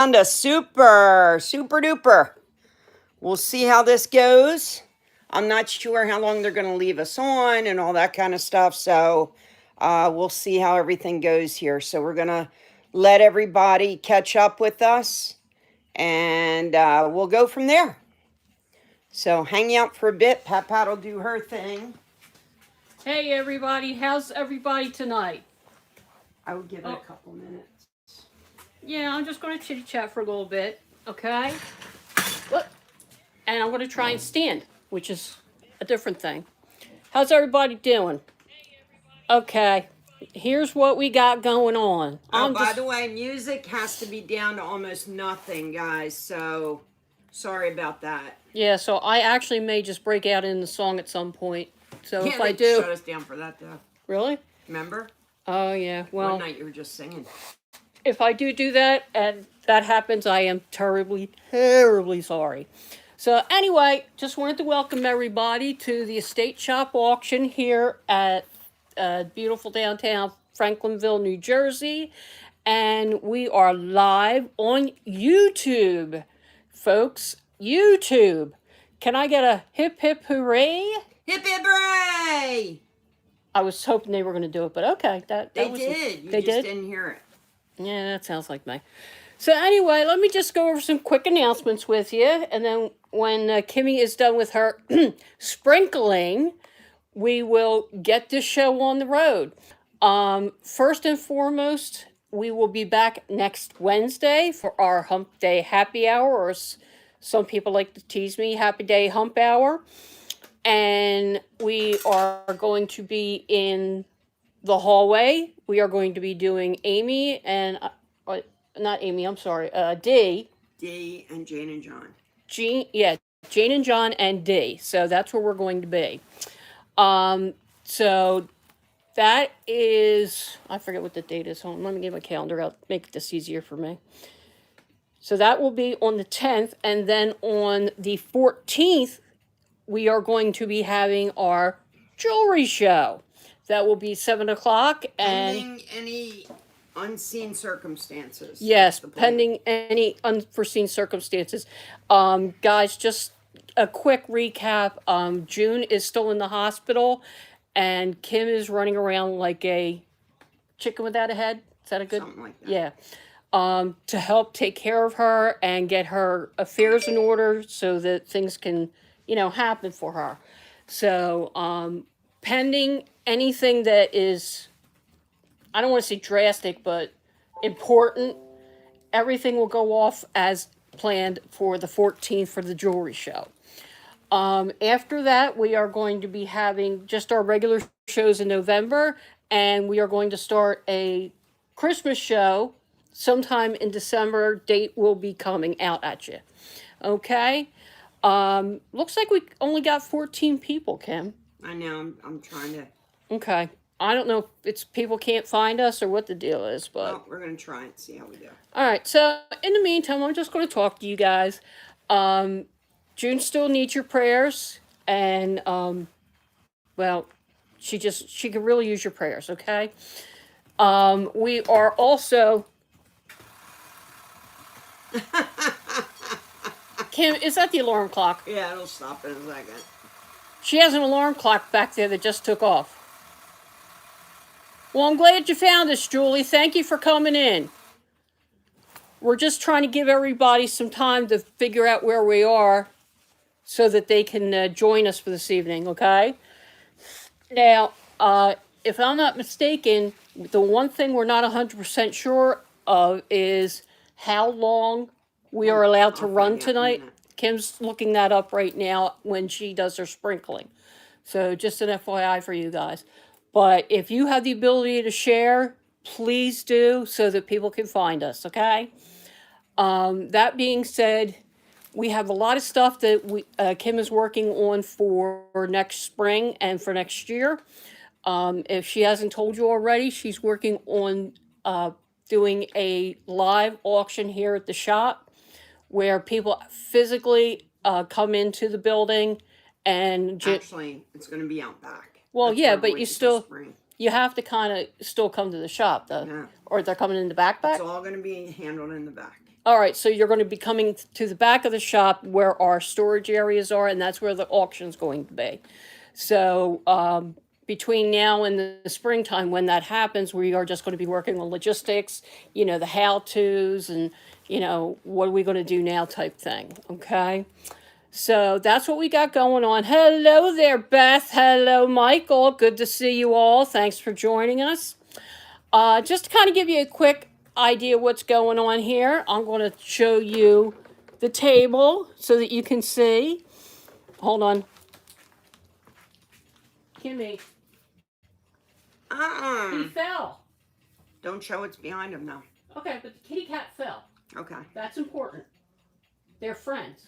to super duper. We'll see how this goes. I'm not sure how long they're going to leave us on and all that kind of stuff. So we'll see how everything goes here. So we're going to let everybody catch up with us and we'll go from there. So hang out for a bit. Pat will do her thing. Hey everybody, how's everybody tonight? I will give it a couple minutes. Yeah, I'm just going to chitty chat for a little bit, okay? What? And I'm going to try and stand, which is a different thing. How's everybody doing? Okay, here's what we got going on. By the way, music has to be down to almost nothing, guys. So sorry about that. Yeah, so I actually may just break out in the song at some point. So Yeah, if I do, shut us down for that though. Really? Remember? Oh yeah. Well, one night you were just singing. If I do that and that happens, I am terribly, terribly sorry. So anyway, just wanted to welcome everybody to the estate shop auction here at beautiful downtown Franklinville, New Jersey. And we are live on YouTube, folks. YouTube. Can I get a hip hip hooray? Hip hip hooray! I was hoping they were going to do it, but okay. They did. You just didn't hear it. Yeah, that sounds like me. So anyway, let me just go over some quick announcements with you. And then when Kimmy is done with her sprinkling, we will get this show on the road. First and foremost, we will be back next Wednesday for our Hump Day Happy Hour, or some people like to tease me, Happy Day Hump Hour. And we are going to be in the hallway. We are going to be doing Amy and not Amy, I'm sorry, D. D and Jane and John. Jane and John and D. So that's where we're going to be. So that is, I forget what the date is. Hold on, let me get my calendar out, make this easier for me. So that will be on the 10th, and then on the 14th, we are going to be having our jewelry show. That will be 7:00, and pending any unseen circumstances. Yes, pending any unforeseen circumstances. Guys, just a quick recap. June is still in the hospital, and Kim is running around like a chicken without a head. Is that a good? Something like that. Yeah. To help take care of her and get her affairs in order so that things can, happen for her. So, pending anything that is, I don't want to say drastic, but important, everything will go off as planned for the 14th for the jewelry show. After that, we are going to be having just our regular shows in November, and we are going to start a Christmas show sometime in December. Date will be coming out at you. Okay? Looks like we only got 14 people, Kim. I know. I'm trying to. Okay. I don't know if it's people can't find us or what the deal is, but well, we're going to try and see how we do. All right. So in the meantime, I'm just going to talk to you guys. June still needs your prayers, and well, she could really use your prayers. Okay. We are also. Kim, is that the alarm clock? Yeah, it'll stop in a second. She has an alarm clock back there that just took off. Well, I'm glad you found us, Julie. Thank you for coming in. We're just trying to give everybody some time to figure out where we are so that they can join us for this evening, okay? Now, if I'm not mistaken, the one thing we're not 100% sure of is how long we are allowed to run tonight. Kim's looking that up right now when she does her sprinkling. So just an FYI for you guys. But if you have the ability to share, please do so that people can find us, okay? That being said, we have a lot of stuff that Kim is working on for next spring and for next year. If she hasn't told you already, she's working on doing a live auction here at the shop where people physically come into the building and actually, it's going to be out back. Well, yeah, but you have to kind of still come to the shop, though. Yeah. Or they're coming in the back? It's all going to be handled in the back. All right, so you're going to be coming to the back of the shop where our storage areas are, and that's where the auction's going to be. So between now and the springtime, when that happens, we are just going to be working on logistics, the how-tos and, what are we going to do now type thing, okay? So that's what we got going on. Hello there, Beth. Hello, Michael. Good to see you all. Thanks for joining us. Just to kind of give you a quick idea what's going on here, I'm going to show you the table so that you can see. Hold on. Kimmy, he fell. Don't show what's behind him now. Okay, but the kitty cat fell. Okay. That's important. They're friends.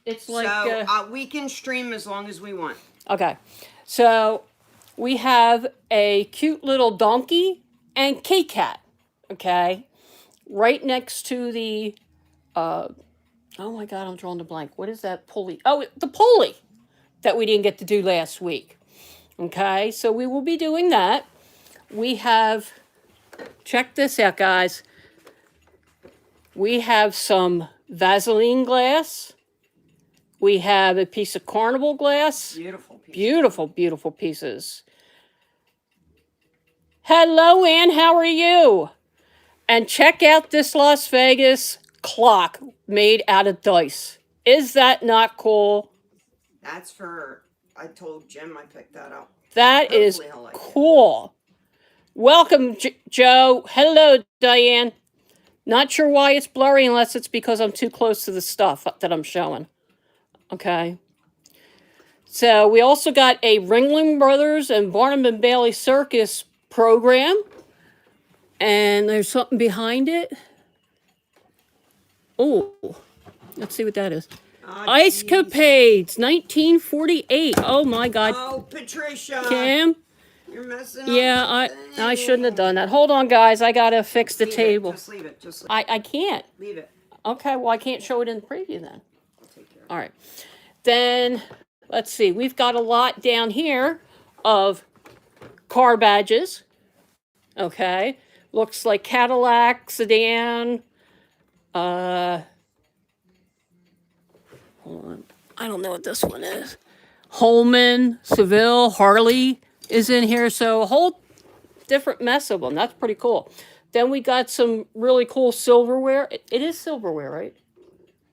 It's So like... we can stream as long as we want. Okay. So we have a cute little donkey and kitty cat. Okay. Right next to the... oh my God, I'm drawing a blank. What is that pulley? Oh, the pulley that we didn't get to do last week. Okay, so we will be doing that. We have, check this out, guys. We have some Vaseline glass. We have a piece of carnival glass. Beautiful piece. Beautiful, beautiful pieces. Hello, Ann, how are you? And check out this Las Vegas clock made out of dice. Is that not cool? That's for, I told Jim I picked that up. That Hopefully is he'll like cool. Welcome, Joe. Hello, Diane. Not sure why it's blurry unless it's because I'm too close to the stuff that I'm showing. Okay. So we also got a Ringling Brothers and Barnum and Bailey Circus program. And there's something behind it. Oh, let's see what that is. Ice Capades, 1948. Oh my God. Oh, Patricia. Kim? You're messing up. Yeah, I shouldn't have done that. Hold on, guys. I gotta fix the table. Just leave it. Just leave it. I can't. Leave it. Okay, well, I can't show it in the preview then. I'll take care of it. All right. Then, let's see. We've got a lot down here of car badges. Okay. Looks like Cadillac, sedan. Hold on. I don't know what this one is. Holman, Seville, Harley is in here. So a whole different mess of them. That's pretty cool. Then we got some really cool silverware. It is silverware, right?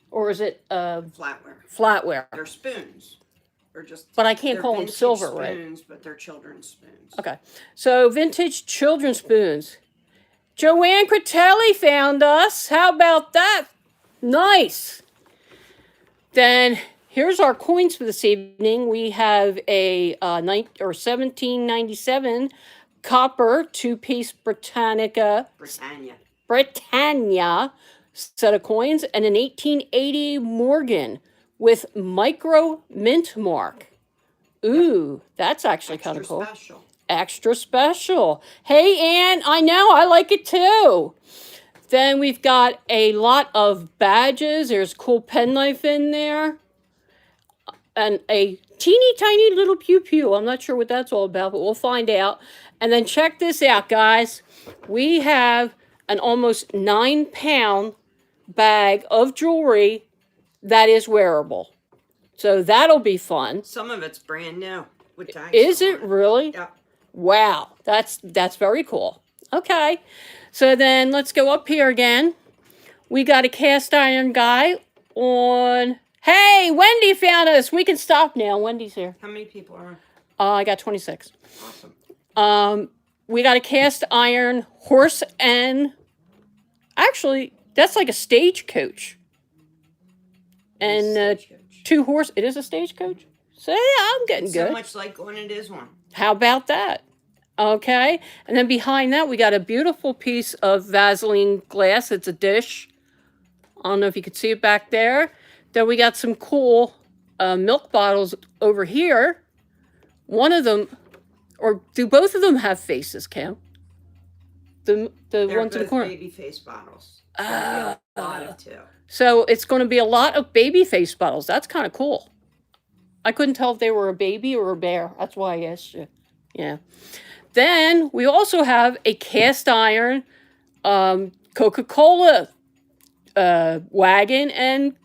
Or is it Flatware. flatware? They're spoons. They're just. But I can't they're call them vintage silver, right? spoons, but they're children's spoons. Okay. So vintage children's spoons. Joanne Critelli found us. How about that? Nice. Then here's our coins for this evening. We have a 1797 copper two-piece Britannia set of coins and an 1880 Morgan with micro mint mark. Ooh, that's actually kind of cool. Special. Extra special. Hey, Ann, I know, I like it too. Then we've got a lot of badges. There's a cool penknife in there. And a teeny tiny little pew-pew. I'm not sure what that's all about, but we'll find out. And then check this out, guys. We have an almost 9-pound bag of jewelry that is wearable. So that'll be fun. Some of it's brand new. With tags Is on it really? Yeah. Wow, that's very cool. Okay, so then let's go up here again. We got a cast iron guy on... Hey, Wendy found us. We can stop now. Wendy's here. How many people are? I got 26. Awesome. We got a cast iron horse and... Actually, that's like a stagecoach. And Stagecoach. 2 horse... It is a stagecoach? So yeah, I'm getting good. So much like when it is one. How about that? Okay. And then behind that, we got a beautiful piece of Vaseline glass. It's a dish. I don't know if you can see it back there. Then we got some cool milk bottles over here. One of them, or do both of them have faces, Cam? The They're ones in the both corner. baby face bottles. So a lot of two. So it's going to be a lot of baby face bottles. That's kind of cool. I couldn't tell if they were a baby or a bear. That's why I asked you. Yeah. Then we also have a cast iron Coca-Cola wagon and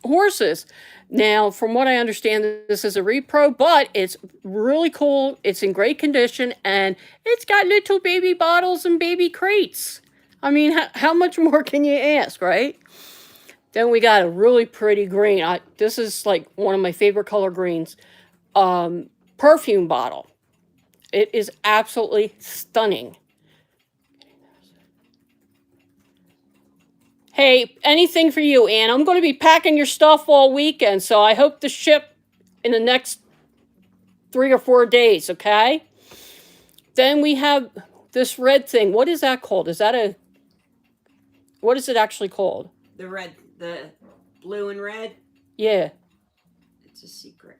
horses. Now, from what I understand, this is a repro, but it's really cool. It's in great condition, and it's got little baby bottles and baby crates. I mean, how much more can you ask, right? Then we got a really pretty green. This is like one of my favorite color greens. Perfume bottle. It is absolutely stunning. Hey, anything for you, Ann. I'm going to be packing your stuff all weekend, so I hope to ship in the next 3 or 4 days, okay? Then we have this red thing. What is that called? What is it actually called? The blue and red? Yeah. It's a secret.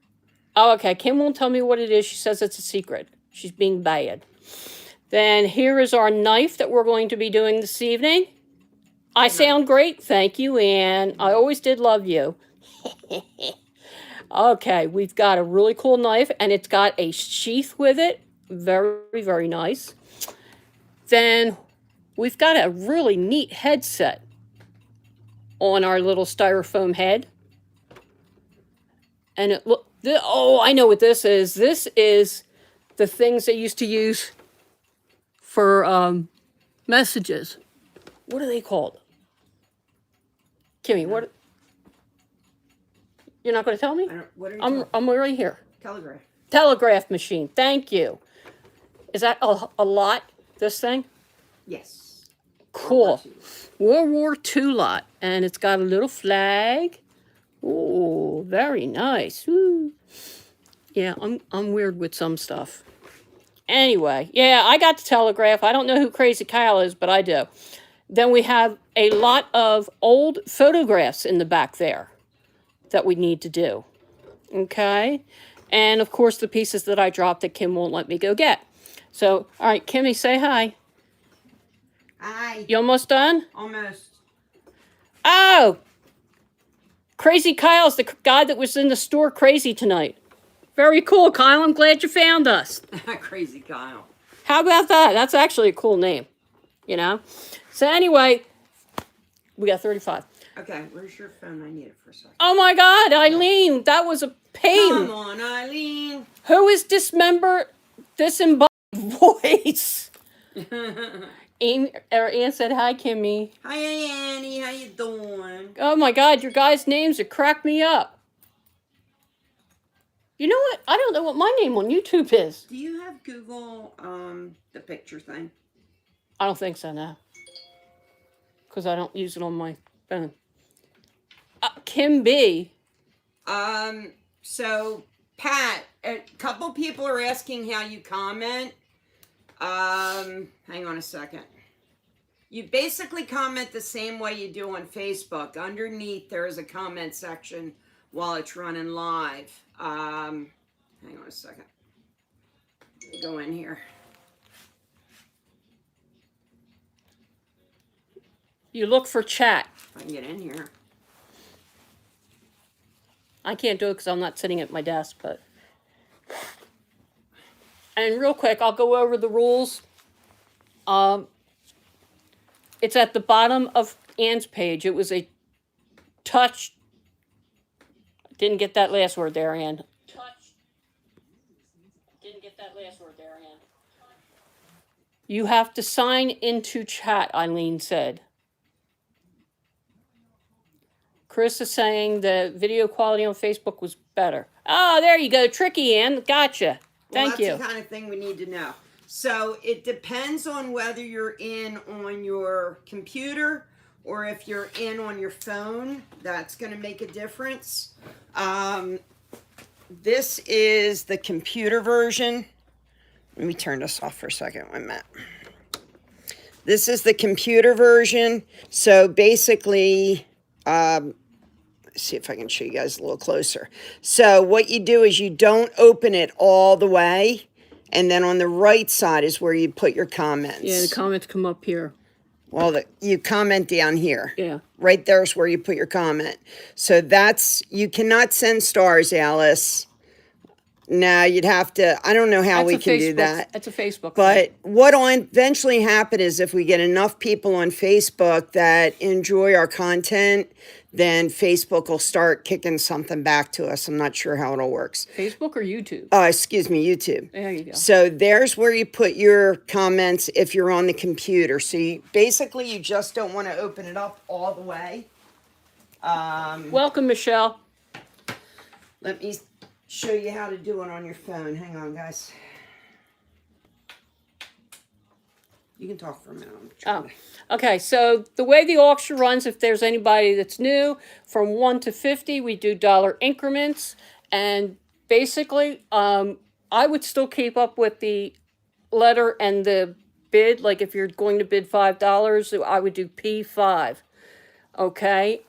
Oh, okay. Kim won't tell me what it is. She says it's a secret. She's being bad. Then here is our knife that we're going to be doing this evening. I sound great. Thank you, Ann. I always did love you. Okay, we've got a really cool knife, and it's got a sheath with it. Very, very nice. Then we've got a really neat headset on our little styrofoam head. And I know what this is. This is the things they used to use for messages. What are they called? Kimmy, what? You're not going to tell me? What are you I'm right here. Telegraph. Telegraph machine. Thank you. Is that a lot, this thing? Yes. Cool. World War II lot. And it's got a little flag. Oh, very nice. Ooh. Yeah, I'm weird with some stuff. Anyway, yeah, I got the telegraph. I don't know who Crazy Kyle is, but I do. Then we have a lot of old photographs in the back there that we need to do. Okay? And, of course, the pieces that I dropped that Kim won't let me go get. So, all right, Kimmy, say hi. Hi. You almost done? Almost. Oh! Crazy Kyle's the guy that was in the store crazy tonight. Very cool, Kyle. I'm glad you found us. Crazy Kyle. How about that? That's actually a cool name, you know? So anyway, we got 35. Okay, where's your phone? I need it for a second. Oh my God, Eileen, that was a pain. Come on, Eileen. Who is disembodied voice? Ann said, hi, Kimmy. Hi, Annie. How you doing? Oh my God, your guys' names have cracked me up. You know what? I don't know what my name on YouTube is. Do you have Google, the picture thing? I don't think so, no. Because I don't use it on my phone. Kim B. So, Pat, a couple people are asking how you comment. Hang on a second. You basically comment the same way you do on Facebook. Underneath, there is a comment section while it's running live. Hang on a second. Go in here. You look for chat. If I can get in here. I can't do it because I'm not sitting at my desk, but... And real quick, I'll go over the rules. It's at the bottom of Ann's page. It was a touch... Didn't get that last word there, Ann. Touch. Didn't get that last word there, Ann. You have to sign into chat, Eileen said. Chris is saying the video quality on Facebook was better. Oh, there you go. Tricky, Ann. Gotcha. Thank you. That's the kind of thing we need to know. So it depends on whether you're in on your computer or if you're in on your phone. That's going to make a difference. This is the computer version. Let me turn this off for a second. Wait a minute. This is the computer version. So basically... see if I can show you guys a little closer. So what you do is you don't open it all the way, and then on the right side is where you put your comments. Yeah, the comments come up here. Well, you comment down here. Yeah. Right there's where you put your comment. So you cannot send stars, Alice. No, you'd have to, I don't know how That's we a can do Facebook. that. That's a Facebook thing. But what'll eventually happen is if we get enough people on Facebook that enjoy our content, then Facebook will start kicking something back to us. I'm not sure how it all works. Facebook or YouTube? Excuse me, YouTube. There you go. So there's where you put your comments if you're on the computer. So basically, you just don't want to open it up all the way. Welcome, Michelle. Let me show you how to do it on your phone. Hang on, guys. You can talk for a minute. Oh, okay. So the way the auction runs, if there's anybody that's new, from 1 to 50, we do dollar increments. And basically, I would still keep up with the letter and the bid. Like if you're going to bid $5, I would do P5. Okay.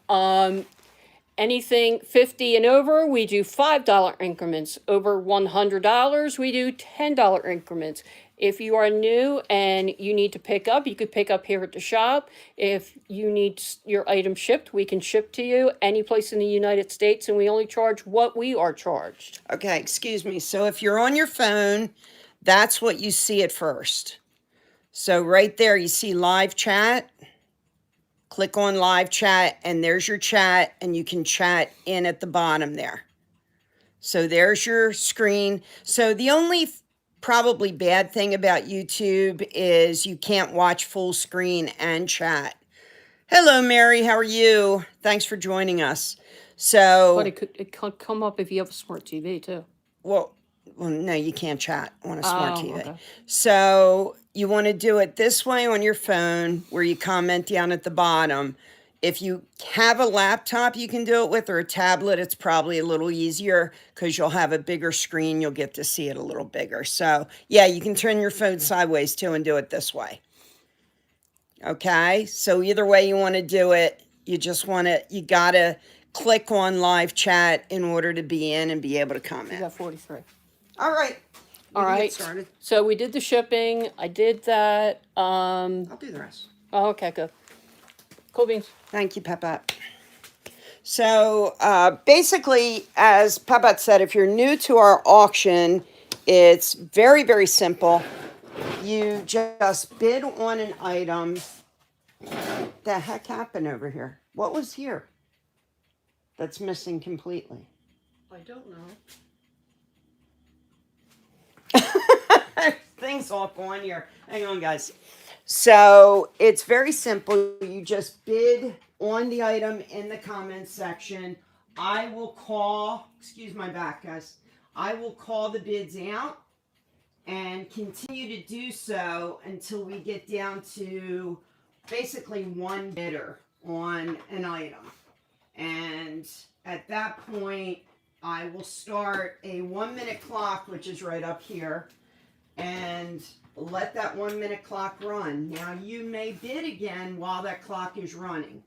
Anything 50 and over, we do $5 increments. Over $100, we do $10 increments. If you are new and you need to pick up, you could pick up here at the shop. If you need your item shipped, we can ship to you any place in the United States, and we only charge what we are charged. Okay, excuse me. So if you're on your phone, that's what you see at first. So right there, you see live chat. Click on live chat, and there's your chat, and you can chat in at the bottom there. So there's your screen. So the only probably bad thing about YouTube is you can't watch full screen and chat. Hello, Mary. How are you? Thanks for joining us. So, But it could come up if you have a smart TV too. well, no, you can't chat on a smart TV. Okay. So you want to do it this way on your phone where you comment down at the bottom. If you have a laptop you can do it with, or a tablet, it's probably a little easier because you'll have a bigger screen. You'll get to see it a little bigger. So yeah, you can turn your phone sideways too and do it this way. Okay, so either way you want to do it, you got to click on live chat in order to be in and be able to You comment. got 43. All right. All We can right. Get started. So we did the shipping. I did that. I'll do the rest. Oh, okay, good. Cool beans. Thank you, Pepette. So basically, as Pepette said, if you're new to our auction, it's very, very simple. You just bid on an item. The heck happened over here? What was here that's missing completely? I don't know. Things off on here. Hang on, guys. So it's very simple. You just bid on the item in the comments section. I will call, excuse my back, guys. I will call the bids out and continue to do so until we get down to basically one bidder on an item. And at that point, I will start a 1 minute clock, which is right up here, and let that 1 minute clock run. Now you may bid again while that clock is running.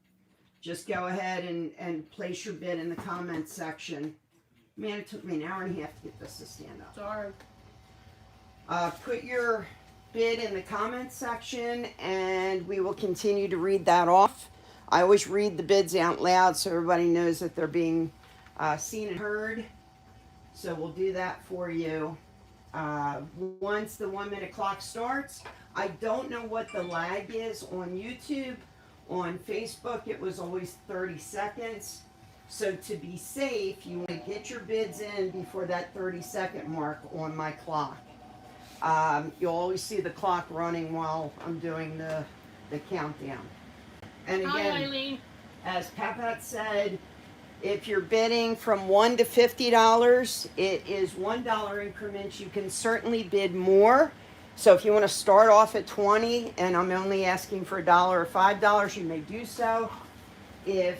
Just go ahead and place your bid in the comments section. Man, it took me an hour and a half to get this to stand up. Sorry. Put your bid in the comments section and we will continue to read that off. I always read the bids out loud so everybody knows that they're being seen and heard. So we'll do that for you. Once the 1 minute clock starts, I don't know what the lag is on YouTube. On Facebook, it was always 30 seconds. So to be safe, you want to get your bids in before that 30-second mark on my clock. You'll always see the clock running while I'm doing the countdown. And Hi, again, Eileen. as Pepette said, if you're bidding from $1 to $50, it is $1 increments. You can certainly bid more. So if you want to start off at 20 and I'm only asking for $1 or $5, you may do so. If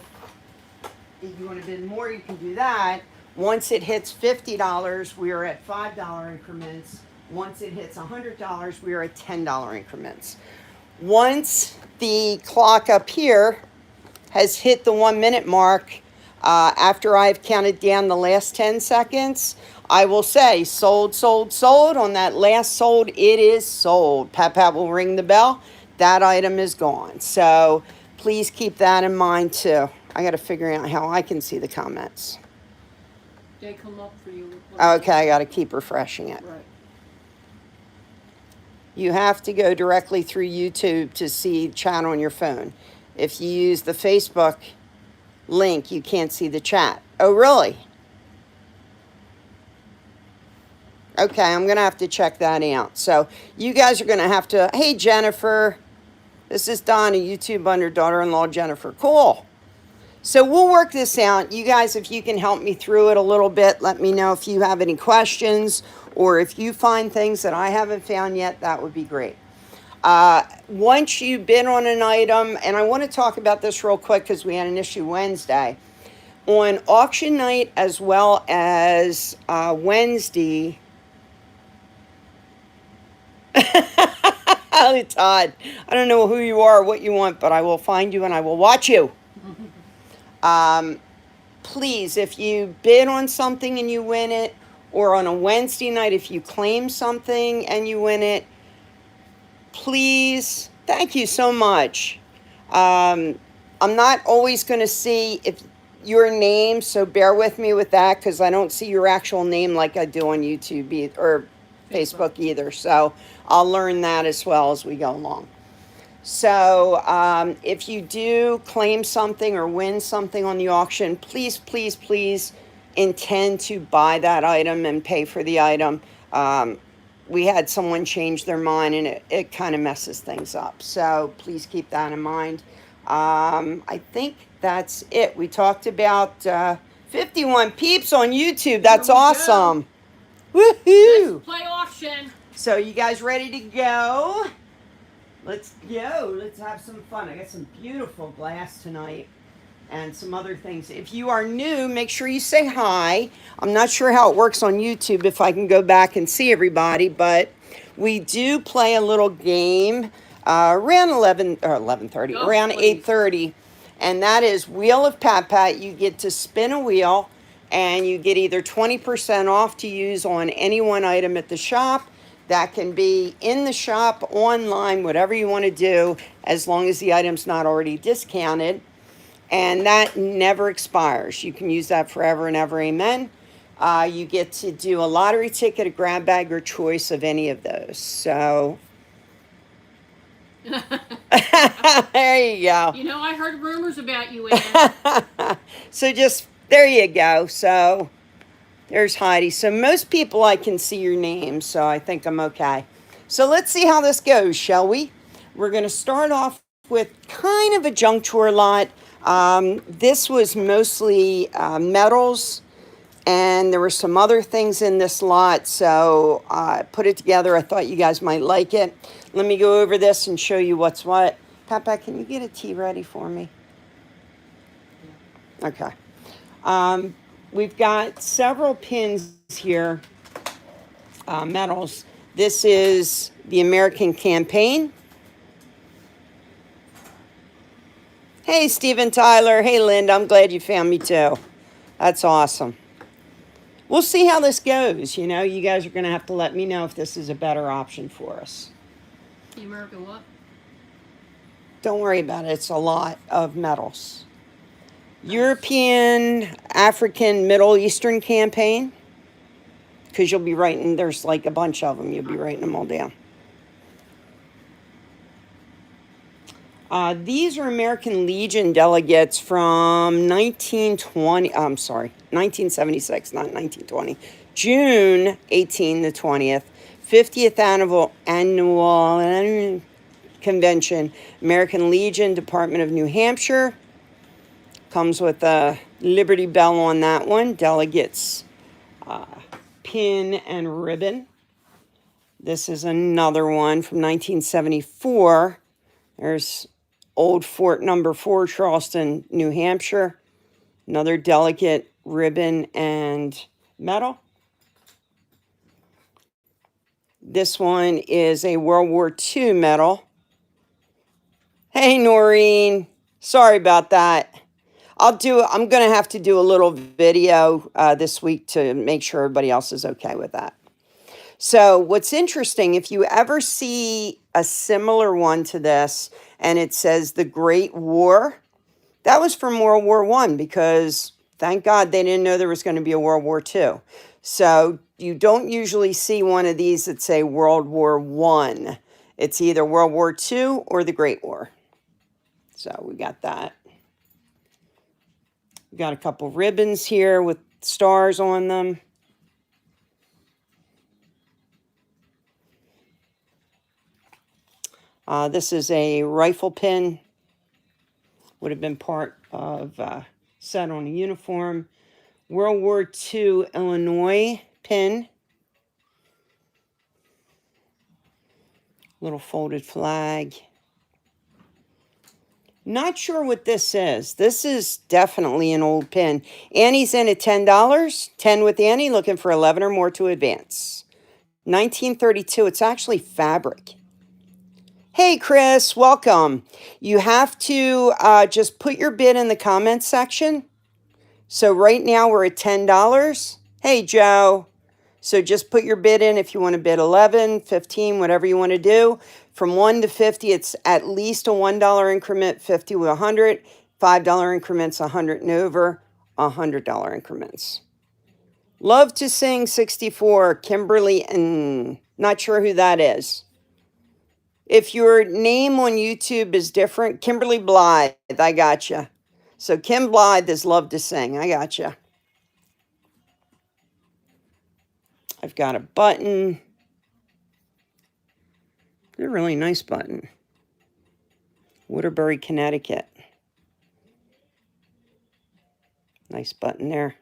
you want to bid more, you can do that. Once it hits $50, we are at $5 increments. Once it hits $100, we are at $10 increments. Once the clock up here has hit the 1 minute mark, after I've counted down the last 10 seconds, I will say sold, sold, sold. On that last sold, it is sold. Pat will ring the bell. That item is gone. So please keep that in mind too. I got to figure out how I can see the comments. They come up for you. Okay, I got to keep refreshing it. Right. You have to go directly through YouTube to see chat on your phone. If you use the Facebook link, you can't see the chat. Oh, really? Okay, I'm going to have to check that out. So you guys are going to have to, hey, Jennifer, this is Donna, YouTube under daughter-in-law Jennifer. Cool. So we'll work this out. You guys, if you can help me through it a little bit, let me know if you have any questions or if you find things that I haven't found yet, that would be great. Once you bid on an item, and I want to talk about this real quick because we had an issue Wednesday. On auction night as well as Wednesday, Todd, I don't know who you are or what you want, but I will find you and I will watch you. Please, if you bid on something and you win it, or on a Wednesday night, if you claim something and you win it, please, thank you so much. I'm not always going to see if your name, so bear with me with that because I don't see your actual name like I do on YouTube or Facebook either. So I'll learn that as well as we go along. So if you do claim something or win something on the auction, please, please, please intend to buy that item and pay for the item. We had someone change their mind and it kind of messes things up. So please keep that in mind. I think that's it. We talked about 51 peeps on YouTube. That's awesome. Woohoo! Let's play auction. So you guys ready to go? Let's go. Let's have some fun. I got some beautiful glass tonight and some other things. If you are new, make sure you say hi. I'm not sure how it works on YouTube if I can go back and see everybody, but we do play a little game around 11:30, around 8:30, and that is Wheel of Pat Pat. You get to spin a wheel, and you get either 20% off to use on any one item at the shop. That can be in the shop, online, whatever you want to do, as long as the item's not already discounted. And that never expires. You can use that forever and ever, amen. You get to do a lottery ticket, a grab bag, or choice of any of those. So, there you go. You know, I heard rumors about you, Ann. So just, there you go. So, there's Heidi. So most people I can see your name, so I think I'm okay. So let's see how this goes, shall we? We're going to start off with kind of a junk tour lot. This was mostly metals, and there were some other things in this lot, so I put it together. I thought you guys might like it. Let me go over this and show you what's what. Papa, can you get a tea ready for me? Okay. We've got several pins here, metals. This is the American Campaign. Hey, Steven Tyler. Hey, Linda. I'm glad you found me too. That's awesome. We'll see how this goes. You know, you guys are going to have to let me know if this is a better option for us. The American what? Don't worry about it. It's a lot of metals. European, African, Middle Eastern Campaign. Because you'll be writing, there's like a bunch of them. You'll be writing them all down. These are American Legion delegates from 1976, not 1920. June 18 to 20th. 50th annual convention. American Legion, Department of New Hampshire. Comes with a Liberty Bell on that one. Delegates pin and ribbon. This is another one from 1974. There's Old Fort Number 4, Charleston, New Hampshire. Another delegate ribbon and medal. This one is a World War II medal. Hey, Noreen. Sorry about that. I'm going to have to do a little video this week to make sure everybody else is okay with that. So what's interesting, if you ever see a similar one to this and it says the Great War, that was from World War I because Thank God they didn't know there was going to be a World War II. So you don't usually see one of these that say World War I. It's either World War II or the Great War. So we got that. We got a couple ribbons here with stars on them. This is a rifle pin. Would have been part of set on a uniform. World War II Illinois pin. Little folded flag. Not sure what this is. This is definitely an old pin. Annie's in at $10. 10 with Annie, looking for 11 or more to advance. 1932. It's actually fabric. Hey, Chris, welcome. You have to just put your bid in the comments section. So right now we're at $10. Hey, Joe. So just put your bid in if you want to bid 11, 15, whatever you want to do. From 1 to 50, it's at least a $1 increment, 50 to 100, $5 increments, 100 and over, $100 increments. Love to Sing 64, Kimberly, and not sure who that is. If your name on YouTube is different, Kimberly Blythe, I gotcha. So Kim Blythe is Love to Sing, I gotcha. I've got a button. It's a really nice button. Waterbury, Connecticut. Nice button there.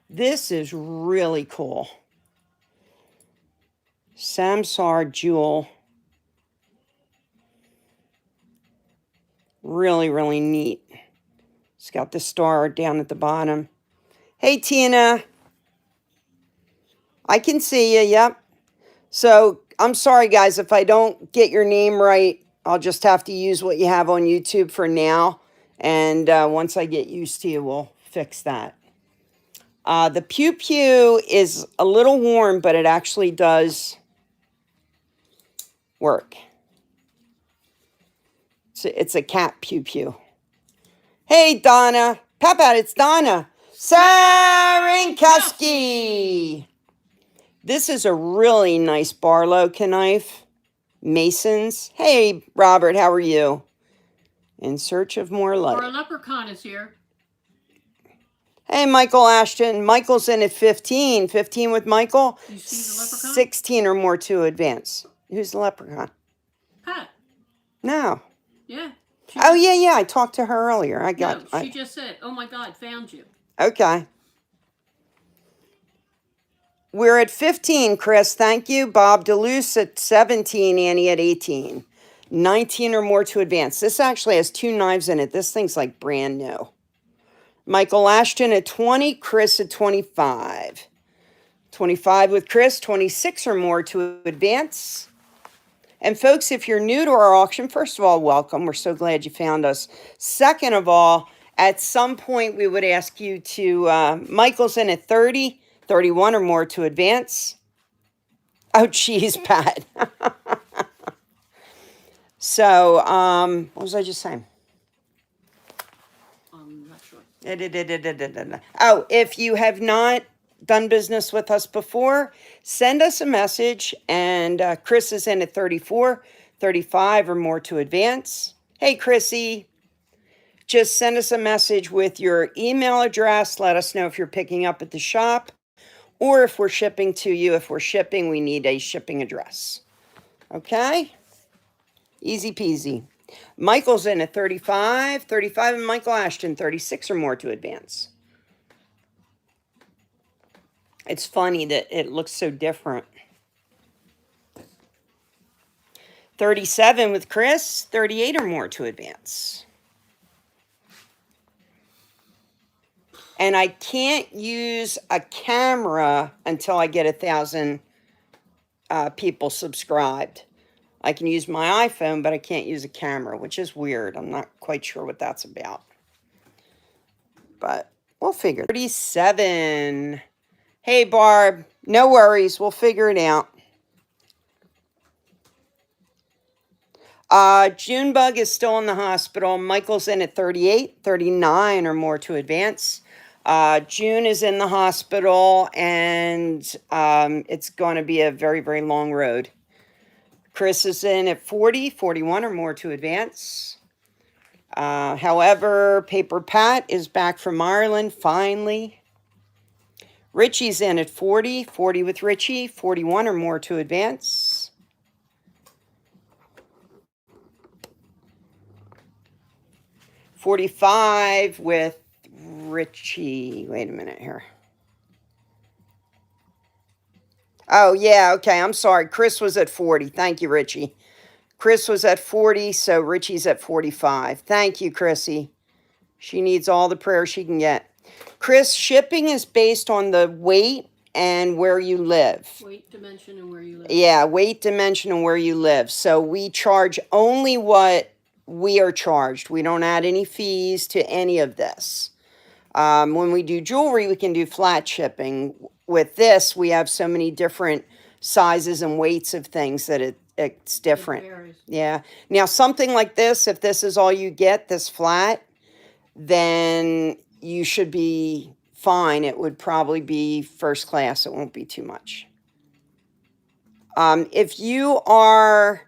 This is really cool. Samsar jewel. Really, really neat. It's got the star down at the bottom. Hey, Tina. I can see you, yep. So, I'm sorry, guys, if I don't get your name right, I'll just have to use what you have on YouTube for now. And once I get used to you, we'll fix that. The Pew Pew is a little warm, but it actually does work. It's a cat Pew Pew. Hey, Donna. Pat, it's Donna. Sarinkowski. This is a really nice Barlow knife. Masons. Hey, Robert, how are you? In search of more light. Our leprechaun is here. Hey, Michael Ashton. Michael's in at 15. 15 with Michael. You see the leprechaun? 16 or more to advance. Who's the leprechaun? Pat. No. Yeah. Oh, yeah. I talked to her earlier. She just said, oh my God, found you. Okay. We're at 15, Chris. Thank you. Bob DeLuce at 17. Annie at 18. 19 or more to advance. This actually has 2 knives in it. This thing's like brand new. Michael Ashton at 20. Chris at 25. 25 with Chris. 26 or more to advance. And folks, if you're new to our auction, first of all, welcome. We're so glad you found us. Second of all, at some point we would ask you to, Michael's in at 30. 31 or more to advance. Oh, geez, Pat. So, what was I just saying? I'm not sure. Oh, if you have not done business with us before, send us a message. And Chris is in at 34, 35 or more to advance. Hey, Chrissy. Just send us a message with your email address. Let us know if you're picking up at the shop. Or if we're shipping to you. If we're shipping, we need a shipping address. Okay? Easy peasy. Michael's in at 35. 35 and Michael Ashton, 36 or more to advance. It's funny that it looks so different. 37 with Chris, 38 or more to advance. And I can't use a camera until I get 1,000 people subscribed. I can use my iPhone, but I can't use a camera, which is weird. I'm not quite sure what that's about. But we'll figure. 37. Hey, Barb. No worries. We'll figure it out. Junebug is still in the hospital. Michael's in at 38, 39 or more to advance. June is in the hospital, and it's going to be a very, very long road. Chris is in at 40, 41 or more to advance. However, Paper Pat is back from Ireland, finally. Richie's in at 40, 40 with Richie, 41 or more to advance. $45 with Richie. Wait a minute here. Oh, yeah, okay, I'm sorry. Chris was at 40. Thank you, Richie. Chris was at 40, so Richie's at 45. Thank you, Chrissy. She needs all the prayer she can get. Chris, shipping is based on the weight and where you live. Weight, dimension, and where you live. Yeah, weight, dimension, and where you live. So we charge only what we are charged. We don't add any fees to any of this. When we do jewelry, we can do flat shipping. With this, we have so many different sizes and weights of things that it's different. It varies. Yeah. Now, something like this, if this is all you get, this flat, then you should be fine. It would probably be first class. It won't be too much. If you are,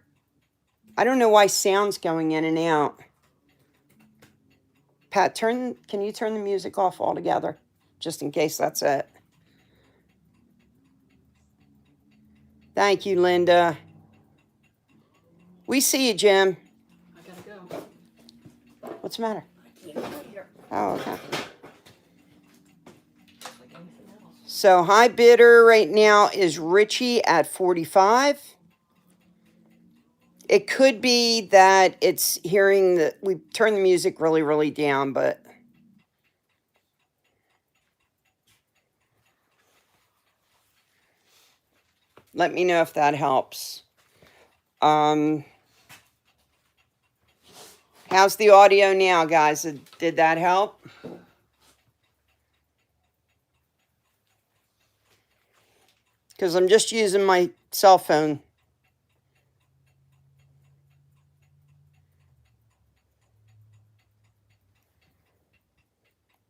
I don't know why sound's going in and out. Pat, can you turn the music off altogether? Just in case that's it. Thank you, Linda. We see you, Jim. I gotta go. What's the matter? I can't go here. Oh, okay. Just like anything else. So high bidder right now is Richie at 45. It could be that it's hearing that we turn the music really, really down, but let me know if that helps. How's the audio now, guys? Did that help? Because I'm just using my cell phone.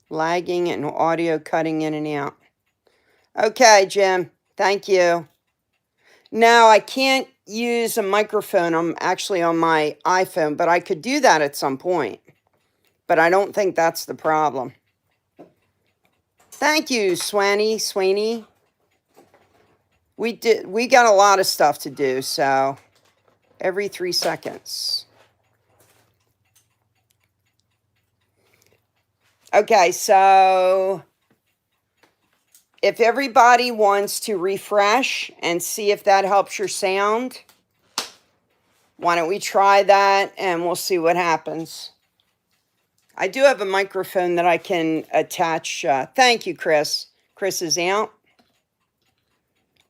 Lagging and audio cutting in and out. Okay, Jim. Thank you. No, I can't use a microphone. I'm actually on my iPhone, but I could do that at some point. But I don't think that's the problem. Thank you, Sweeney. We got a lot of stuff to do, so every 3 seconds. Okay, so if everybody wants to refresh and see if that helps your sound, why don't we try that and we'll see what happens. I do have a microphone that I can attach. Thank you, Chris. Chris is out.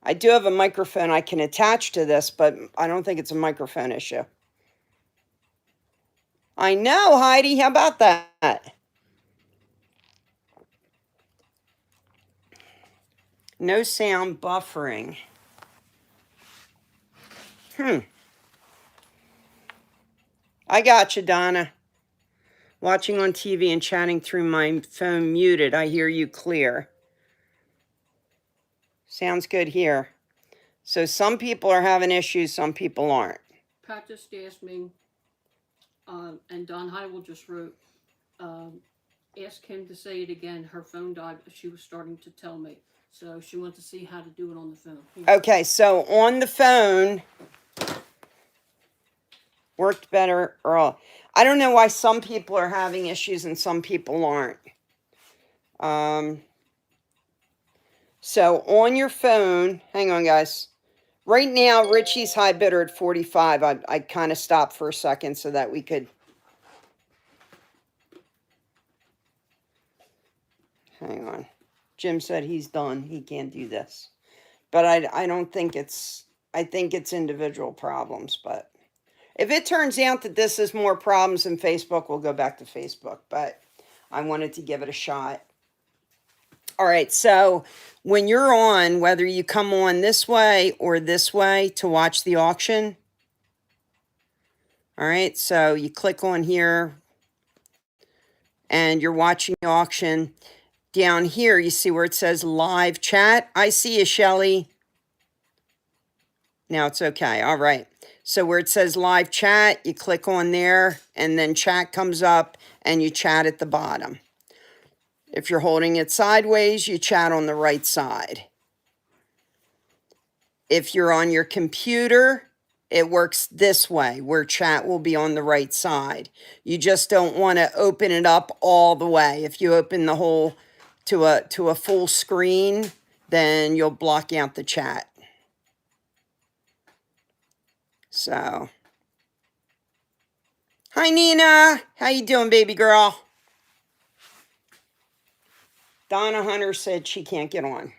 I do have a microphone I can attach to this, but I don't think it's a microphone issue. I know, Heidi. How about that? No sound buffering. I got you, Donna. Watching on TV and chatting through my phone muted. I hear you clear. Sounds good here. So some people are having issues, some people aren't. Pat just asked me, and Don Heidel just wrote, ask him to say it again. Her phone died. She was starting to tell me. So she wants to see how to do it on the phone. Okay, so on the phone, worked better. Or I don't know why some people are having issues and some people aren't. So on your phone, hang on, guys. Right now, Richie's high bidder at 45. I kind of stopped for a second so that we could. Hang on. Jim said he's done. He can't do this. But I don't think it's, I think it's individual problems. But if it turns out that this is more problems than Facebook, we'll go back to Facebook. But I wanted to give it a shot. All right, so when you're on, whether you come on this way or this way to watch the auction, All right, so you click on here and you're watching the auction. Down here, you see where it says live chat. I see you, Shelly. Now it's okay. All right. So where it says live chat, you click on there and then chat comes up and you chat at the bottom. If you're holding it sideways, you chat on the right side. If you're on your computer, it works this way, where chat will be on the right side. You just don't want to open it up all the way. If you open the whole to a full screen, then you'll block out the chat. So, hi Nina, how you doing, baby girl? Donna Hunter said she can't get on.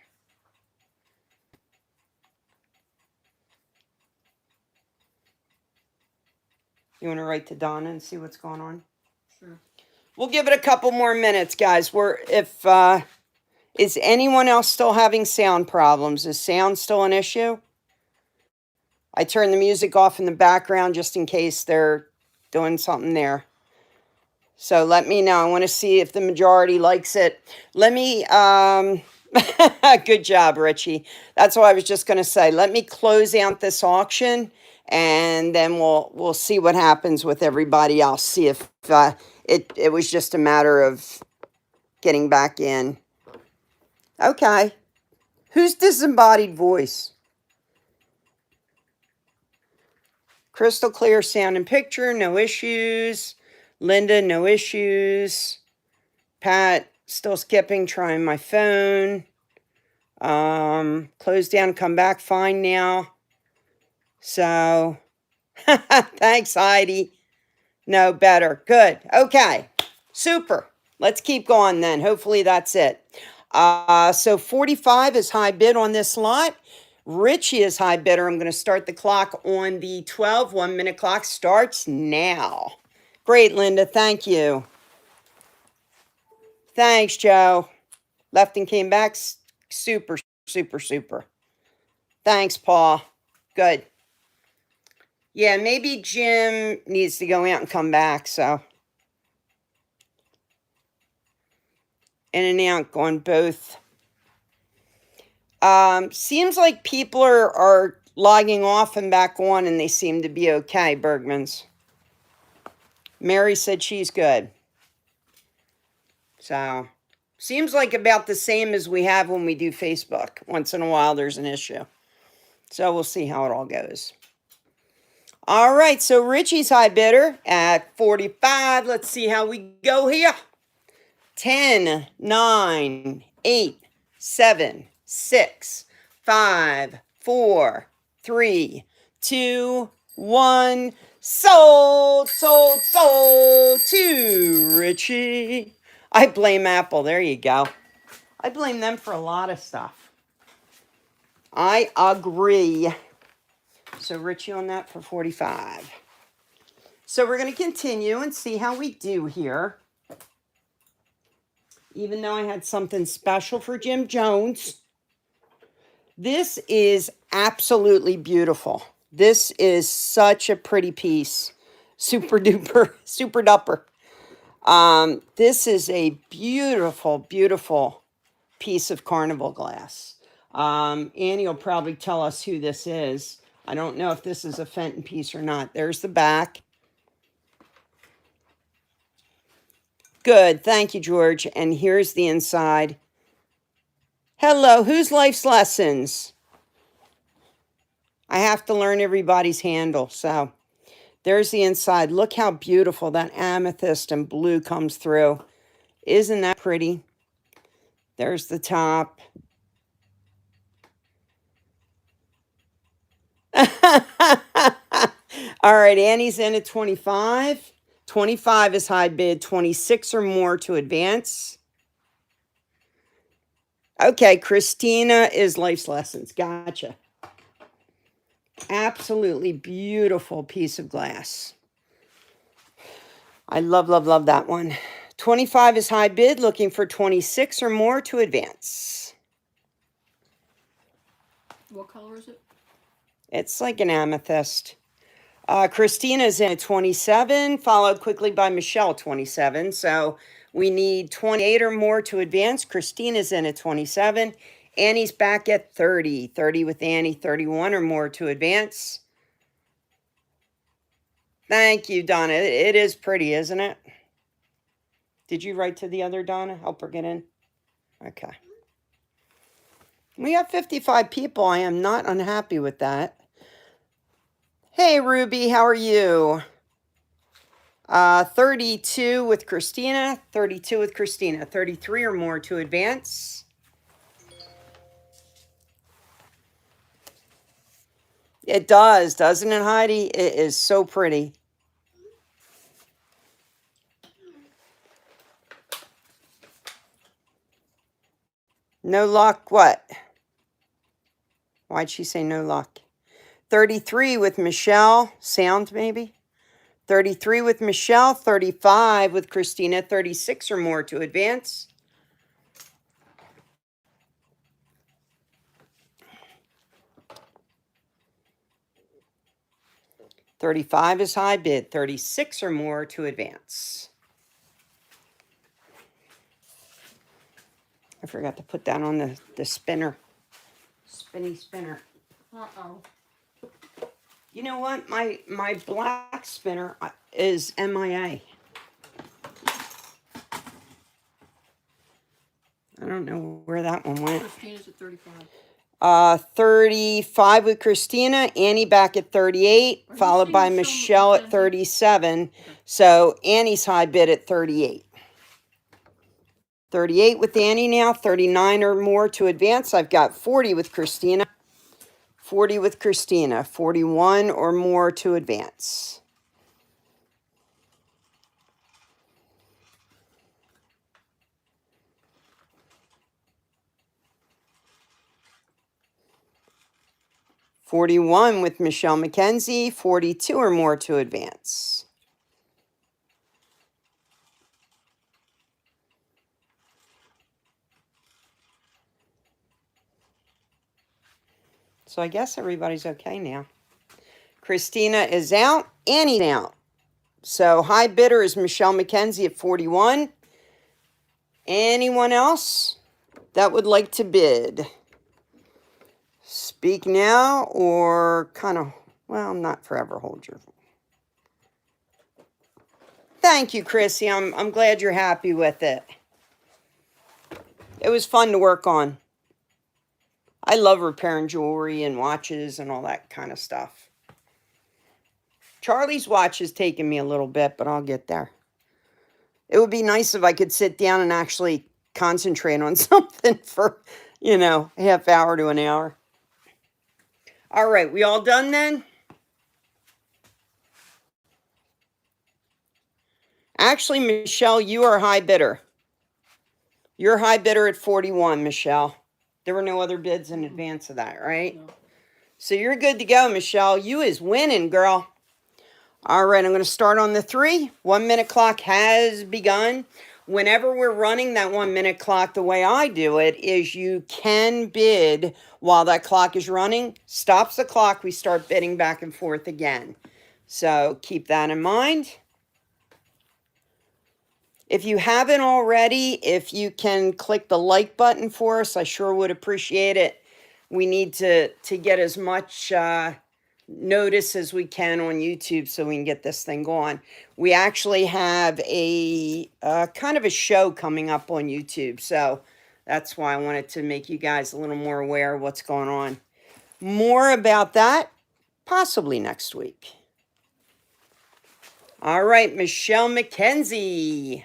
You want to write to Donna and see what's going on? Sure. We'll give it a couple more minutes, guys. Is anyone else still having sound problems? Is sound still an issue? I turned the music off in the background just in case they're doing something there. So let me know. I want to see if the majority likes it. Let me, good job, Richie. That's what I was just going to say. Let me close out this auction and then we'll see what happens with everybody else. See if it was just a matter of getting back in. Okay. Who's disembodied voice? Crystal clear sound and picture, no issues. Linda, no issues. Pat, still skipping, trying my phone. Close down, come back, fine now. So, thanks, Heidi. No, better. Good. Okay. Super. Let's keep going then. Hopefully that's it. So 45 is high bid on this lot. Richie is high bidder. I'm going to start the clock on the 12. 1 minute clock starts now. Great, Linda. Thank you. Thanks, Joe. Left and came back. Super, super, super. Thanks, Paul. Good. Yeah, maybe Jim needs to go out and come back, so. In and out on both. Seems like people are logging off and back on, and they seem to be okay, Bergman's. Mary said she's good. So, seems like about the same as we have when we do Facebook. Once in a while, there's an issue. So, we'll see how it all goes. All right, so Richie's high bidder at 45. Let's see how we go here. 10, 9, 8, 7, 6, 5, 4, 3, 2, 1. Sold, sold, sold to Richie. I blame Apple. There you go. I blame them for a lot of stuff. I agree. So Richie on that for 45. So we're going to continue and see how we do here. Even though I had something special for Jim Jones. This is absolutely beautiful. This is such a pretty piece. Super duper, super duper. This is a beautiful, beautiful piece of carnival glass. Annie will probably tell us who this is. I don't know if this is a Fenton piece or not. There's the back. Good. Thank you, George. And here's the inside. Hello. Whose life's lessons? I have to learn everybody's handle. So there's the inside. Look how beautiful that amethyst and blue comes through. Isn't that pretty? There's the top. All right, Annie's in at 25. 25 is high bid. 26 or more to advance. Okay, Christina is life's lessons. Gotcha. Absolutely beautiful piece of glass. I love, love, love that one. 25 is high bid. Looking for 26 or more to advance. What color is it? It's like an amethyst. Christina's in at 27, followed quickly by Michelle, 27. So we need 28 or more to advance. Christina's in at 27. Annie's back at 30. 30 with Annie, 31 or more to advance. Thank you, Donna. It is pretty, isn't it? Did you write to the other Donna? Help her get in? Okay. We have 55 people. I am not unhappy with that. Hey, Ruby, how are you? 32 with Christina. 32 with Christina. 33 or more to advance. It does, doesn't it, Heidi? It is so pretty. No luck, what? Why'd she say no luck? 33 with Michelle. Sound, maybe? 33 with Michelle. 35 with Christina. 36 or more to advance. $35 is high bid. 36 or more to advance. I forgot to put that on the spinner. Spinny spinner. Uh-oh. You know what? My black spinner is MIA. I don't know where that one went. Christina's at 35. 35 with Christina. Annie back at 38, followed by Michelle at 37. So Annie's high bid at 38. 38 with Annie now. 39 or more to advance. I've got 40 with Christina. 40 with Christina. 41 or more to advance. $41 with Michelle McKenzie. 42 or more to advance. So I guess everybody's okay now. Christina is out. Annie's out. So high bidder is Michelle McKenzie at 41. Anyone else that would like to bid? Speak now or kind of, well, not forever hold your. Thank you, Chrissy. I'm glad you're happy with it. It was fun to work on. I love repairing jewelry and watches and all that kind of stuff. Charlie's watch has taken me a little bit, but I'll get there. It would be nice if I could sit down and actually concentrate on something for, a half hour to an hour. All right, we all done then? Actually, Michelle, you are high bidder. You're high bidder at 41, Michelle. There were no other bids in advance of that, right? No. So you're good to go, Michelle. You is winning, girl. All right, I'm going to start on the 3. 1 minute clock has begun. Whenever we're running that 1 minute clock, the way I do it is you can bid while that clock is running. Stops the clock, we start bidding back and forth again. So keep that in mind. If you haven't already, if you can click the like button for us, I sure would appreciate it. We need to get as much notice as we can on YouTube so we can get this thing going. We actually have a kind of a show coming up on YouTube, so that's why I wanted to make you guys a little more aware of what's going on. More about that possibly next week. All right, Michelle McKenzie.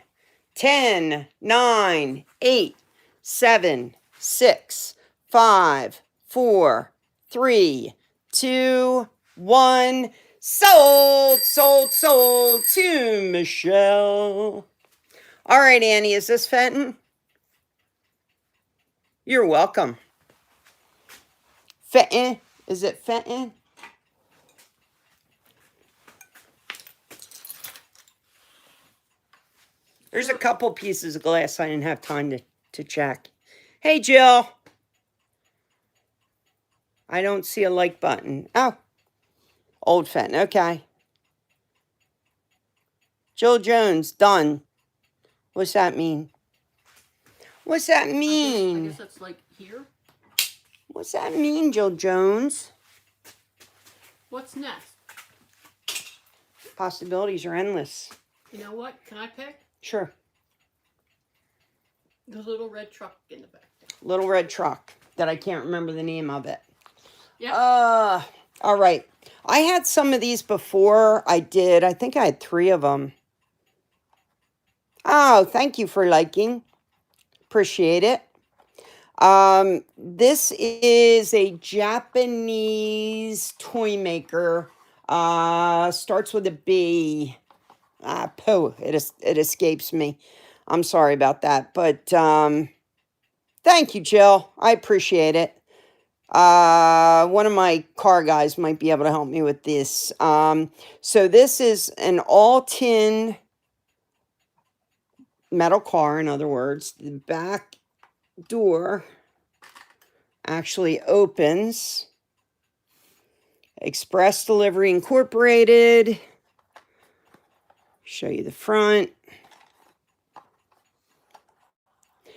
10, 9, 8, 7, 6, 5, 4, 3, 2, 1. Sold to Michelle. All right, Annie, is this Fenton? You're welcome. Fenton? Is it Fenton? There's a couple pieces of glass I didn't have time to check. Hey, Jill. I don't see a like button. Oh, old Fenton. Okay. Jill Jones, done. What's that mean? What's that I mean? guess that's like here. What's that mean, Jill Jones? What's next? Possibilities are endless. You know what? Can I pick? Sure. The little red truck in the back there. Little red truck that I can't remember the name of it. Yeah. All right. I had some of these before. I think I had 3 of them. Oh, thank you for liking. Appreciate it. This is a Japanese toy maker. Starts with a B. It escapes me. I'm sorry about that. But thank you, Jill. I appreciate it. One of my car guys might be able to help me with this. So this is an all-tin metal car, in other words. The back door actually opens. Express Delivery Incorporated. Show you the front.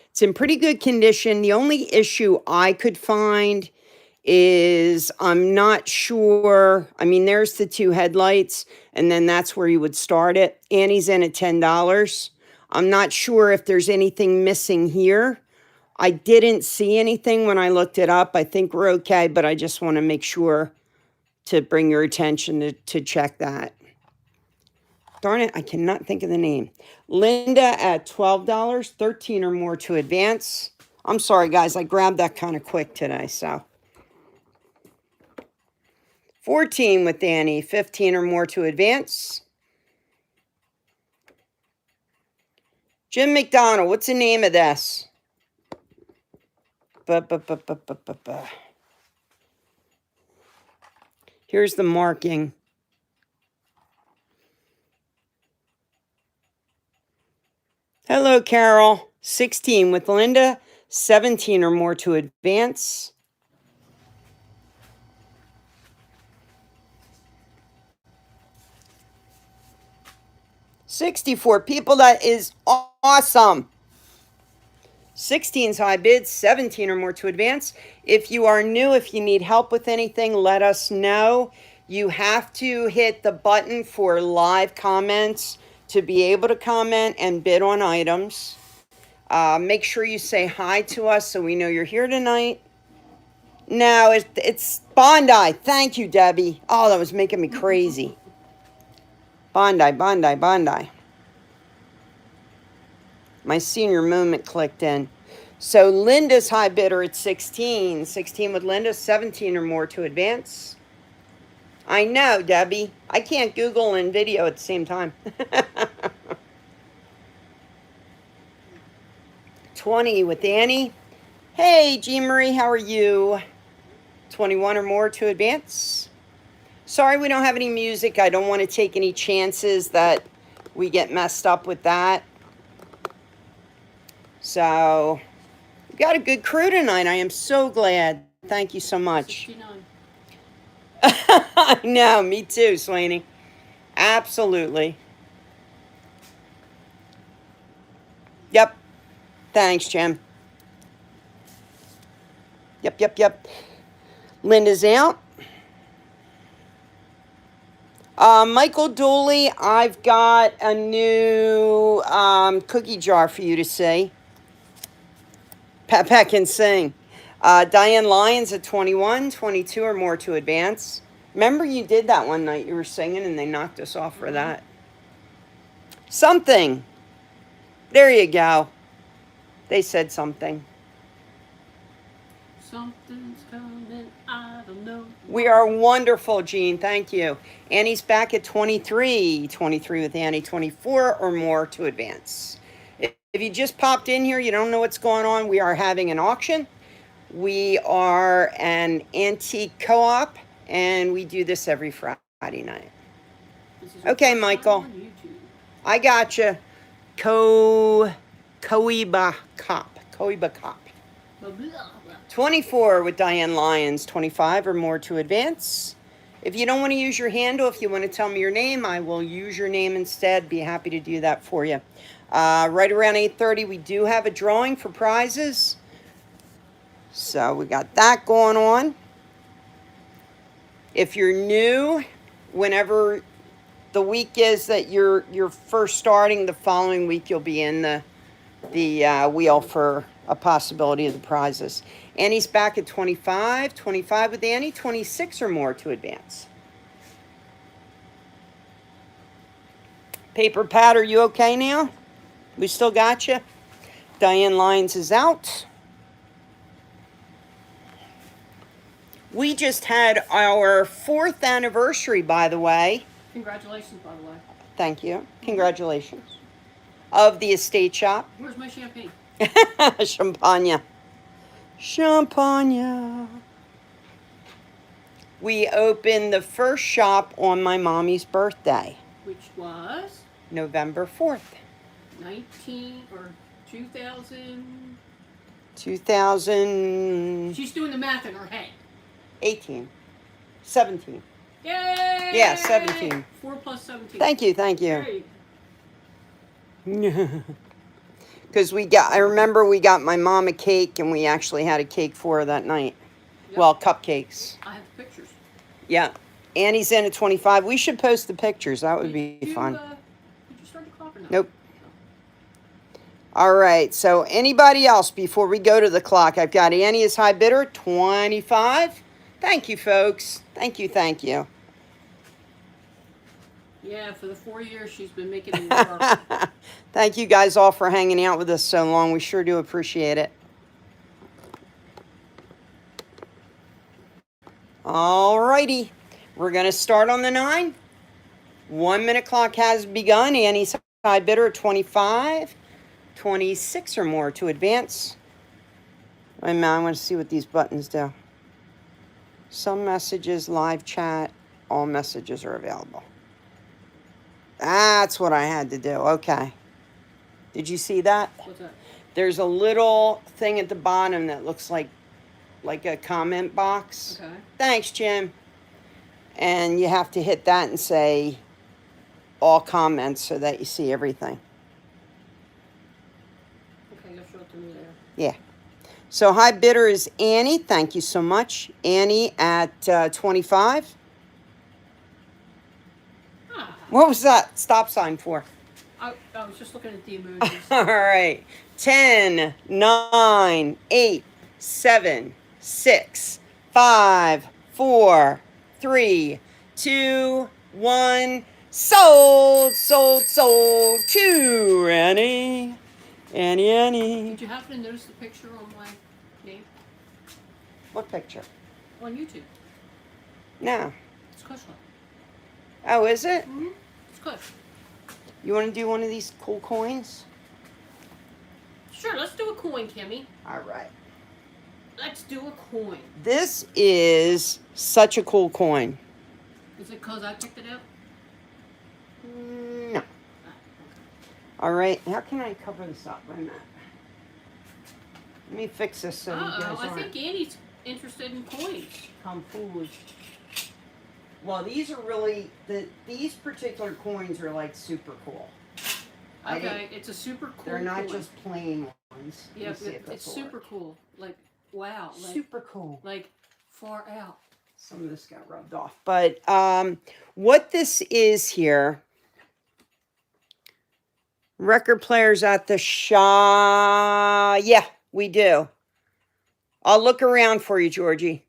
It's in pretty good condition. The only issue I could find is I'm not sure. I mean, there's the 2 headlights, and then that's where you would start it. Annie's in at $10. I'm not sure if there's anything missing here. I didn't see anything when I looked it up. I think we're okay, but I just want to make sure to bring your attention to check that. Darn it, I cannot think of the name. Linda at $12, 13 or more to advance. I'm sorry, guys, I grabbed that kind of quick today, so. 14 with Annie, 15 or more to advance. Jim McDonald, what's the name of this? Here's the marking. Hello, Carol. 16 with Linda, 17 or more to advance. $64 people, that is awesome. 16's high bid, 17 or more to advance. If you are new, if you need help with anything, let us know. You have to hit the button for live comments to be able to comment and bid on items. Make sure you say hi to us so we know you're here tonight. No, it's Bondi. Thank you, Debbie. Oh, that was making me crazy. Bondi, Bondi, Bondi. My senior moment clicked in. So Linda's high bidder at 16. 16 with Linda, 17 or more to advance. I know, Debbie. I can't Google and video at the same time. 20 with Annie. Hey, Jean Marie, how are you? 21 or more to advance. Sorry we don't have any music. I don't want to take any chances that we get messed up with that. So, we got a good crew tonight. I am so glad. Thank you so much. 69. I know, me too, Slaney. Absolutely. Yep. Thanks, Jim. Yep. Linda's out. Michael Dooley, I've got a new cookie jar for you to see. Pat can sing. Diane Lyons at 21, 22 or more to advance. Remember you did that one night. You were singing and they knocked us off for that. Something. There you go. They said something. Something's coming, I don't know. We are wonderful, Jean. Thank you. Annie's back at 23. 23 with Annie. 24 or more to advance. If you just popped in here, you don't know what's going on, we are having an auction. We are an antique co-op, and we do this every Friday night. Okay, Michael. I got you. Coiba Cop. 24 with Diane Lyons. 25 or more to advance. If you don't want to use your handle, if you want to tell me your name, I will use your name instead. Be happy to do that for you. Right around 8:30, we do have a drawing for prizes. So we got that going on. If you're new, whenever the week is that you're first starting, the following week you'll be in the wheel for a possibility of the prizes. Annie's back at 25. 25 with Annie. 26 or more to advance. Paper Pat, are you okay now? We still got you. Diane Lyons is out. We just had our 4th anniversary, by the way. Congratulations, by the way. Thank you. Congratulations. Of the estate shop. Where's my champagne? Champagne. Champagne. We opened the first shop on my mommy's birthday. Which was? November 4th. 2000. 2018. She's doing the math in her head. 17. Yay! Yeah, 17. 4 plus 17. Thank you. Because I remember we got my mom a cake, and we actually had a cake for her that night. Yep. Well, cupcakes. I have pictures. Yeah. Annie's in at 25. We should post the pictures. That would be fun. Did you start the clock or not? Nope. All right. So anybody else before we go to the clock? I've got Annie as high bidder, 25. Thank you, folks. Thank you. Yeah, for the 4 years she's been making it work. Thank you guys all for hanging out with us so long. We sure do appreciate it. All righty. We're going to start on the 9. 1 minute clock has begun. Annie's high bidder at 25. 26 or more to advance. Wait a minute, I want to see what these buttons do. Some messages, live chat, all messages are available. That's what I had to do. Okay. Did you see that? What's that? There's a little thing at the bottom that looks like a comment box. Okay. Thanks, Jim. And you have to hit that and say all comments so that you see everything. Okay, you'll show it to me there. Yeah. So high bidder is Annie. Thank you so much. Annie at 25. Ah, What was that stop sign for? I was just looking at the emojis. All right. 10, 9, 8, 7, 6, 5, 4, 3, 2, 1. Sold to Annie. Annie. Did you happen to notice the picture on my name? What picture? On YouTube. No. It's Kushla. Oh, is it? Mm-hmm. It's Kush. You want to do one of these cool coins? Sure, let's do a coin, Kimmy. All right. Let's do a coin. This is such a cool coin. Is it because I picked it out? No. All right. How can I cover this up? Wait a minute. Let me fix this so you guys I aren't think Annie's interested in coins. come foolish. Well, these are really these particular coins are like super cool. Okay, it's a super cool They're not coin. just plain ones. Let me Yeah, see if it's this will super work. cool. Like, wow. Like, Super cool. Like, far out. Some of this got rubbed off. But what this is here, record players at the shop. Yeah, we do. I'll look around for you, Georgie.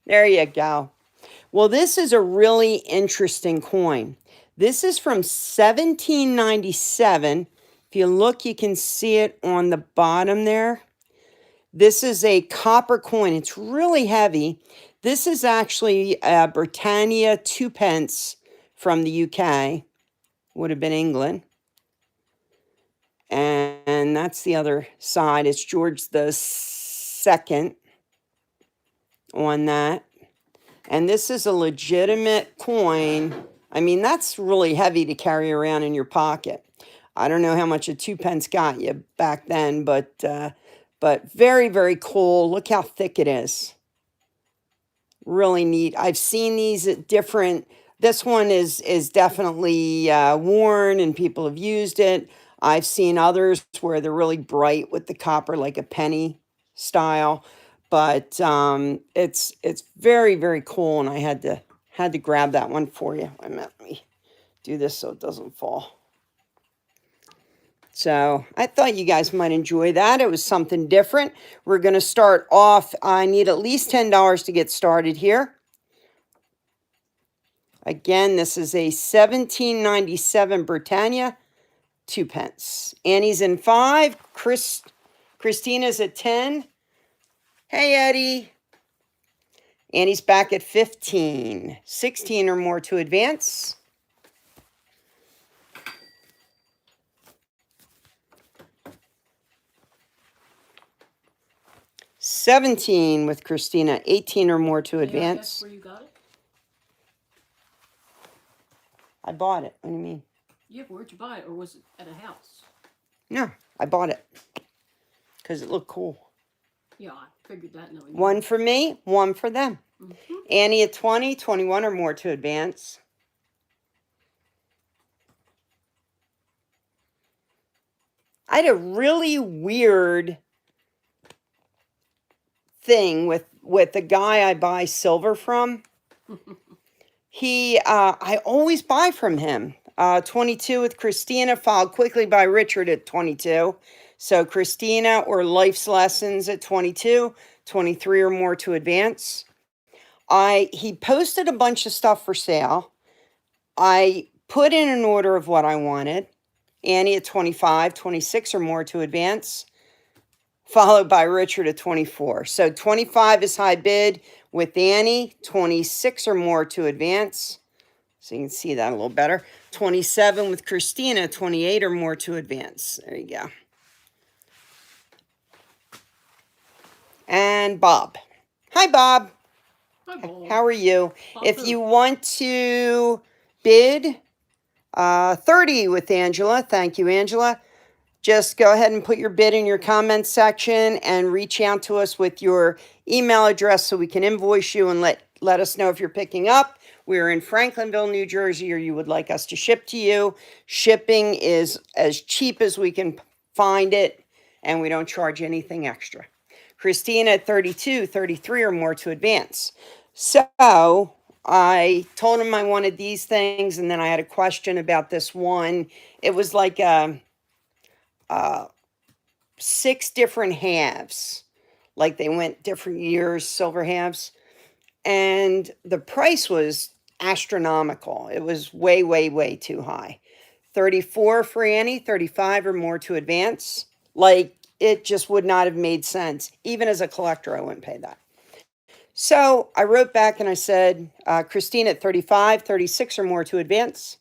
There you go. Well, this is a really interesting coin. This is from 1797. If you look, you can see it on the bottom there. This is a copper coin. It's really heavy. This is actually Britannia 2 pence from the UK. Would have been England. And that's the other side. It's George the II on that. And this is a legitimate coin. I mean, that's really heavy to carry around in your pocket. I don't know how much a 2 pence got you back then, but very, very cool. Look how thick it is. Really neat. I've seen these at different. This one is definitely worn and people have used it. I've seen others where they're really bright with the copper, like a penny style. But it's very very cool, and I had to grab that one for you. Wait a minute, let me do this so it doesn't fall. So I thought you guys might enjoy that. It was something different. We're going to start off. I need at least $10 to get started here. Again, this is a 1797 Britannia, 2 pence. Annie's in 5. Christina's at 10. Hey, Eddie. Annie's back at 15. 16 or more to advance. $17 with Christina, 18 or more to May I ask advance. where you got it? I bought it. What do you mean? Yeah, but where'd you buy it, or was it at a house? No, I bought it because it looked cool. Yeah, I figured that knowing. One for me, one for them. Mm-hmm. Annie at 20, 21 or more to advance. I had a really weird thing with the guy I buy silver from. I always buy from him. 22 with Christina, followed quickly by Richard at 22. So Christina or Life's Lessons at 22, 23 or more to advance. He posted a bunch of stuff for sale. I put in an order of what I wanted. Annie at 25, 26 or more to advance, followed by Richard at 24. So 25 is high bid with Annie, 26 or more to advance. So you can see that a little better. 27 with Christina, 28 or more to advance. There you go. And Bob. Hi, Bob. Hi, Bob. How are you? Bob If who? you want to bid 30 with Angela, thank you, Angela. Just go ahead and put your bid in your comments section and reach out to us with your email address so we can invoice you and let us know if you're picking up. We're in Franklinville, New Jersey, or you would like us to ship to you. Shipping is as cheap as we can find it, and we don't charge anything extra. Christina at 32, 33 or more to advance. So I told him I wanted these things, and then I had a question about this one. It was like 6 different halves, like they went different years, silver halves, and the price was astronomical. It was way, way, way too high. 34 for Annie, 35 or more to advance. Like, it just would not have made sense. Even as a collector, I wouldn't pay that. So I wrote back and I said, Christine at 35, 36 or more to advance.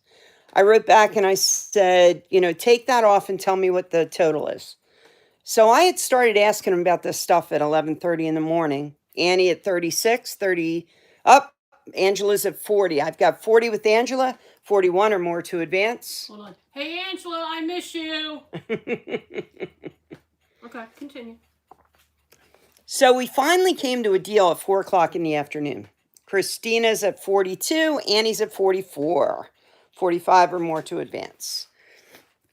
I wrote back and I said, take that off and tell me what the total is. So I had started asking him about this stuff at 11:30 in the morning. Annie at 36, 30 up. Angela's at 40. I've got 40 with Angela, 41 or more to advance. Hold on. Hey, Angela, I miss you. Okay, continue. So we finally came to a deal at 4 o'clock in the afternoon. Christina's at 42, Annie's at 44, 45 or more to advance.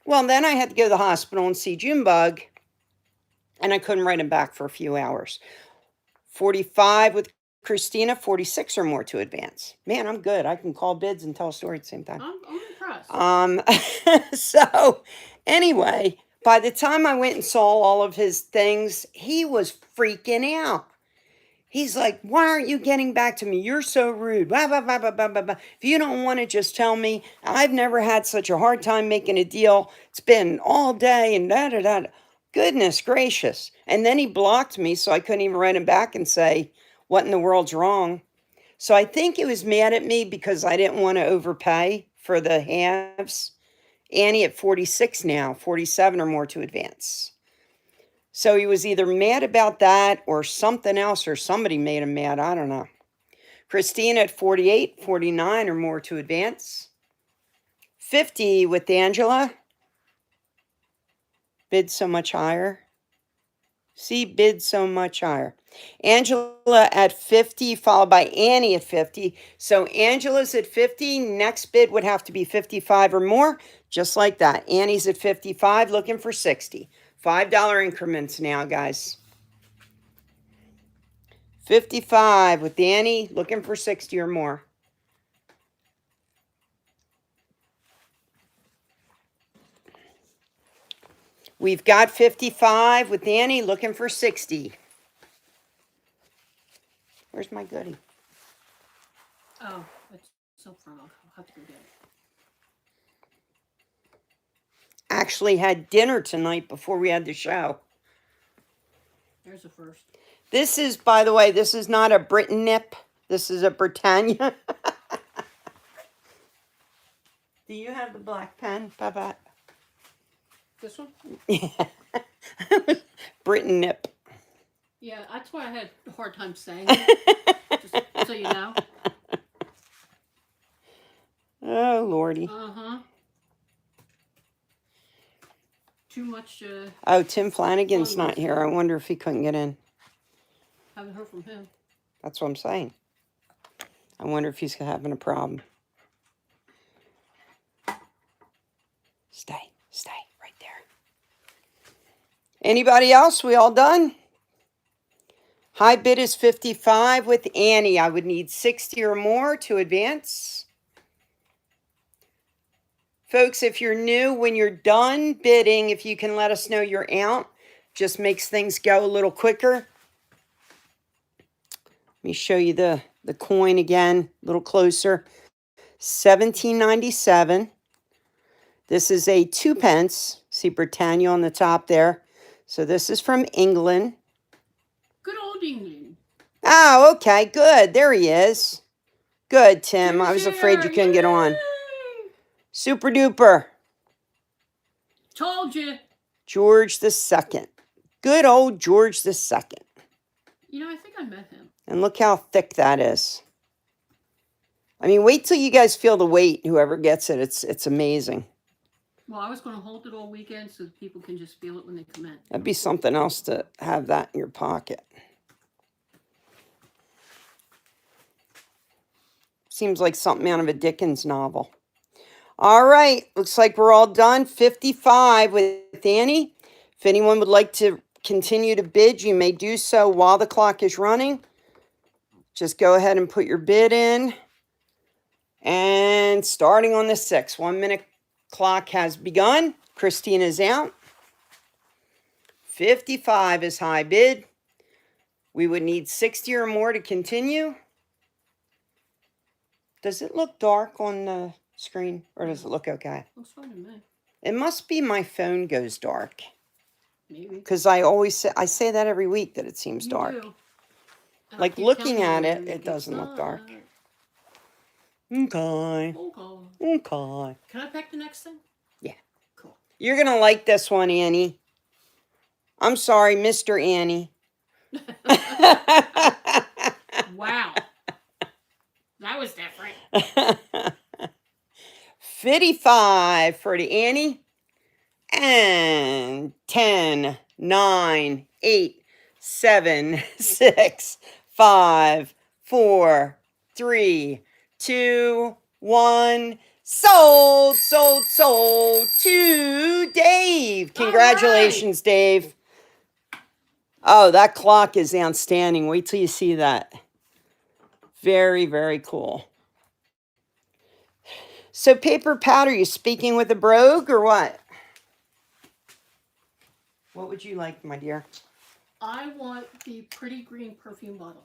Well, then I had to go to the hospital and see Junebug, and I couldn't write him back for a few hours. 45 with Christina, 46 or more to advance. Man, I'm good. I can call bids and tell a story at the same time. I'm impressed. So anyway, by the time I went and saw all of his things, he was freaking out. He's like, why aren't you getting back to me? You're so rude. Blah, blah, blah, blah, blah, blah, blah. If you don't want to just tell me, I've never had such a hard time making a deal. It's been all day and da, da, da. Goodness gracious. And then he blocked me, so I couldn't even write him back and say, what in the world's wrong? So I think he was mad at me because I didn't want to overpay for the halves. Annie at 46 now, 47 or more to advance. So he was either mad about that or something else, or somebody made him mad. I don't know. Christine at 48, 49 or more to advance. 50 with Angela. Bid so much higher. See, bid so much higher. Angela at 50, followed by Annie at 50. So Angela's at 50. Next bid would have to be 55 or more, just like that. Annie's at 55, looking for 60. $5 increments now, guys. 55 with Annie, looking for 60 or more. We've got 55 with Annie, looking for 60. Where's my goodie? Oh, it's so front. I'll have to go get it. Actually had dinner tonight before we had the show. There's the first. This is, by the way, this is not a Britain nip. This is a Britannia. Do you have the black pen, Papa? This one? Yeah. Britain nip. Yeah, that's why I had a hard time saying it. Just so you know. Oh, Lordy. Uh-huh. Too much, Oh, Tim Flanagan's not here. I wonder if he couldn't get in. haven't heard from him. That's what I'm saying. I wonder if he's having a problem. Stay right there. Anybody else? We all done? High bid is 55 with Annie. I would need 60 or more to advance. Folks, if you're new, when you're done bidding, if you can let us know you're out, just makes things go a little quicker. Let me show you the coin again, a little closer. $17.97. This is a 2 pence. See Britannia on the top there. So this is from England. Good old England. Oh, okay, good. There he is. Good, Tim. I was afraid you couldn't get on. Super duper. Told you. George II. Good old George II. You know, I think I met him. And look how thick that is. I mean, wait till you guys feel the weight, whoever gets it. It's amazing. Well, I was going to hold it all weekend so that people can just feel it when they come in. That'd be something else to have that in your pocket. Seems like something out of a Dickens novel. All right, looks like we're all done. 55 with Annie. If anyone would like to continue to bid, you may do so while the clock is running. Just go ahead and put your bid in. And starting on the 6th, 1 minute clock has begun. Christina's out. 55 is high bid. We would need 60 or more to continue. Does it look dark on the screen, or does it look okay? Looks fine to me. It must be my phone goes dark. Maybe. Because I say that every week that it seems dark. Like looking at it, it doesn't look dark. Okay. Okay. Can I pick the next thing? Yeah. Cool. You're going to like this one, Annie. I'm sorry, Mr. Annie. Wow. That was different. 55 for the Annie. And 10, 9, 8, 7, 6, 5, 4, 3, 2, 1. Sold to Dave. Congratulations, Dave. Oh, that clock is outstanding. Wait till you see that. Very, very cool. So, Paper Powder, you speaking with a brogue or what? What would you like, my dear? I want the pretty green perfume bottle.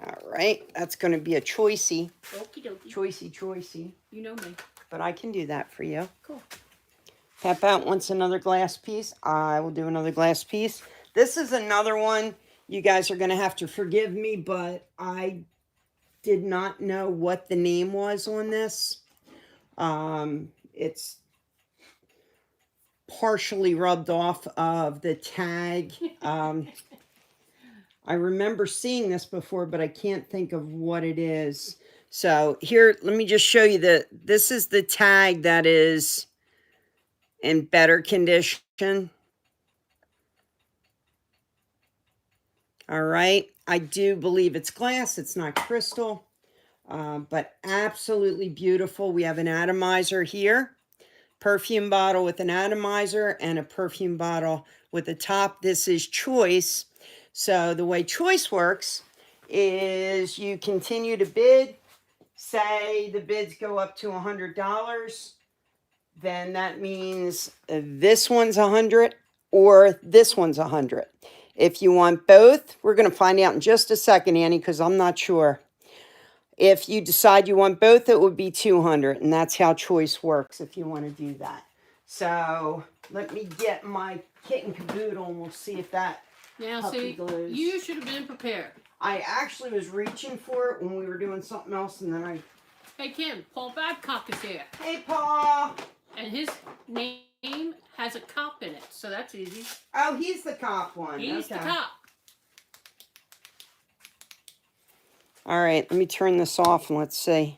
All right. That's going to be a choicey. Okie dokie. Choicey. You know me. But I can do that for you. Cool. Pep out wants another glass piece. I will do another glass piece. This is another one. You guys are going to have to forgive me, but I did not know what the name was on this. It's partially rubbed off of the tag. I remember seeing this before, but I can't think of what it is. So here, let me just show you this is the tag that is in better condition. All right. I do believe it's glass. It's not crystal, but absolutely beautiful. We have an atomizer here. Perfume bottle with an atomizer and a perfume bottle with a top. This is Choice. So the way Choice works is you continue to bid. Say the bids go up to $100, then that means this one's 100 or this one's 100. If you want both, we're going to find out in just a second, Annie, because I'm not sure. If you decide you want both, it would be 200, and that's how Choice works if you want to do that. So let me get my kit and caboodle, and we'll see if that Now, puppy see, glues. you should have been prepared. I actually was reaching for it when we were doing something else, and then I... Hey, Kim, Paul Babcock is here. Hey, Paul! And his name has a cop in it, so that's easy. Oh, he's the cop one. He's the cop. All right, let me turn this off and let's see.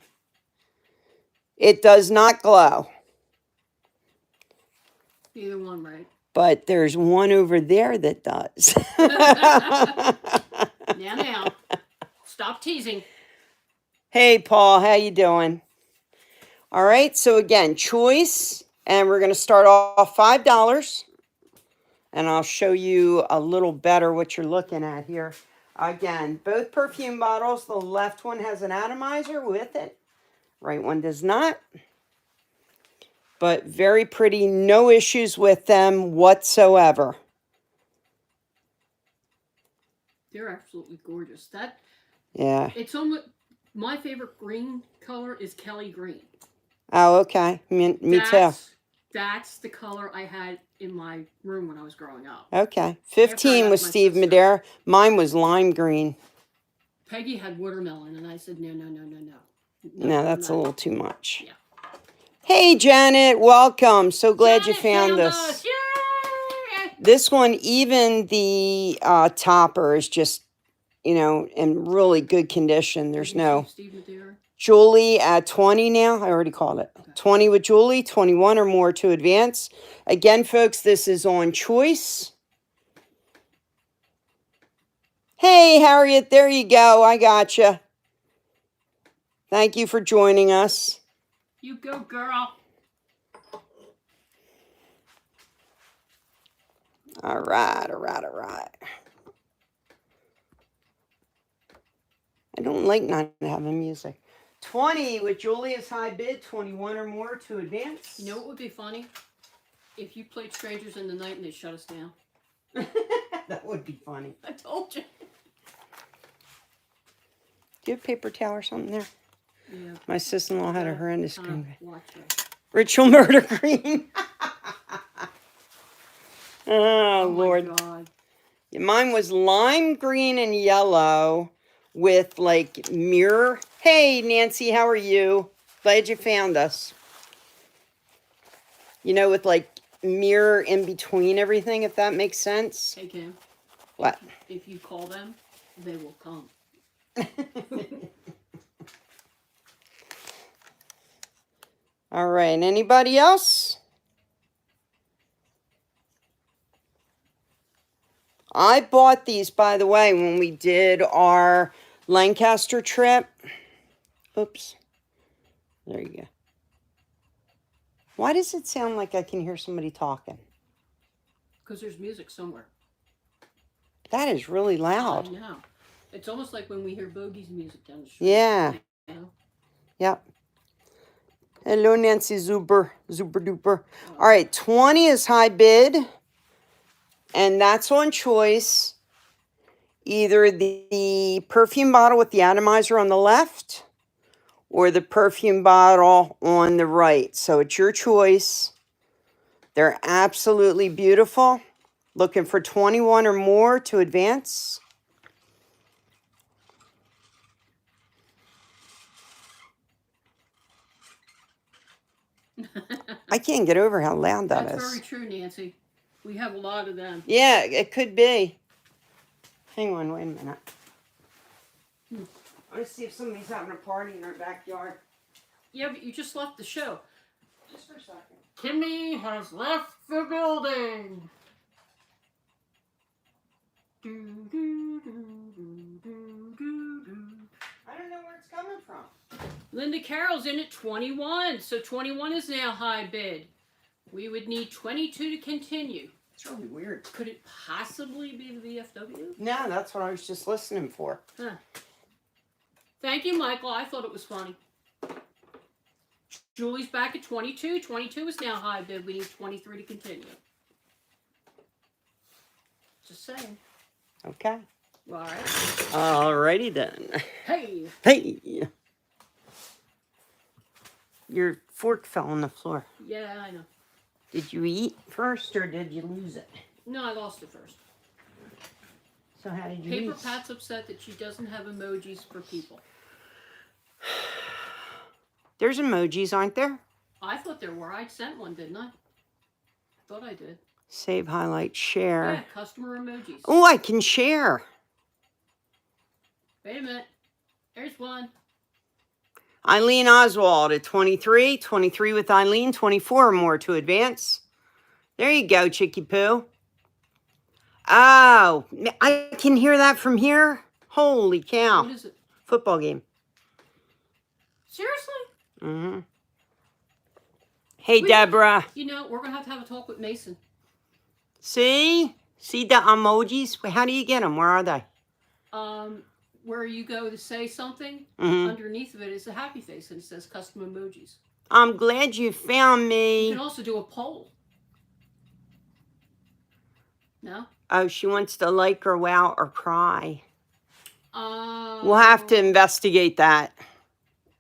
It does not glow. Either one, right? But there's one over there that does. Now. Stop teasing. Hey, Paul, how you doing? All right, so again, Choice, and we're going to start off $5. And I'll show you a little better what you're looking at here. Again, both perfume bottles. The left one has an atomizer with it. Right one does not. But very pretty. No issues with them whatsoever. They're absolutely gorgeous. Yeah. It's almost my favorite green color is Kelly green. Oh, okay. Me too. That's the color I had in my room when I was growing up. Okay. 15 was Steve sister. Madera. Mine was lime green. Peggy had watermelon, and I said, no. No, that's a little too much. Yeah. Hey, Janet. Welcome. So glad you found us. us. Yay! This one, even the topper is just, you know, in really good condition. There's no... Steve Madera. Julie at 20 now. I already called it. Okay. 20 with Julie, 21 or more to advance. Again, folks, this is on Choice. Hey, Harriet, there you go. I gotcha. Thank you for joining us. You go, girl. All right. I don't like not having music. 20 with Julia's high bid, 21 or more to advance. You know what would be funny? If you played Strangers in the Night and they shut us down. That would be funny. I told you. Do you have paper towel or something there? Yeah. My sister-in-law had a horrendous green. Ritual Murder green. Oh, Lord. My God. Yeah, mine was lime green and yellow with like mirror. Hey, Nancy, how are you? Glad you found us. You know, with like mirror in between everything, if that makes sense. Hey, Kim. What? If you call them, they will come. All right, anybody else? I bought these, by the way, when we did our Lancaster trip. Oops. There you go. Why does it sound like I can hear somebody talking? Because there's music somewhere. That is really loud. I know. It's almost like when we hear Bogey's music down the street. Yeah. You know? Yep. Hello, Nancy Zuber duper. All right, 20 is high bid. And that's on Choice. Either the perfume bottle with the atomizer on the left or the perfume bottle on the right. So it's your choice. They're absolutely beautiful. Looking for 21 or more to advance. I can't get over how loud that is. That's very true, Nancy. We have a lot of them. Yeah, it could be. Hang on, wait a minute. I want to see if somebody's having a party in our backyard. Yeah, but you just left the show. Just for a second. Kimmy has left the building. Linda Carroll's in at 21. So 21 is now high bid. We would need 22 to continue. It's really weird. Could it possibly be the VFW? No, that's what I was just listening for. Huh. Thank you, Michael. I thought it was funny. Julie's back at 22. 22 is now high bid. We need 23 to continue. Just saying. Okay. All right. Alrighty then. Hey. Hey. Your fork fell on the floor. Yeah, I know. Did you eat first or did you lose it? No, I lost it first. So how did you Paper lose? Pat's upset that she doesn't have emojis for people. There's emojis, aren't there? I thought there were. I sent one, didn't I? I thought I did. Save, highlight, share. Yeah, customer emojis. Oh, I can share. Wait a minute. There's one. Eileen Oswald at 23. 23 with Eileen. 24 or more to advance. There you go, Chicky Poo. Oh, I can hear that from here? Holy cow. What is it? Football game. Seriously? Mm-hmm. Hey, Deborah. You know, we're going to have a talk with Mason. See? See the emojis? How do you get them? Where are they? Where you go to say something, underneath of it is a happy face, and it says custom emojis. I'm glad you found me. You can also do a poll. No? Oh, she wants to like or wow or cry. We'll have to investigate that.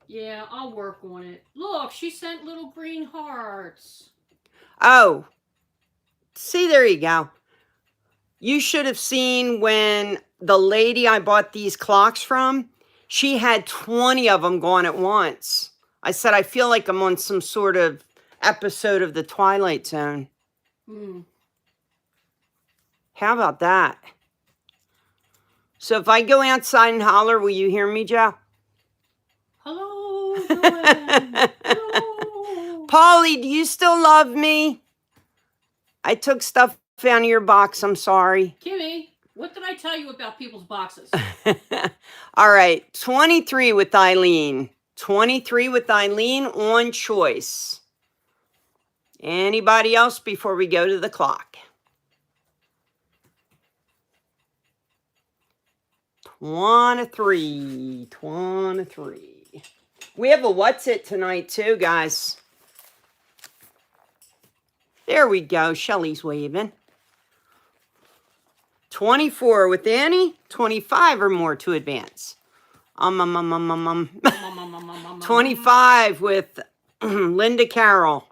Yeah, I'll work on it. Look, she sent little green hearts. Oh. See, there you go. You should have seen when the lady I bought these clocks from, she had 20 of them going at once. I said, I feel like I'm on some sort of episode of The Twilight Zone. How about that? So if I go outside and holler, will you hear me, Joe? Hello, Joanne. Hello. Polly, do you still love me? I took stuff out of your box. I'm sorry. Kimmy, what did I tell you about people's boxes? All right. 23 with Eileen. 23 with Eileen on choice. Anybody else before we go to the clock? 23. 23. We have a what's it tonight too, guys. There we go. Shelly's waving. 24 with Annie. 25 or more to advance. 25 with Linda Carroll.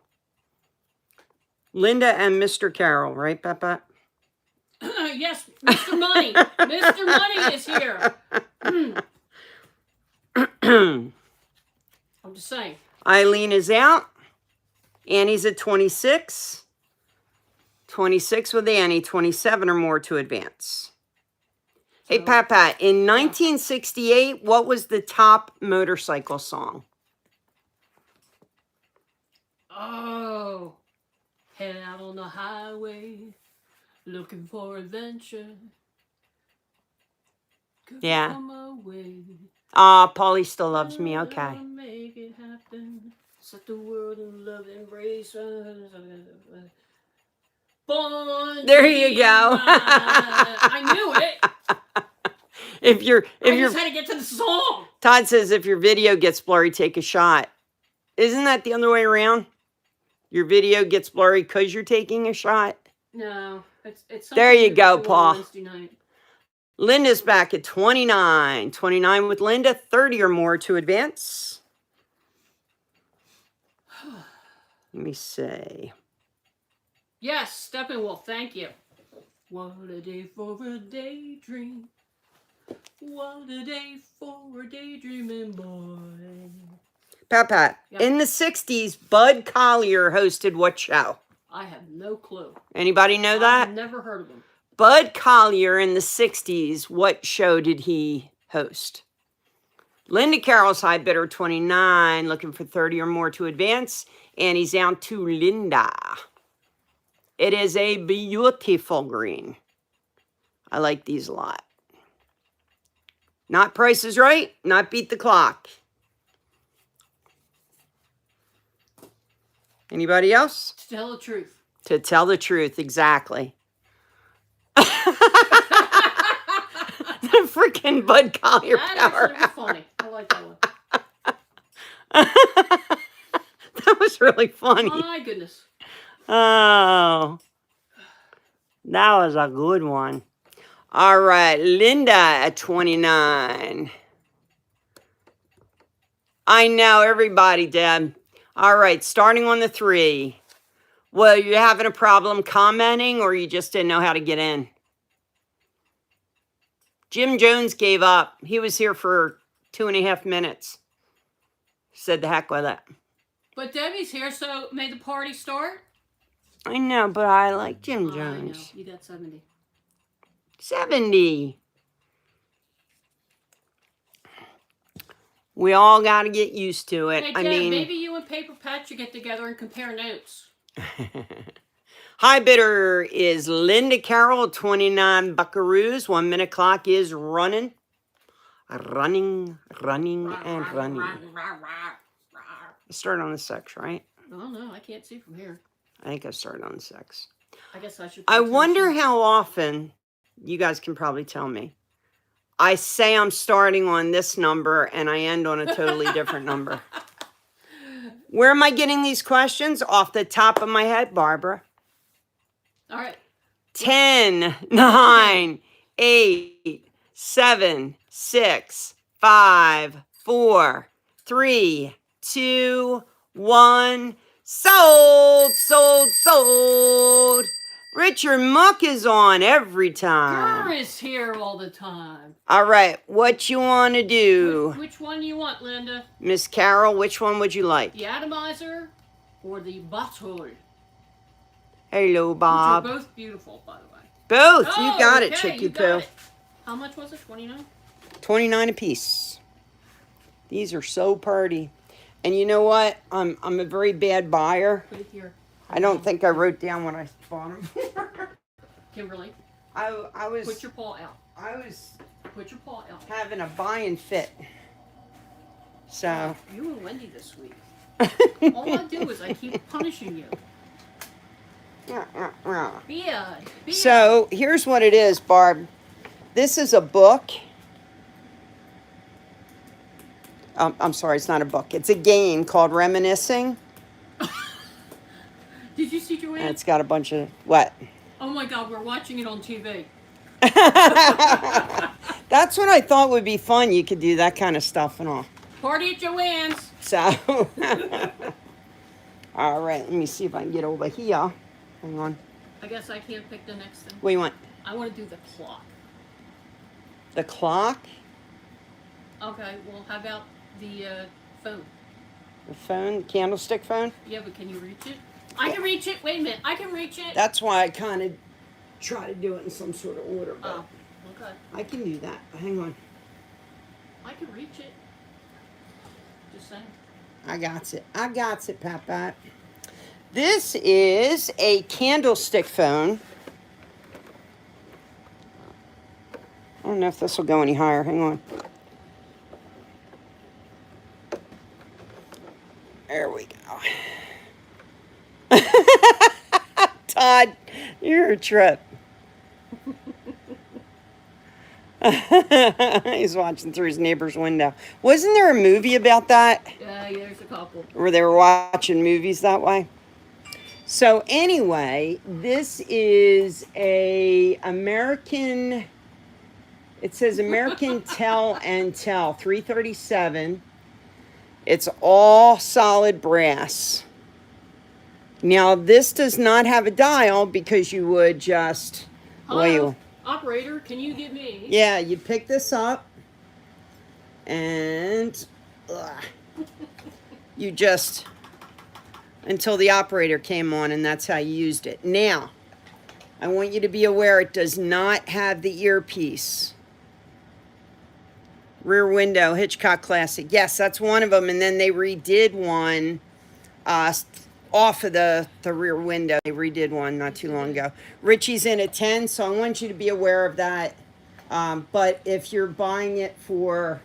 Linda and Mr. Carroll, right, Papa? Yes, Mr. Money. Mr. Money is here. I'm just saying. Eileen is out. Annie's at 26. 26 with Annie. 27 or more to advance. Hey, Pat, in 1968, what was the top motorcycle song? Oh, head out on the highway, looking for adventure. Could Yeah. come away. Polly still loves me. Okay. Make it happen. Set the world in love embrace. Born There to you be go. mine. I knew it. If I your just had to get to the song. Todd says if your video gets blurry, take a shot. Isn't that the other way around? Your video gets blurry because you're taking a shot. No, it's There you something go, do on Paul. Wednesday night. Linda's back at 29. 29 with Linda. 30 or more to advance. Let me see. Yes, Steppenwolf, thank you. What a day for a daydream. What a day for a daydreaming boy. Pat, Yeah. in the 60s, Bud Collier hosted what show? I have no clue. Anybody know that? I've never heard of him. Bud Collier in the 60s, what show did he host? Linda Carroll's high bidder, 29, looking for 30 or more to advance. And he's down to Linda. It is a beautiful green. I like these a lot. Not Price is Right, not Beat the Clock. Anybody else? To tell the truth. To tell the truth, exactly. The freaking Bud Collier That Power actually was funny. I like that one. That was really funny. My goodness. Oh, that was a good one. All right, Linda at 29. I know, everybody, Deb. All right, starting on the 3. Well, you having a problem commenting or you just didn't know how to get in? Jim Jones gave up. He was here for 2.5 minutes. Said the heck with it. But Debbie's here, so may the party start? I know, but I like Jim I know. Jones. You got 70. 70. We all got to get used to it. Hey, I Deb, mean, maybe you and Paper Pat should get together and compare notes. high bidder is Linda Carroll, 29 buckaroos. 1 minute clock is running. Running, and running. I started on the 6, right? Oh, no, I can't see from here. I think I started on the 6. I guess I should. I wonder how often, you guys can probably tell me, I say I'm starting on this number and I end on a totally different number. Where am I getting these questions? Off the top of my head, Barbara. All right. 10, 9, 8, 7, 6, 5, 4, 3, 2, 1. Sold. Richard Muck is on every time. Gurr is here all the time. All right, what you want to do? Which one do you want, Linda? Miss Carol, which one would you like? The atomizer or the bottle? Hello, Bob. Which are both beautiful, by the way. Both. Oh, You got it, okay, Chicky you Poo. got it. How much was it? 29? 29 apiece. These are so pretty. And you know what? I'm a very bad buyer. Put it here. I don't think I wrote down what I bought them. Kimberly, I was put your paw out. I was Put your paw out. having a buying fit. So You and Wendy this week. All I do is I keep punishing you. Bia. So here's what it is, Barb. This is a book. I'm sorry, it's not a book. It's a game called Reminiscing. Did you see Joanne? And it's got a bunch of what? Oh my God, we're watching it on TV. That's what I thought would be fun. You could do that kind of stuff and all. Party at Joanne's. So, all right, let me see if I can get over here. Hang on. I guess I can't pick the next thing. What do you want? I want to do the clock. The clock? Okay, well, how about the phone? The phone? Candlestick phone? Yeah, but can you reach it? I can reach it. Wait a minute. I can reach it. That's why I kind of try to do it in some sort of order. But Oh, okay. I can do that. But hang on. I can reach it. Just saying. I got it, Papa. This is a candlestick phone. I don't know if this will go any higher. Hang on. There we go. Todd, you're a trip. He's watching through his neighbor's window. Wasn't there a movie about that? Yeah, there's a couple. Where they were watching movies that way? So anyway, this is a American, it says American Tell and Tell 337. It's all solid brass. Now this does not have a dial because you would just, Hello, operator, can you get me? yeah, you pick this up and you just, until the operator came on, and that's how you used it. Now, I want you to be aware it does not have the earpiece. Rear Window, Hitchcock Classic. Yes, that's one of them. And then they redid one off of the Rear Window. They redid one not too long ago. Richie's in at 10, so I want you to be aware of that. But if you're buying it for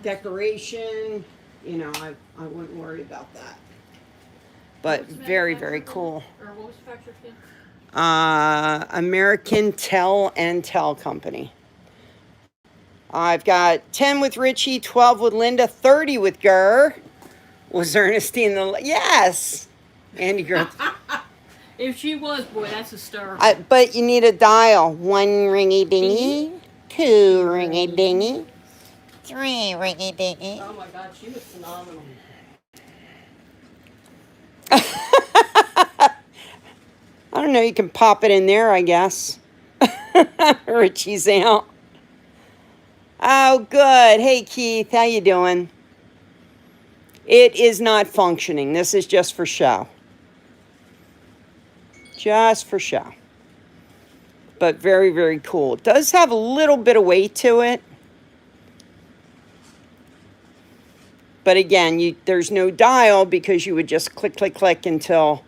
decoration, you know, I wouldn't worry about that. But What's very, manufactured very again? cool. Or what was manufactured again? American Tell and Tell Company. I've got 10 with Richie, 12 with Linda, 30 with Gurr. Was Ernestine the... Yes! Andy Gurr. If she was, boy, that's hysterical. But you need a dial. 1 ringy-dingy, 2 ringy-dingy, 3 ringy-dingy. Oh my God, she was phenomenal. I don't know, you can pop it in there, I guess. Richie's out. Oh, good. Hey, Keith, how you doing? It is not functioning. This is just for show. Just for show. But very, very cool. It does have a little bit of weight to it. But again, there's no dial because you would just click, click, click until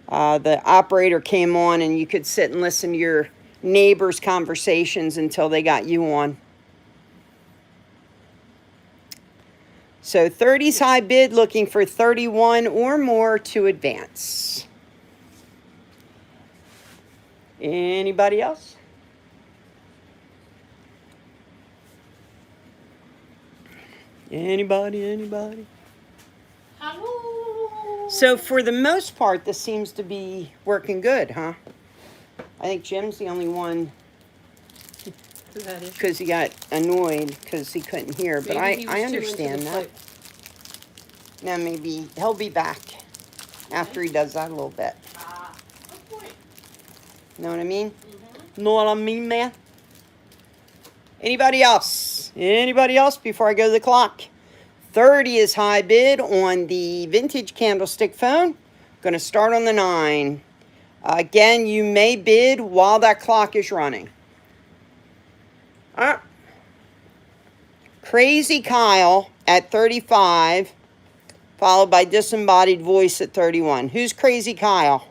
the operator came on and you could sit and listen to your neighbors' conversations until they got you on. So 30's high bid, looking for 31 or more to advance. Anybody else? Anybody? Hello. So for the most part, this seems to be working good, huh? I think Jim's the only one Who had it? because he got annoyed because he couldn't hear. But Maybe he was I too understand into the that. pipe. Now maybe he'll be back after he does that a little bit. Good point. Know what I mean? Mm-hmm. Know what I mean, man? Anybody else? Anybody else before I go to the clock? 30 is high bid on the vintage candlestick phone. Going to start on the 9. Again, you may bid while that clock is running. Crazy Kyle at 35, followed by Disembodied Voice at 31. Who's Crazy Kyle?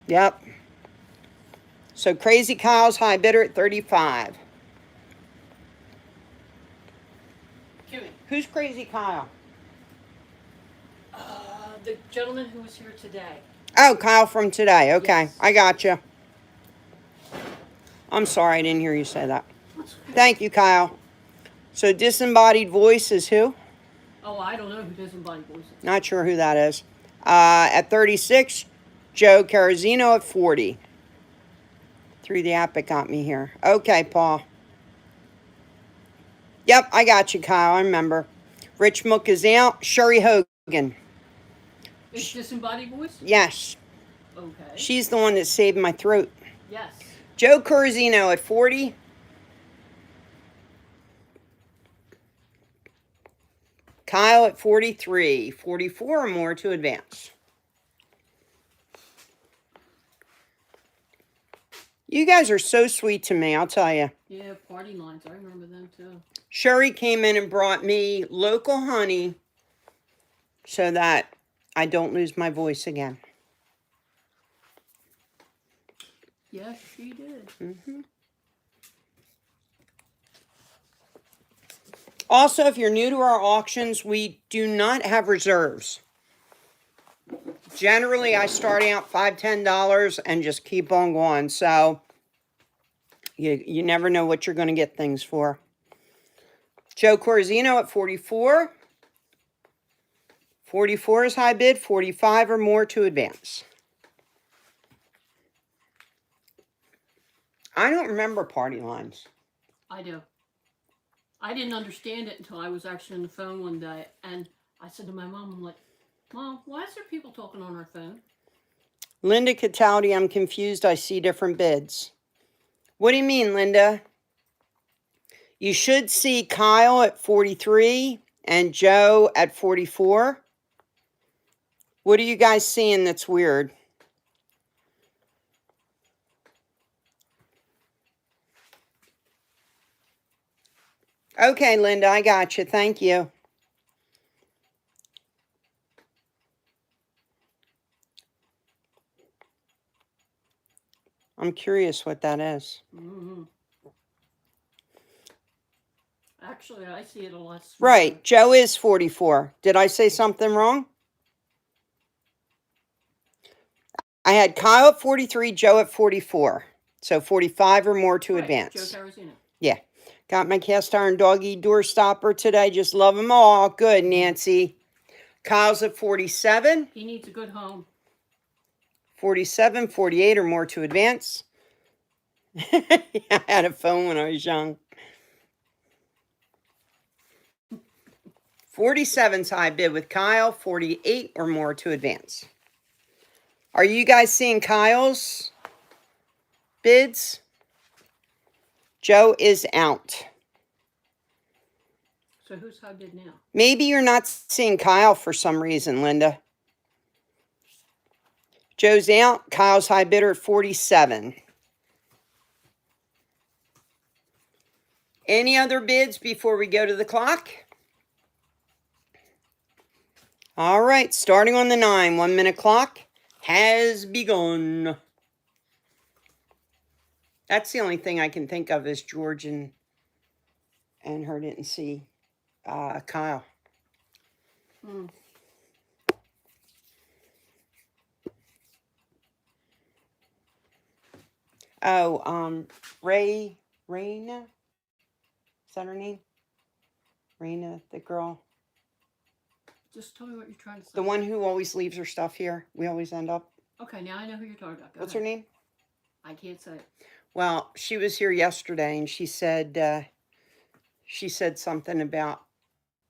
Yep. So Crazy Kyle's high bidder at 35. Kimmy. Who's Crazy Kyle? The gentleman who was here today. Oh, Kyle from today. Okay, Yes. I gotcha. I'm sorry, I didn't hear you say that. Thank you, Kyle. So Disembodied Voice is who? Oh, I don't know who Disembodied Voice is. Not sure who that is. At 36, Joe Carazino at 40. Through the app, it got me here. Okay, Paul. Yep, I got you, Kyle. I remember. Rich Mook is out. Sherry Hogan. Is Disembodied Voice? Yes. Okay. She's the one that saved my throat. Yes. Joe Carazino at 40. Kyle at 43. 44 or more to advance. You guys are so sweet to me, I'll tell you. Yeah, party lines. I remember them too. Sherry came in and brought me local honey so that I don't lose my voice again. Yes, she did. Mm-hmm. Also, if you're new to our auctions, we do not have reserves. Generally, I start out $5, $10 and just keep on going. So you never know what you're going to get things for. Joe Corzino at 44. 44 is high bid. 45 or more to advance. I don't remember party lines. I do. I didn't understand it until I was actually on the phone one day, and I said to my mom, I'm like, Mom, why is there people talking on our phone? Linda Cataldi, I'm confused. I see different bids. What do you mean, Linda? You should see Kyle at 43 and Joe at 44. What are you guys seeing that's weird? Okay, Linda, I got you. Thank you. I'm curious what that is. Mm-hmm. Actually, I see it a lot smaller. Right. Joe is 44. Did I say something wrong? I had Kyle at 43, Joe at 44. So 45 or more to Right, advance. Joe Tarasino. Yeah. Got my cast iron doggy door stopper today. Just love them all. Good, Nancy. Kyle's at 47. He needs a good home. 47, 48 or more to advance. I had a phone when I was young. 47's high bid with Kyle. 48 or more to advance. Are you guys seeing Kyle's bids? Joe is out. So who's high bid now? Maybe you're not seeing Kyle for some reason, Linda. Joe's out. Kyle's high bidder at 47. Any other bids before we go to the clock? All right, starting on the 9, 1 minute clock has begun. That's the only thing I can think of is George and her didn't see Kyle. Hmm. Oh, Raina? Is that her name? Raina, the girl. Just tell me what you're trying to say. The one who always leaves her stuff here. We always end up. Okay, now I know who you're talking about. What's her name? I can't say it. Well, she was here yesterday and she said something about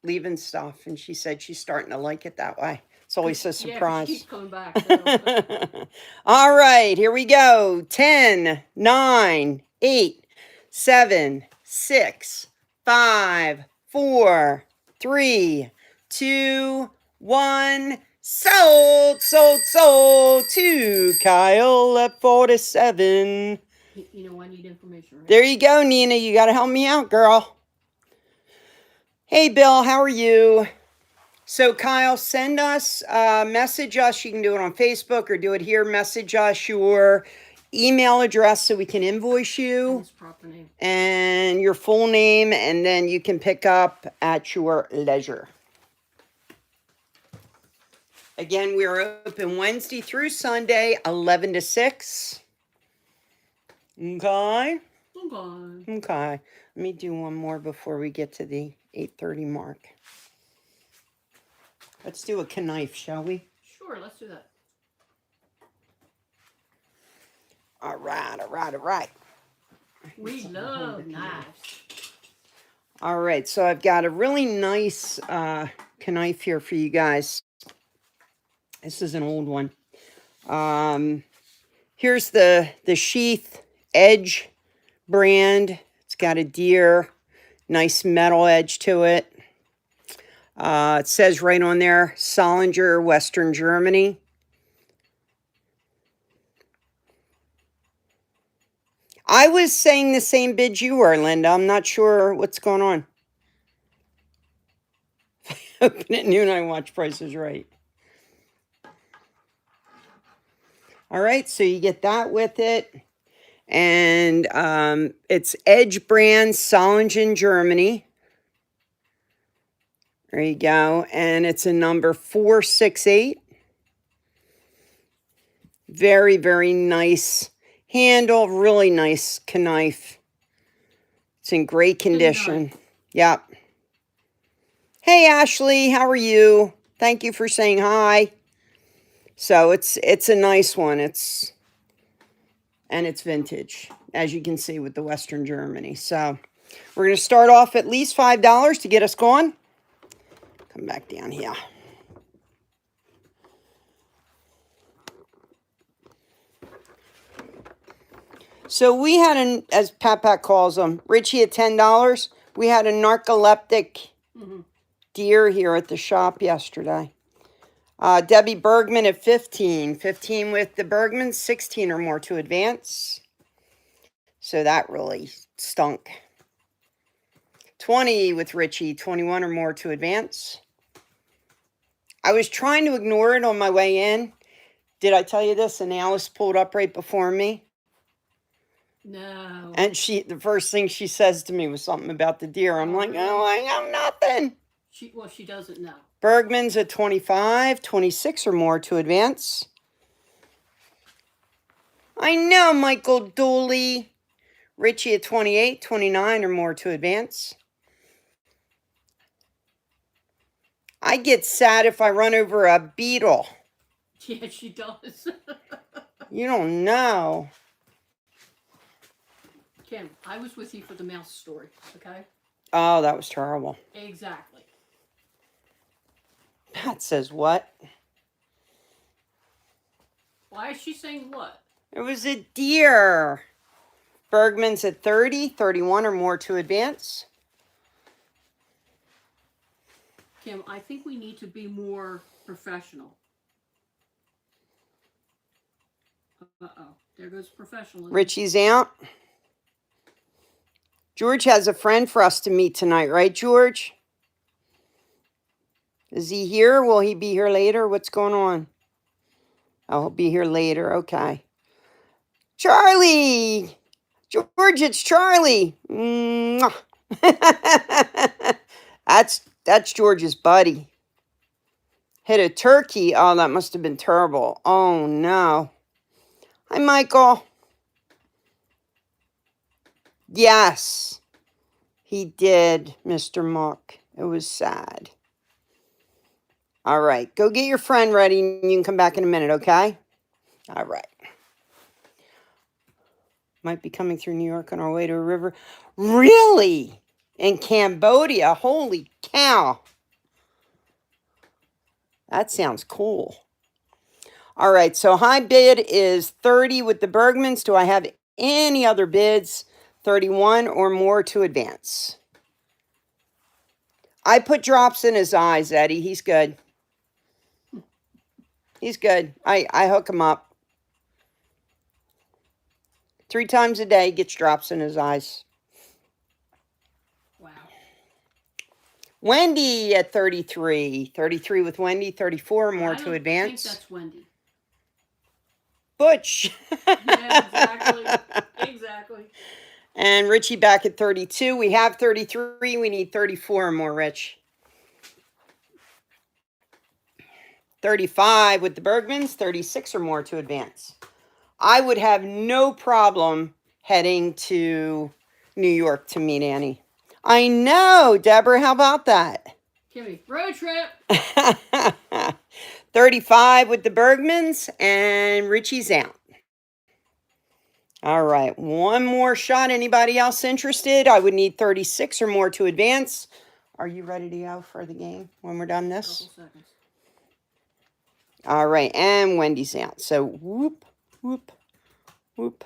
leaving stuff and she said she's starting to like it that way. It's always a surprise. Yeah, she keeps coming back. So. All right, here we go. 10, 9, 8, 7, 6, 5, 4, 3, 2, 1. Sold to Kyle at 47. You know, I need information, right? There you go, Nina. You got to help me out, girl. Hey, Bill, how are you? So, Kyle, send us, message us. You can do it on Facebook or do it here. Message us your email address so we can invoice you. His proper name. And your full name, and then you can pick up at your leisure. Again, we are open Wednesday through Sunday, 11 to 6. Okay? Okay. Let me do one more before we get to the 8:30 mark. Let's do a knife, shall we? Sure, let's do that. All right. We love knives. All right, so I've got a really nice knife here for you guys. This is an old one. Here's the Sheath Edge brand. It's got a deer, nice metal edge to it. It says right on there, Solinger, Western Germany. I was saying the same bid you were, Linda. I'm not sure what's going on. Open at noon, I watch Price is Right. All right, so you get that with it. And it's Edge brand, Solingen, Germany. There you go. And it's a number 468. Very, very nice handle. Really nice knife. It's in great condition. Yep. Hey, Ashley, how are you? Thank you for saying hi. So it's a nice one. It's vintage, as you can see with the Western Germany. So we're going to start off at least $5 to get us going. Come back down here. So we had as Pat calls them, Richie at $10. We had a narcoleptic deer here at the shop yesterday. Debbie Bergman at 15. 15 with the Bergman, 16 or more to advance. So that really stunk. 20 with Richie, 21 or more to advance. I was trying to ignore it on my way in. Did I tell you this? And Alice pulled up right before me. No. And the first thing she says to me was something about the deer. I'm like, really? oh, I know nothing. She doesn't know. Bergman's at 25, 26 or more to advance. I know, Michael Dooley. Richie at 28, 29 or more to advance. I get sad if I run over a beetle. Yeah, she does. You don't know. Kim, I was with you for the mouse story, okay? Oh, that was terrible. Exactly. Pat says what? Why is she saying what? It was a deer. Bergman's at 30, 31 or more to advance. Kim, I think we need to be more professional. Uh-oh. There goes professionalism. Richie's out. George has a friend for us to meet tonight, right, George? Is he here? Will he be here later? What's going on? Oh, he'll be here later. Okay. Charlie! George, it's Charlie. Mwah. That's George's buddy. Hit a turkey. Oh, that must have been terrible. Oh, no. Hi, Michael. Yes, he did, Mr. Muck. It was sad. All right, go get your friend ready and you can come back in a minute, okay? All right. Might be coming through New York on our way to a river. Really? In Cambodia? Holy cow. That sounds cool. All right, so high bid is 30 with the Bergmans. Do I have any other bids? 31 or more to advance. I put drops in his eyes, Eddie. He's good. He's good. I hook him up. 3 times a day, gets drops in his eyes. Wow. Wendy at 33. 33 with Wendy. 34 or more to advance. I think that's Wendy. Butch. Yeah, exactly. Exactly. And Richie back at 32. We have 33. We need 34 or more, Rich. 35 with the Bergmans. 36 or more to advance. I would have no problem heading to New York to meet Annie. I know, Deborah. How about that? Kimmy, road trip. 35 with the Bergmans, and Richie's out. All right, one more shot. Anybody else interested? I would need 36 or more to advance. Are you ready to go for the game when we're done this? Couple seconds. All right, and Wendy's out. So whoop, whoop, whoop.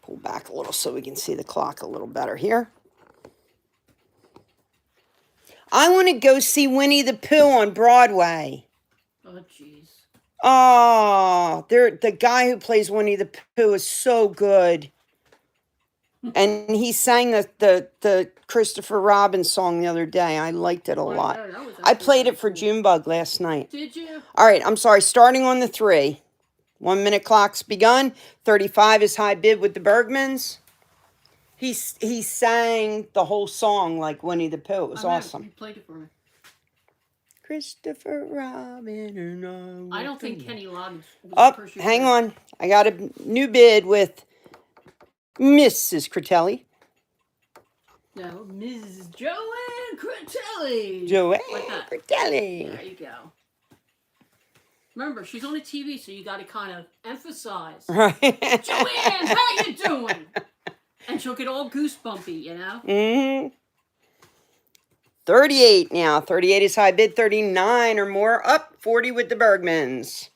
Pull back a little so we can see the clock a little better here. I want to go see Winnie the Pooh on Broadway. Oh, jeez. Oh, the guy who plays Winnie the Pooh is so good. And he sang the Christopher Robin song the other day. I liked it a lot. I played it for Junebug last night. Did you? All right, I'm sorry. Starting on the 3. 1 minute clock's begun. 35 is high bid with the Bergmans. He sang the whole song like Winnie the Pooh. It was awesome. You played it for me. Christopher Robin and I don't think Kenny Loggins was Oh, the person. hang on. I got a new bid with Mrs. Critelli. No, Mrs. Joanne Critelli. Joanne Like that. Critelli. There you go. Remember, she's on the TV, so you got to kind of emphasize. Right. Joanne, how you doing? And she'll get all goosebumpy, you know? Mm-hmm. 38 now. 38 is high bid. 39 or more. Up. 40 with the Bergmans.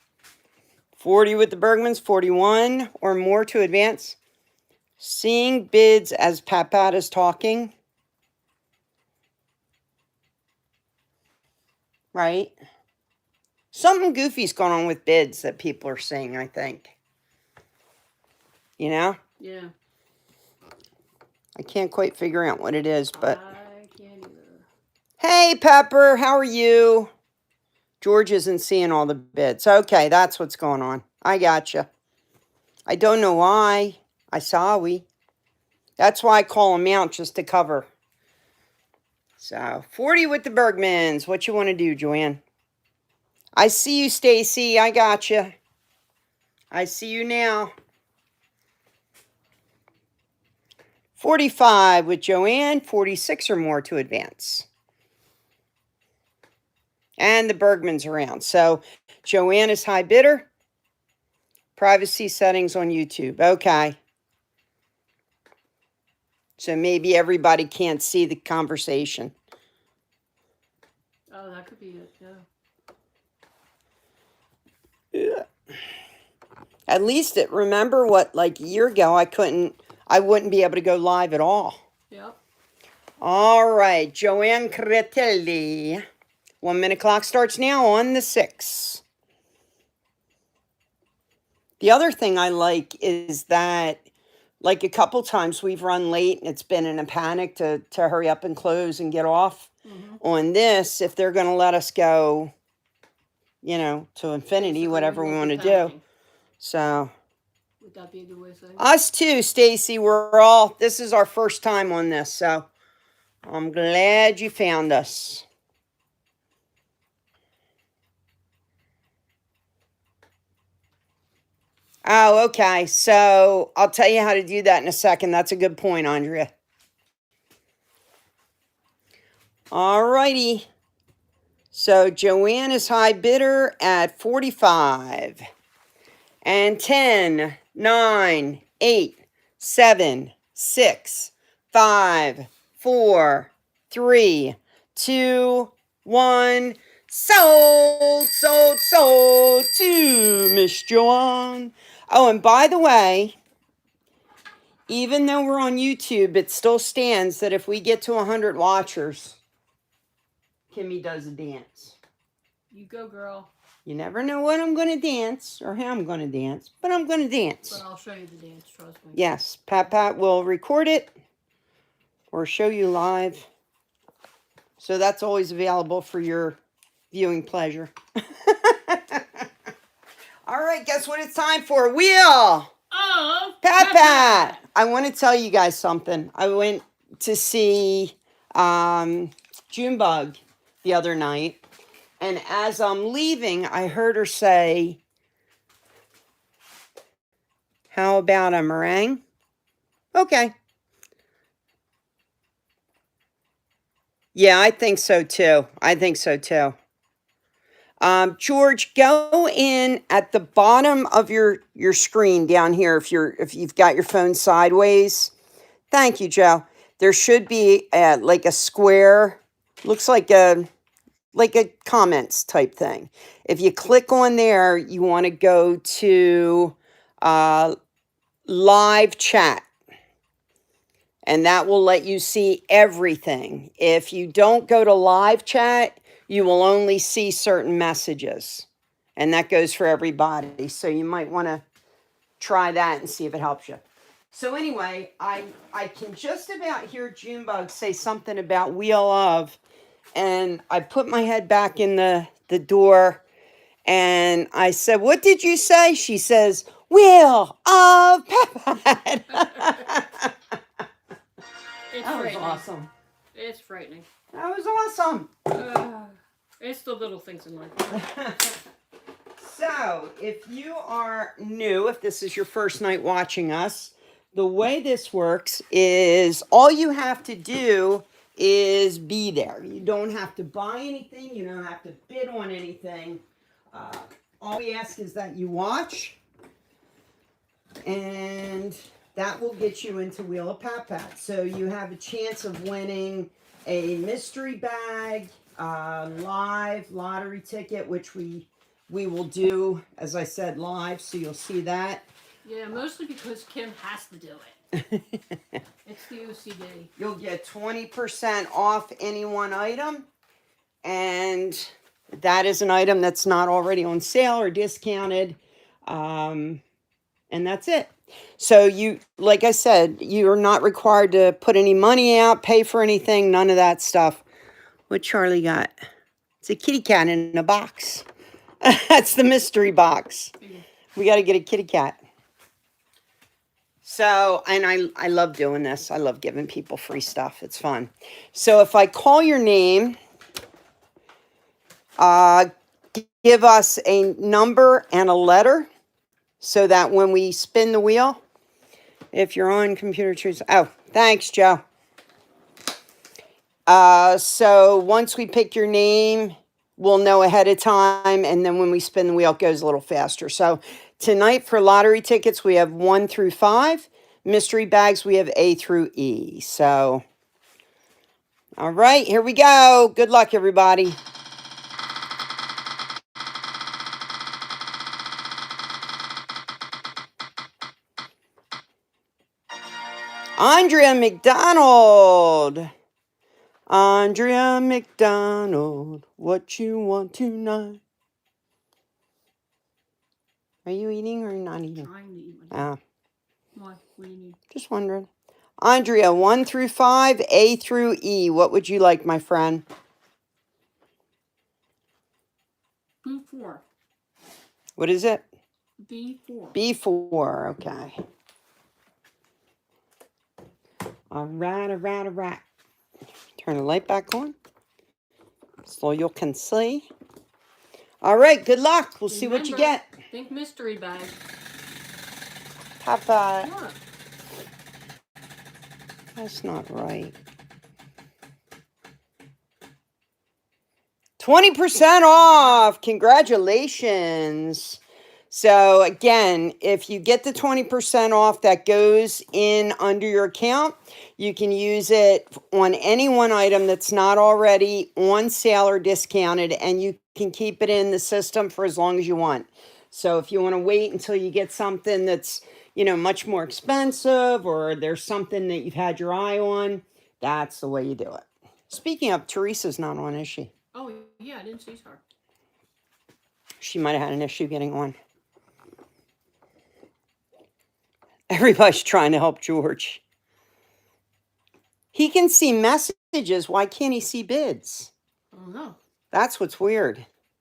40 with the Bergmans. 41 or more to advance. Seeing bids as Pat is talking. Right? Something goofy's going on with bids that people are seeing, I think. You know? Yeah. I can't quite figure out what it is, but... I can't either. Hey, Pepper, how are you? George isn't seeing all the bids. Okay, that's what's going on. I gotcha. I don't know why. I saw we. That's why I call them out, just to cover. So, 40 with the Bergmans. What you want to do, Joanne? I see you, Stacy. I got you. I see you now. 45 with Joanne. 46 or more to advance. And the Bergman's around. So, Joanne is high bidder. Privacy settings on YouTube. Okay. So maybe everybody can't see the conversation. Oh, that could be it, Yeah. At least remember what, like a year ago, I wouldn't be able to go live at all. Yep. All right, Joanne Cretelli. 1 minute clock starts now on the 6th. The other thing I like is that, like a couple times we've run late and it's been in a panic to hurry up and close and get off. On this, if they're going to let us go, to infinity, Basically, whatever we want to do. panicking. So, Would that be a good way of saying it? us too, Stacy. This is our first time on this, so I'm glad you found us. Oh, okay. So I'll tell you how to do that in a second. That's a good point, Andrea. All righty. So Joanne is high bidder at 45. And 10, 9, 8, 7, 6, 5, 4, 3, 2, 1. Sold to Miss Joanne. Oh, and by the way, even though we're on YouTube, it still stands that if we get to 100 watchers, Kimmy does a dance. You go, girl. You never know what I'm going to dance or how I'm going to dance, but I'm going to dance. But I'll show you the dance, trust me. Yes, Pat will record it or show you live. So that's always available for your viewing pleasure. All right, guess what it's time for? Wheel! Oh, Pat. I want to tell you guys something. I went to see Junebug the other night, and as I'm leaving, I heard her say, "How about a meringue?" Okay. Yeah, I think so too. George, go in at the bottom of your screen down here if you've got your phone sideways. Thank you, Joe. There should be like a square, looks like a comments type thing. If you click on there, you want to go to live chat. And that will let you see everything. If you don't go to live chat, you will only see certain messages. And that goes for everybody. So you might want to try that and see if it helps you. So anyway, I can just about hear Junebug say something about Wheel of. And I put my head back in the door. And I said, "What did you say?" She says, "Wheel of Peppa." That was awesome. It's frightening. That was awesome. It's the little things in life. So, if you are new, if this is your first night watching us, the way this works is all you have to do is be there. You don't have to buy anything. You don't have to bid on anything. All we ask is that you watch, and that will get you into Wheel of Pat. So you have a chance of winning a mystery bag, live lottery ticket, which we will do, as I said, live, so you'll see that. Yeah, mostly because Kim has to do it. It's the OCD. You'll get 20% off any one item, and that is an item that's not already on sale or discounted, and that's it. So you, like I said, you're not required to put any money out, pay for anything, none of that stuff. What Charlie got? It's a kitty cat in a box. That's the mystery box. We got to get a kitty cat. So, and I love doing this. I love giving people free stuff. It's fun. So if I call your name, give us a number and a letter so that when we spin the wheel, if you're on computer choose. Oh, thanks, Joe. So once we pick your name, we'll know ahead of time, and then when we spin the wheel, it goes a little faster. So tonight for lottery tickets, we have 1 through 5. Mystery bags, we have A through E. So, all right, here we go. Good luck, everybody. Andrea McDonald. Andrea McDonald, what you want tonight? Are you eating or not eating? Trying to eat my Ah, Why? What do you need? just wondering. Andrea, 1 through 5, A through E. What would you like, my friend? B4. What is it? B4. B4, okay. All right, all right, all right. Turn the light back on so you can see. All right, good luck. We'll see what you get. Think mystery bag. Papa, What? that's not right. 20% off. Congratulations. So again, if you get the 20% off that goes in under your account, you can use it on any one item that's not already on sale or discounted, and you can keep it in the system for as long as you want. So if you want to wait until you get something that's, much more expensive, or there's something that you've had your eye on, that's the way you do it. Speaking of, Teresa's not on, is she? Oh, yeah, I didn't see her. She might have had an issue getting on. Everybody's trying to help George. He can see messages. Why can't he see bids? I don't know. That's what's weird.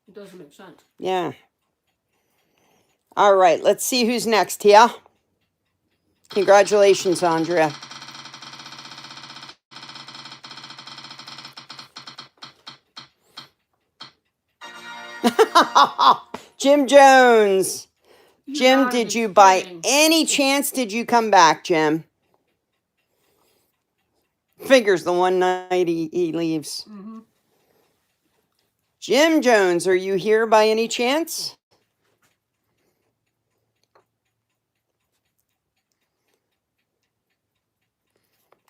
It doesn't make sense. Yeah. All right, let's see who's next here. Congratulations, Andrea. Jim Jones. Jim, did you by any chance did you come back, Jim? Figures the one night he leaves. Mm-hmm. Jim Jones, are you here by any chance?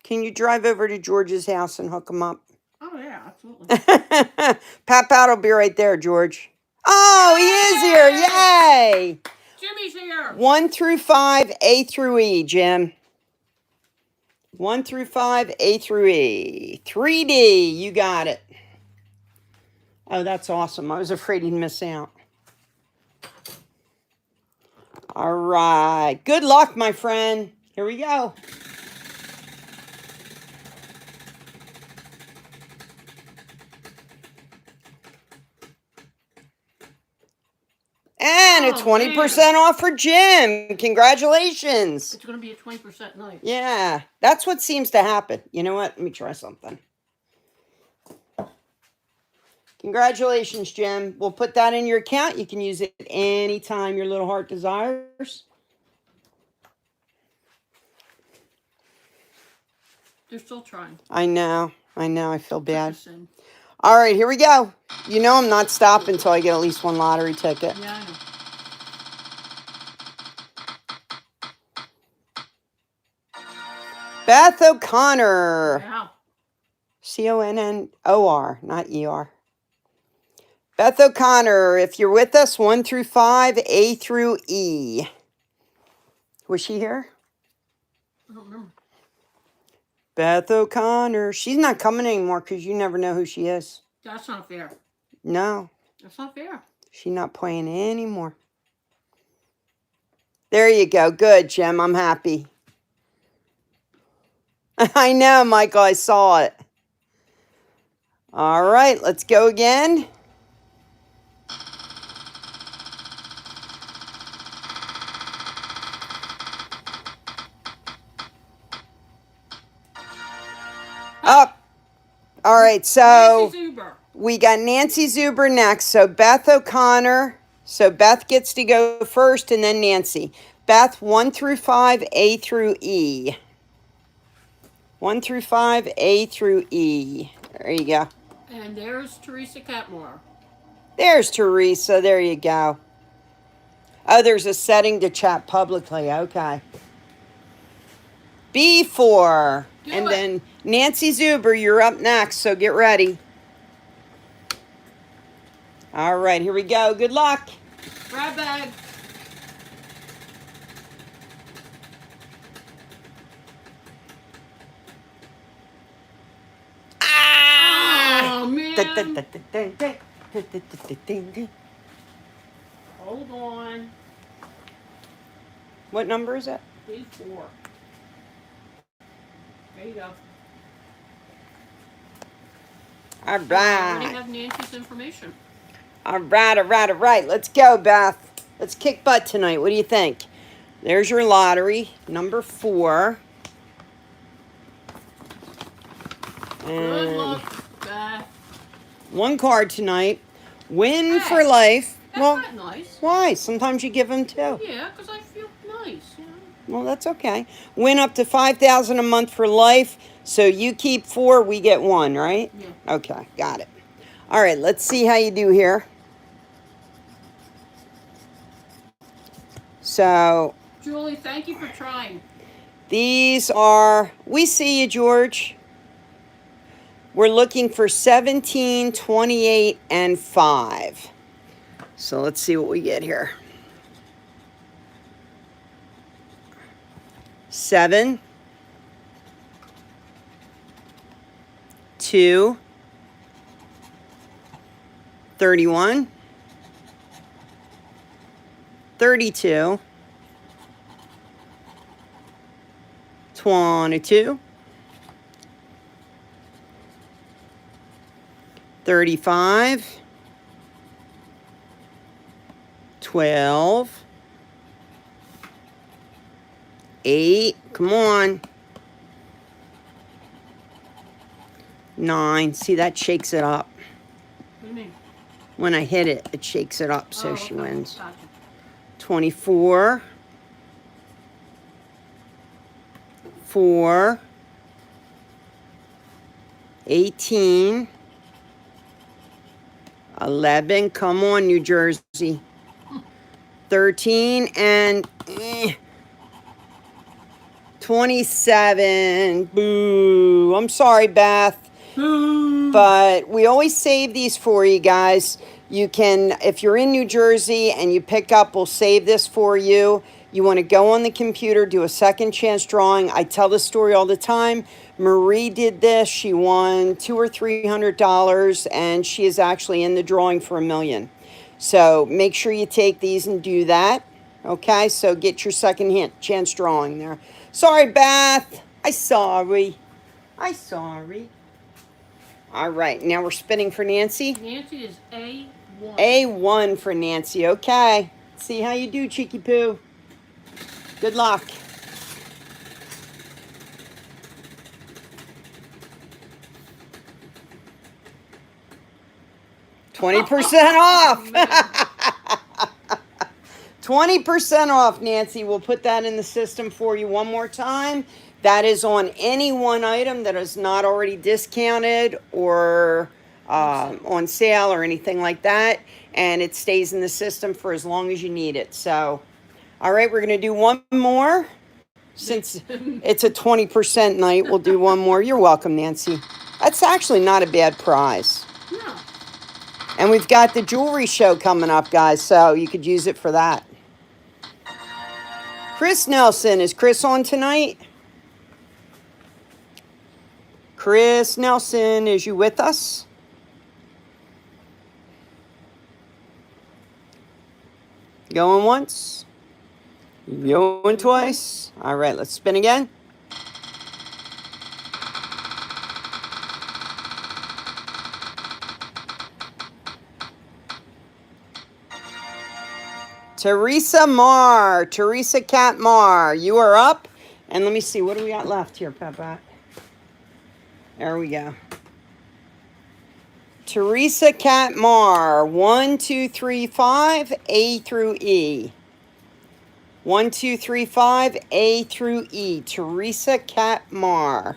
Can you drive over to George's house and hook him up? Oh, yeah, absolutely. Pap out will be right there, George. Oh, he is here. Yay! Jimmy's here. 1 through 5, A through E, Jim. 1 through 5, A through E. 3D, you got it. Oh, that's awesome. I was afraid he'd miss out. All right. Good luck, my friend. Here we go. And a 20% off for Jim. Congratulations. It's going to be a 20% night. Yeah, that's what seems to happen. You know what? Let me try something. Congratulations, Jim. We'll put that in your account. You can use it anytime your little heart desires. They're still trying. I know. I feel bad. All right, here we go. You know I'm not stopping until I get at least one lottery ticket. Yeah, I know. Beth O'Connor. Wow. Connor, not ER. Beth O'Connor, if you're with us, 1 through 5, A through E. Was she here? I don't remember. Beth O'Connor. She's not coming anymore because you never know who she is. That's not fair. No. That's not fair. She's not playing anymore. There you go. Good, Jim. I'm happy. I know, Michael. I saw it. All right. Let's go again. All right, so Nancy Zuber. we got Nancy Zuber next. So Beth O'Connor. So Beth gets to go first and then Nancy. Beth, 1 through 5, A through E. 1 through 5, A through E. There you go. And there's Teresa Catmore. There's Teresa. There you go. Oh, there's a setting to chat publicly. Okay. B4. And then Nancy Zuber, you're up next, so get ready. All right, here we go. Good luck. Grab bag. Ah! Oh, man. Hold on. What number is it? B4. There you go. All I already right. have Nancy's information. All right, all right, all right. Let's go, Beth. Let's kick butt tonight. What do you think? There's your lottery, number 4. Good And luck, Beth. 1 card tonight. Win Hey, for life. That's Well, not nice. why? Sometimes you give them 2. Yeah, because I feel nice, you know. Well, that's okay. Win up to $5,000 a month for life. So you keep 4, we get 1, right? Yeah. Okay, got it. All right, let's see how you do here. So Julie, thank you for trying. these are, we see you, George. We're looking for 17, 28, and 5. So let's see what we get here. 7, 2, 31, 32, 22, 35, 12, 8, come on, 9, see that shakes it up. What do you mean? When I hit it, it shakes it up, so she okay. wins. Gotcha. 24, 4, 18, 11, come on, New Jersey, 13, and 27. Boo. I'm sorry, Beth. Boo. But we always save these for you guys. You can, if you're in New Jersey and you pick up, we'll save this for you. You want to go on the computer, do a second chance drawing. I tell this story all the time. Marie did this. She won $200 or $300, and she is actually in the drawing for $1 million. So make sure you take these and do that. Okay, so get your second chance drawing there. Sorry, Beth. I'm sorry. All right, now we're spinning for Nancy. Nancy is A1. A1 for Nancy. Okay. See how you do, Cheeky Poo. Good luck. $20 off. 20% off, Nancy. We'll put that in the system for you one more time. That is on any one item that is not already discounted or on sale or anything like that. And it stays in the system for as long as you need it. So, all right, we're going to do one more. Since it's a 20% night, we'll do one more. You're welcome, Nancy. That's actually not a bad prize. No. And we've got the jewelry show coming up, guys, so you could use it for that. Chris Nelson. Is Chris on tonight? Chris Nelson, is you with us? Going once? Going twice? All right, let's spin again. Teresa Cat Marr, you are up. And let me see, what do we got left here, Peppa? There we go. Teresa Catmar, 1, 2, 3, 5, A through E. 1, 2, 3, 5, A through E. Teresa Catmar.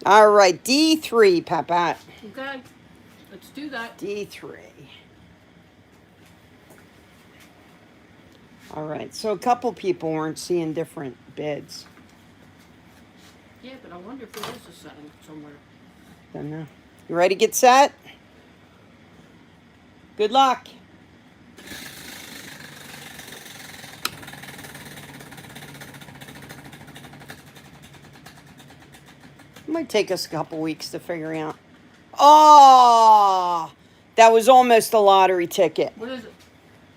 All right, D3, Papat. Okay, let's do that. D3. All right, so a couple people weren't seeing different bids. Yeah, but I wonder if there is a setting somewhere. Don't know. You ready to get set? Good luck. It might take us a couple weeks to figure out. Oh, that was almost a lottery ticket. What is it?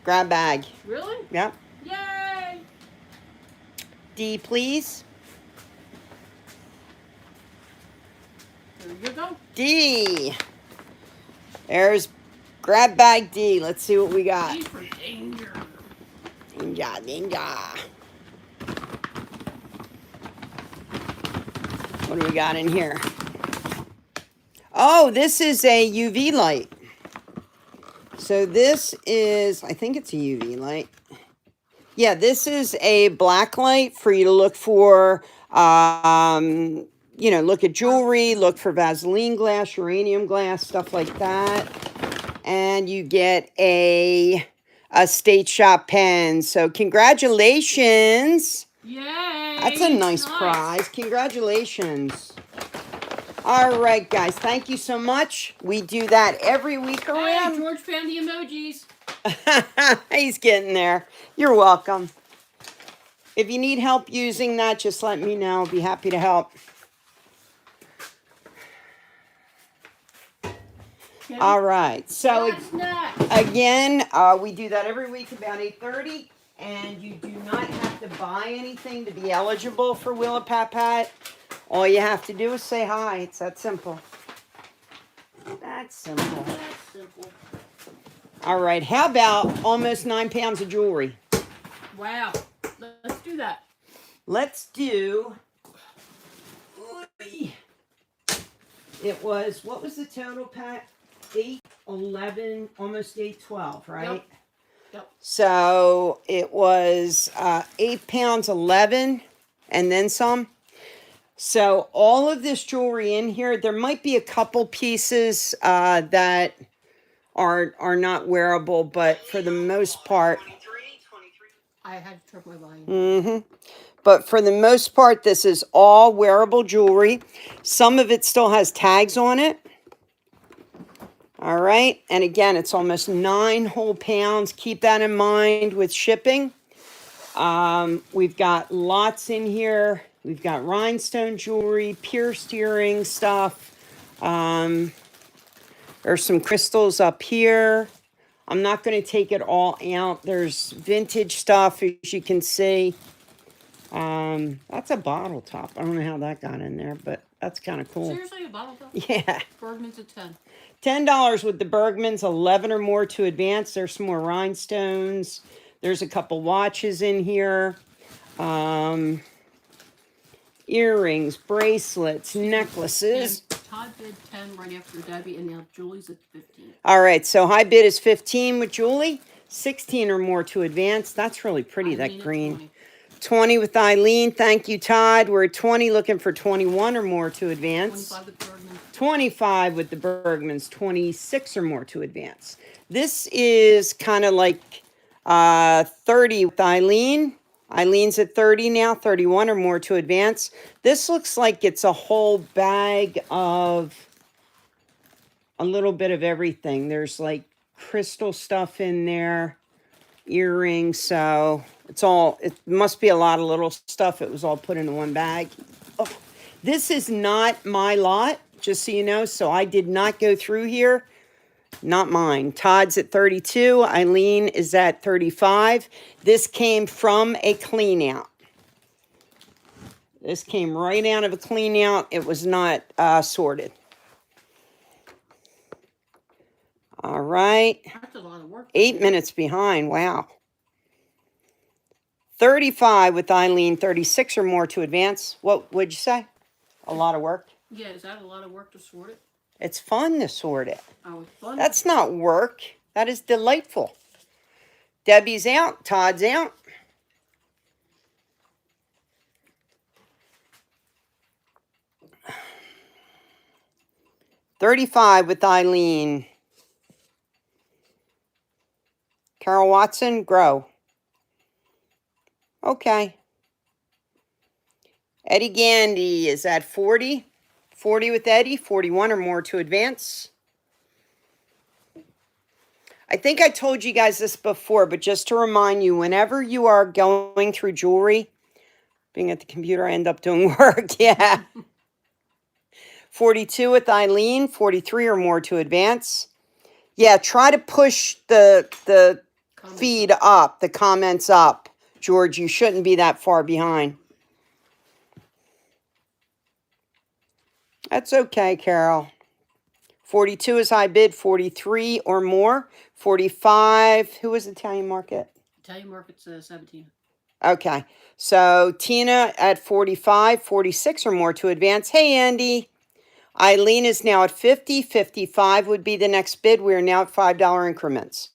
Grab bag. Really? Yep. Yay! D, please. There you go. D. There's grab bag D. Let's see what we got. D for danger. Ninja, ninja. What do we got in here? Oh, this is a UV light. So this is, I think it's a UV light. Yeah, this is a black light for you to look for, you know, look at jewelry, look for Vaseline glass, uranium glass, stuff like that. And you get a State Shop pen. So congratulations. Yay! That's a nice prize. Congratulations. All right, guys. Thank you so much. We do that every week Hey, around. George found the emojis. He's getting there. You're welcome. If you need help using that, just let me know. I'll be happy to help. Okay. All right. So What's next? again, we do that every week about 8:30, and you do not have to buy anything to be eligible for Willa Pat Pat. All you have to do is say hi. It's that simple. That's simple. That's simple. All right. How about almost 9 pounds of jewelry? Wow. Let's do that. Let's do. It was, what was the total, Pat? 8, 11, almost 8, 12, right? Yep. Yep. So it was 8 pounds, 11, and then some. So all of this jewelry in here, there might be a couple pieces that are not wearable, but for the most part. I had to turn my volume. Mm-hmm. But for the most part, this is all wearable jewelry. Some of it still has tags on it. All right. And again, it's almost 9 whole pounds. Keep that in mind with shipping. We've got lots in here. We've got rhinestone jewelry, pierced earring stuff. There's some crystals up here. I'm not going to take it all out. There's vintage stuff, as you can see. That's a bottle top. I don't know how that got in there, but that's kind of cool. Seriously, a bottle top? Yeah. Bergman's at 10. $10 with the Bergmans, 11 or more to advance. There's some more rhinestones. There's a couple watches in here. Earrings, bracelets, necklaces. And Todd bid 10 right after Debbie, and now Julie's at 15. All right, so high bid is 15 with Julie. 16 or more to advance. That's really pretty, Eileen that at green. 20. 20 with Eileen. Thank you, Todd. We're at 20, looking for 21 or more to advance. 25 at Bergman. 25 with the Bergmans. 26 or more to advance. This is kind of like 30 with Eileen. Eileen's at 30 now, 31 or more to advance. This looks like it's a whole bag of a little bit of everything. There's like crystal stuff in there, earrings, so it must be a lot of little stuff. It was all put into one bag. Oh, this is not my lot, just so you know, so I did not go through here. Not mine. Todd's at 32. Eileen is at 35. This came from a clean out. This came right out of a clean out. It was not sorted. All right. That's a lot of work. 8 minutes behind. Wow. 35 with Eileen, 36 or more to advance. What would you say? A lot of work? Yeah, is that a lot of work to sort it? It's fun to sort it. Oh, it's fun. That's not work. That is delightful. Debbie's out. Todd's out. $35 with Eileen. Carol Watson, grow. Okay. Eddie Gandy is at 40. 40 with Eddie. 41 or more to advance. I think I told you guys this before, but just to remind you, whenever you are going through jewelry, being at the computer, I end up doing work. Yeah. 42 with Eileen, 43 or more to advance. Yeah, try to push the feed up, the comments up. George, you shouldn't be that far behind. That's okay, Carol. 42 is high bid, 43 or more. 45, who was Italian Market? Italian Market's 17. Okay, so Tina at 45, 46 or more to advance. Hey, Andy. Eileen is now at 50. 55 would be the next bid. We are now at $5 increments.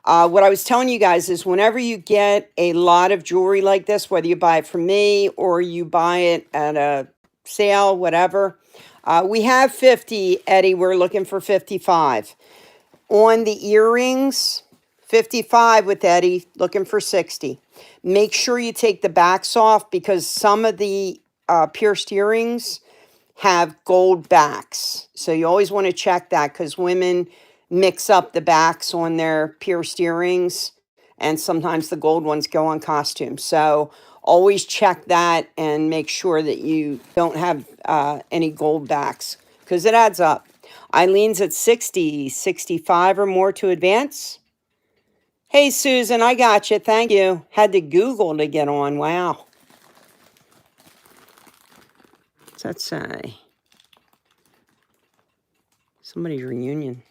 What I was telling you guys is whenever you get a lot of jewelry like this, whether you buy it from me or you buy it at a sale, whatever, we have 50, Eddie. We're looking for 55. On the earrings, 55 with Eddie, looking for 60. Make sure you take the backs off because some of the pierced earrings have gold backs. So you always want to check that because women mix up the backs on their pierced earrings and sometimes the gold ones go on costume. So always check that and make sure that you don't have any gold backs because it adds up. Eileen's at 60, 65 or more to advance. Hey, Susan, I got you. Thank you. Had to Google to get on. Wow. What's that say? Somebody's reunion.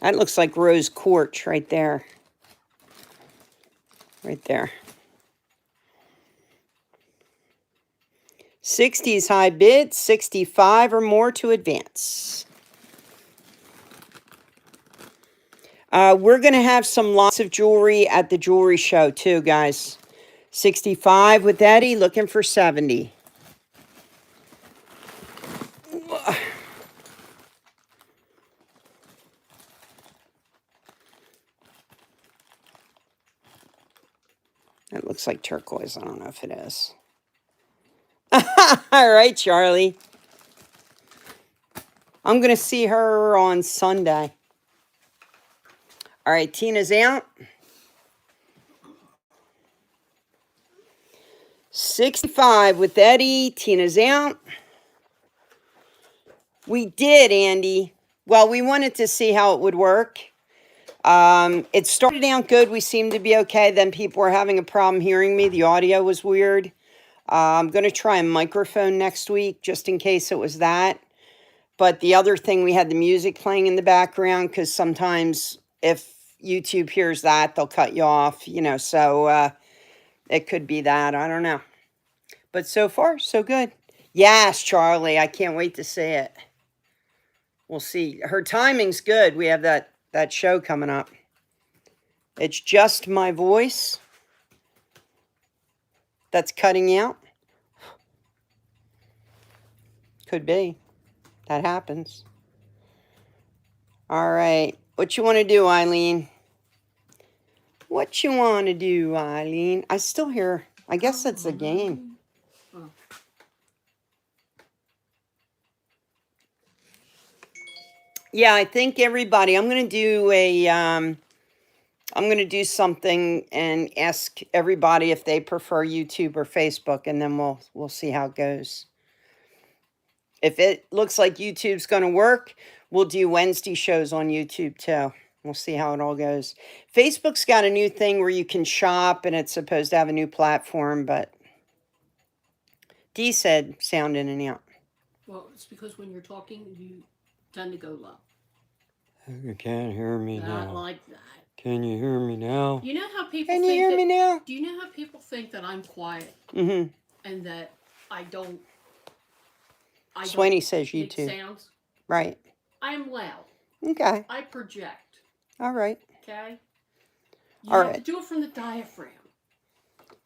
That looks like Rose Quartz right there. Right there. 60 is high bid, 65 or more to advance. We're going to have some lots of jewelry at the jewelry show too, guys. 65 with Eddie, looking for 70. That looks like turquoise. I don't know if it is. All right, Charlie. I'm going to see her on Sunday. All right, Tina's out. 65 with Eddie. Tina's out. We did, Andy. Well, we wanted to see how it would work. It started out good. We seemed to be okay. Then people were having a problem hearing me. The audio was weird. I'm going to try a microphone next week just in case it was that. But the other thing, we had the music playing in the background because sometimes if YouTube hears that, they'll cut you off, you know. So it could be that. I don't know. But so far, so good. Yes, Charlie. I can't wait to see it. We'll see. Her timing's good. We have that show coming up. It's just my voice that's cutting out. Could be. That happens. All right. What you want to do, Eileen? What you want to do, Eileen? I still hear. I guess that's the game. Yeah, I think everybody. I'm gonna do a. I'm gonna do something and ask everybody if they prefer YouTube or Facebook, and then we'll see how it goes. If it looks like YouTube's gonna work, we'll do Wednesday shows on YouTube too. We'll see how it all goes. Facebook's got a new thing where you can shop, and it's supposed to have a new platform, but Dee said sound in and out. Well, it's because when you're talking, you tend to go low. You can't hear me Not like that. Can you hear me now? You know how people Can you think hear that, me now? Do you know how people think that I'm quiet Mm-hmm. and that I don't Swaney says you make too. sounds? Right. I am loud. Okay. I project. All right. Okay? You All have right. to do it from the diaphragm.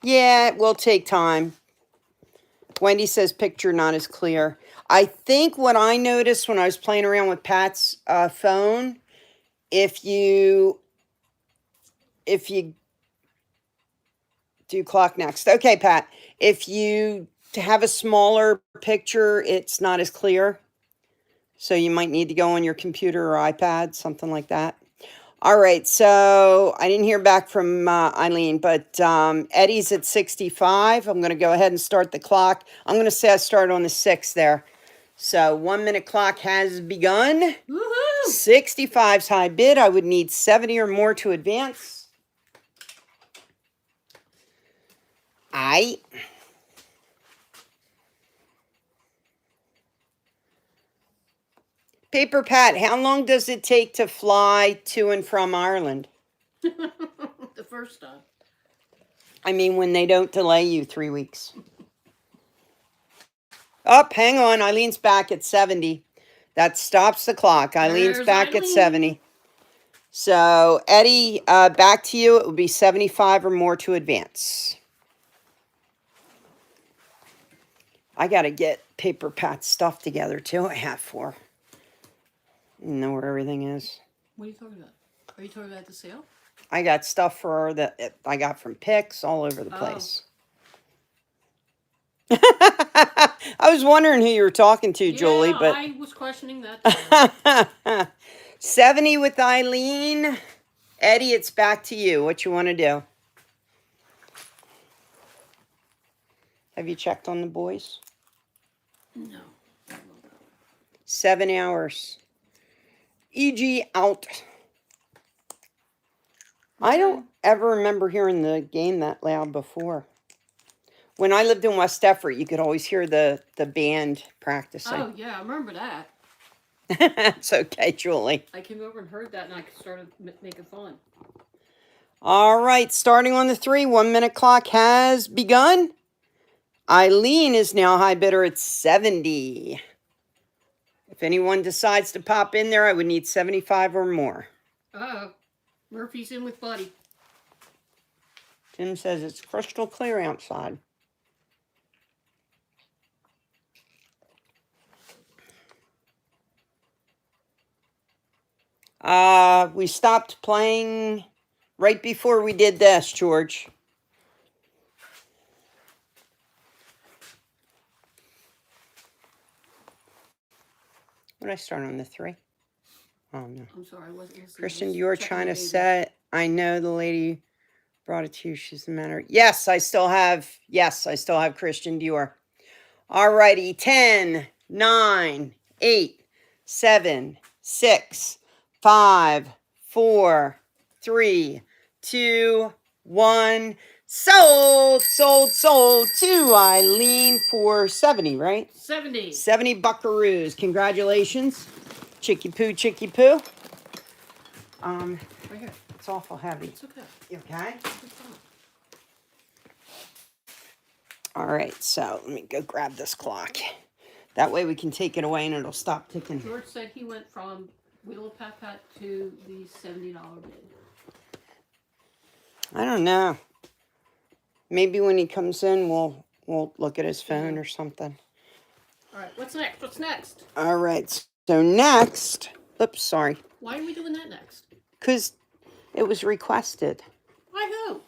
Yeah, it will take time. Wendy says picture not as clear. I think what I noticed when I was playing around with Pat's phone, if you do clock next. Okay, Pat. If you have a smaller picture, it's not as clear. So you might need to go on your computer or iPad, something like that. All right, so I didn't hear back from Eileen, but Eddie's at 65. I'm going to go ahead and start the clock. I'm going to say I started on the 6th there. So 1 minute clock has begun. Woohoo! 65's high bid. I would need 70 or more to advance. Paper Pat, how long does it take to fly to and from Ireland? The first time. I mean, when they don't delay you 3 weeks. Oh, hang on. Eileen's back at 70. That stops the clock. Eileen's There's back at Eileen. 70. So, Eddie, back to you. It would be 75 or more to advance. I got to get Paper Pat's stuff together, too. I have for. Know where everything is. What are you talking about? Are you talking about the sale? I got stuff for her that I got from Picks all over the place. I was wondering who you were talking to, Julie, but I was questioning that. 70 with Eileen. Eddie, it's back to you. What you want to do? Have you checked on the boys? No. 7 hours. EG out. I don't ever remember hearing the game that loud before. When I lived in West Effort, you could always hear the band practicing. Oh, yeah, I remember that. It's okay, Julie. I came over and heard that, and I started making fun. All right, starting on the 3, 1 minute clock has begun. Eileen is now high bidder at 70. If anyone decides to pop in there, I would need 75 or more. Uh-oh. Murphy's in with Buddy. Tim says it's crystal clear outside. We stopped playing right before we did this, George. What did I start on the 3? Oh, no. I'm sorry, I wasn't listening. Christian, you're trying to set. I know the lady brought it to you. She's the matter. Yes, I still have Christian Dior. All righty. 10, 9, 8, 7, 6, 5, 4, 3, 2, 1. Sold to Eileen for 70, right? 70. 70 buckaroos. Congratulations. Chicky poo. Right here. It's awful heavy. It's okay. You okay? It's fine. All right, so let me go grab this clock. That way we can take it away and it'll stop ticking. George said he went from Wheel of Pat Pat to the $70 bid. I don't know. Maybe when he comes in, we'll look at his phone or something. All right, what's next? All right, so next. Oops, sorry. Why are we doing that next? Because it was requested By who?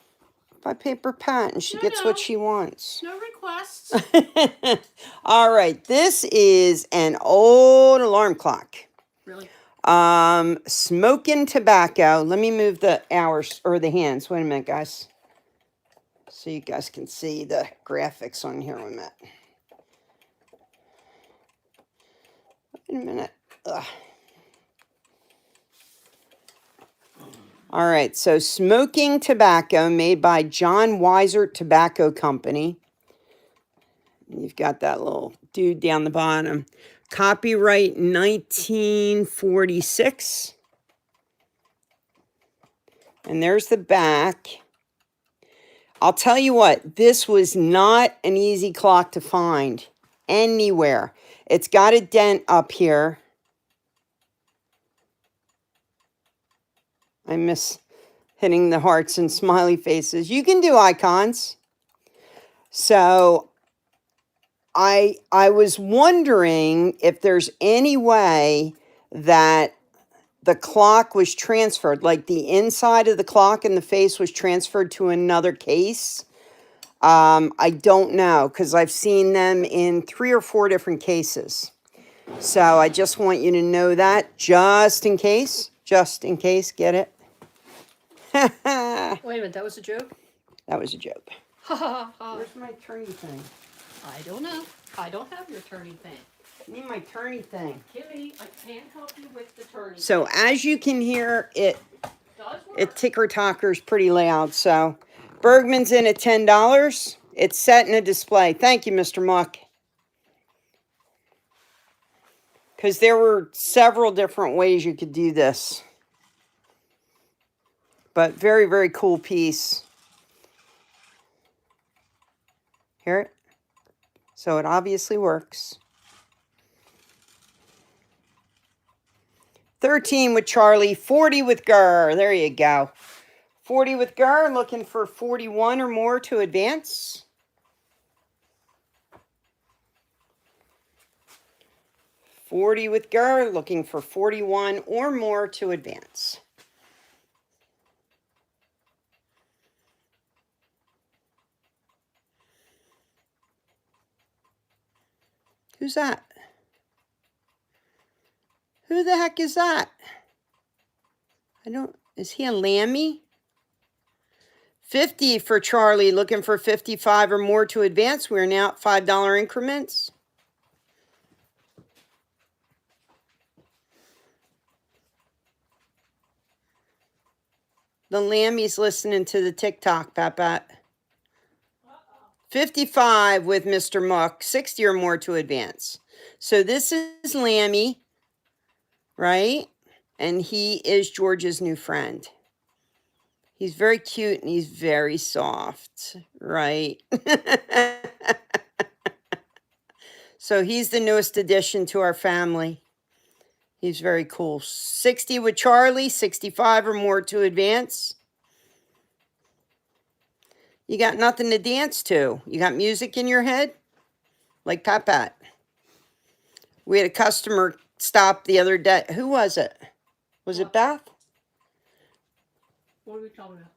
by Paper Pat, and she gets what she wants. No requests. All right, this is an old alarm clock. Really? Smoking tobacco. Let me move the hours or the hands. Wait a minute, guys. So you guys can see the graphics on here. Wait a minute. Wait a minute. Ugh. All right, so smoking tobacco made by John Weiser Tobacco Company. You've got that little dude down the bottom. Copyright 1946. And there's the back. I'll tell you what, this was not an easy clock to find anywhere. It's got a dent up here. I miss hitting the hearts and smiley faces. You can do icons. So I was wondering if there's any way that the clock was transferred, like the inside of the clock and the face was transferred to another case. I don't know, because I've seen them in 3 or 4 different cases. So I just want you to know that, just in case, get it? Wait a minute, that was a joke? That was a joke. Ha ha ha. Where's my turny thing? I don't know. I don't have your turning thing. I need my turny thing. Kimmy, I can't help you with the turning. So as you can hear, it ticker-tockers pretty loud. So Bergman's in at $10. It's set in a display. Thank you, Mr. Muck. Because there were several different ways you could do this. But very, very cool piece. Hear it? So it obviously works. 13 with Charlie, 40 with Gurr. There you go. 40 with Gurr, looking for 41 or more to advance. $40 with Gurr, looking for 41 or more to advance. Who's that? Who the heck is that? Is he a Lammy? 50 for Charlie, looking for 55 or more to advance. We're now at $5 increments. The Lammy's listening to the TikTok, Pat. 55 with Mr. Muck, 60 or more to advance. So this is Lammy, right? And he is George's new friend. He's very cute and he's very soft, right? So he's the newest addition to our family. He's very cool. 60 with Charlie, 65 or more to advance. You got nothing to dance to. You got music in your head? Like Pat. We had a customer stop the other day. Who was it? Was it Beth? What are we talking about?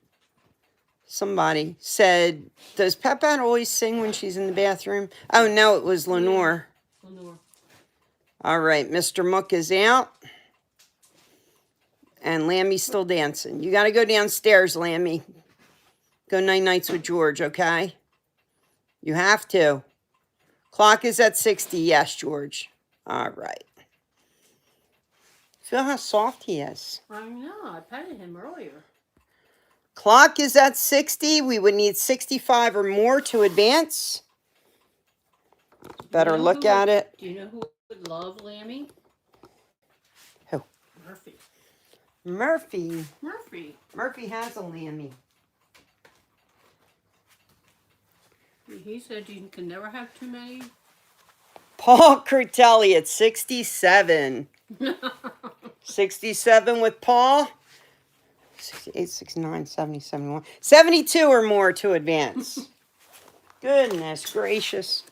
Somebody said, does Pat always sing when she's in the bathroom? Oh, no, it was Lenore. Lenore. All right, Mr. Muck is out. And Lammy's still dancing. You got to go downstairs, Lammy. Go night-nights with George, okay? You have to. Clock is at 60. Yes, George. All right. Feel how soft he is. I know. I petted him earlier. Clock is at 60. We would need 65 or more to advance. Better look at it. Do you know who would love Lammy? Who? Murphy. Murphy has a Lammy. He said you can never have too many. Paul Curtelli at 67. 67 with Paul. 68, 69, 70, 71. 72 or more to advance. Goodness gracious.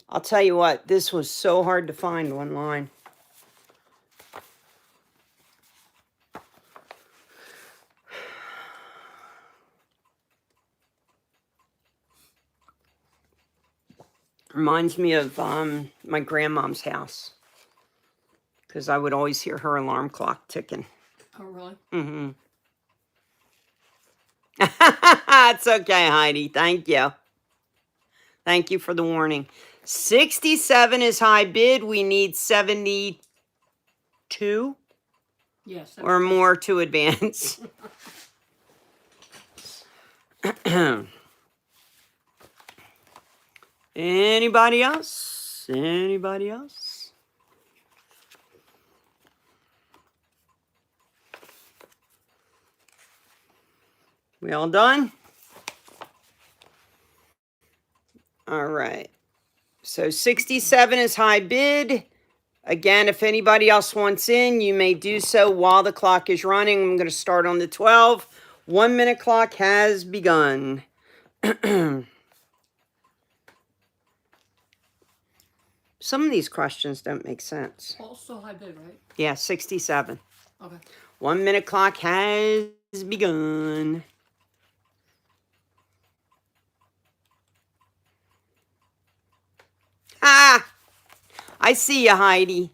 I'll tell you what, this was so hard to find online. Reminds me of my grandmom's house. Because I would always hear her alarm clock ticking. Oh, really? Mm-hmm. It's okay, Heidi. Thank you. Thank you for the warning. 67 is high bid. We need 72 yes, or more to advance. Anybody else? Anybody else? We all done? All right. So 67 is high bid. Again, if anybody else wants in, you may do so while the clock is running. I'm going to start on the 12. 1 minute clock has begun. Some of these questions don't make sense. Also high bid, right? Yeah, 67. Okay. 1 minute clock has begun. Ah! I see you, Heidi.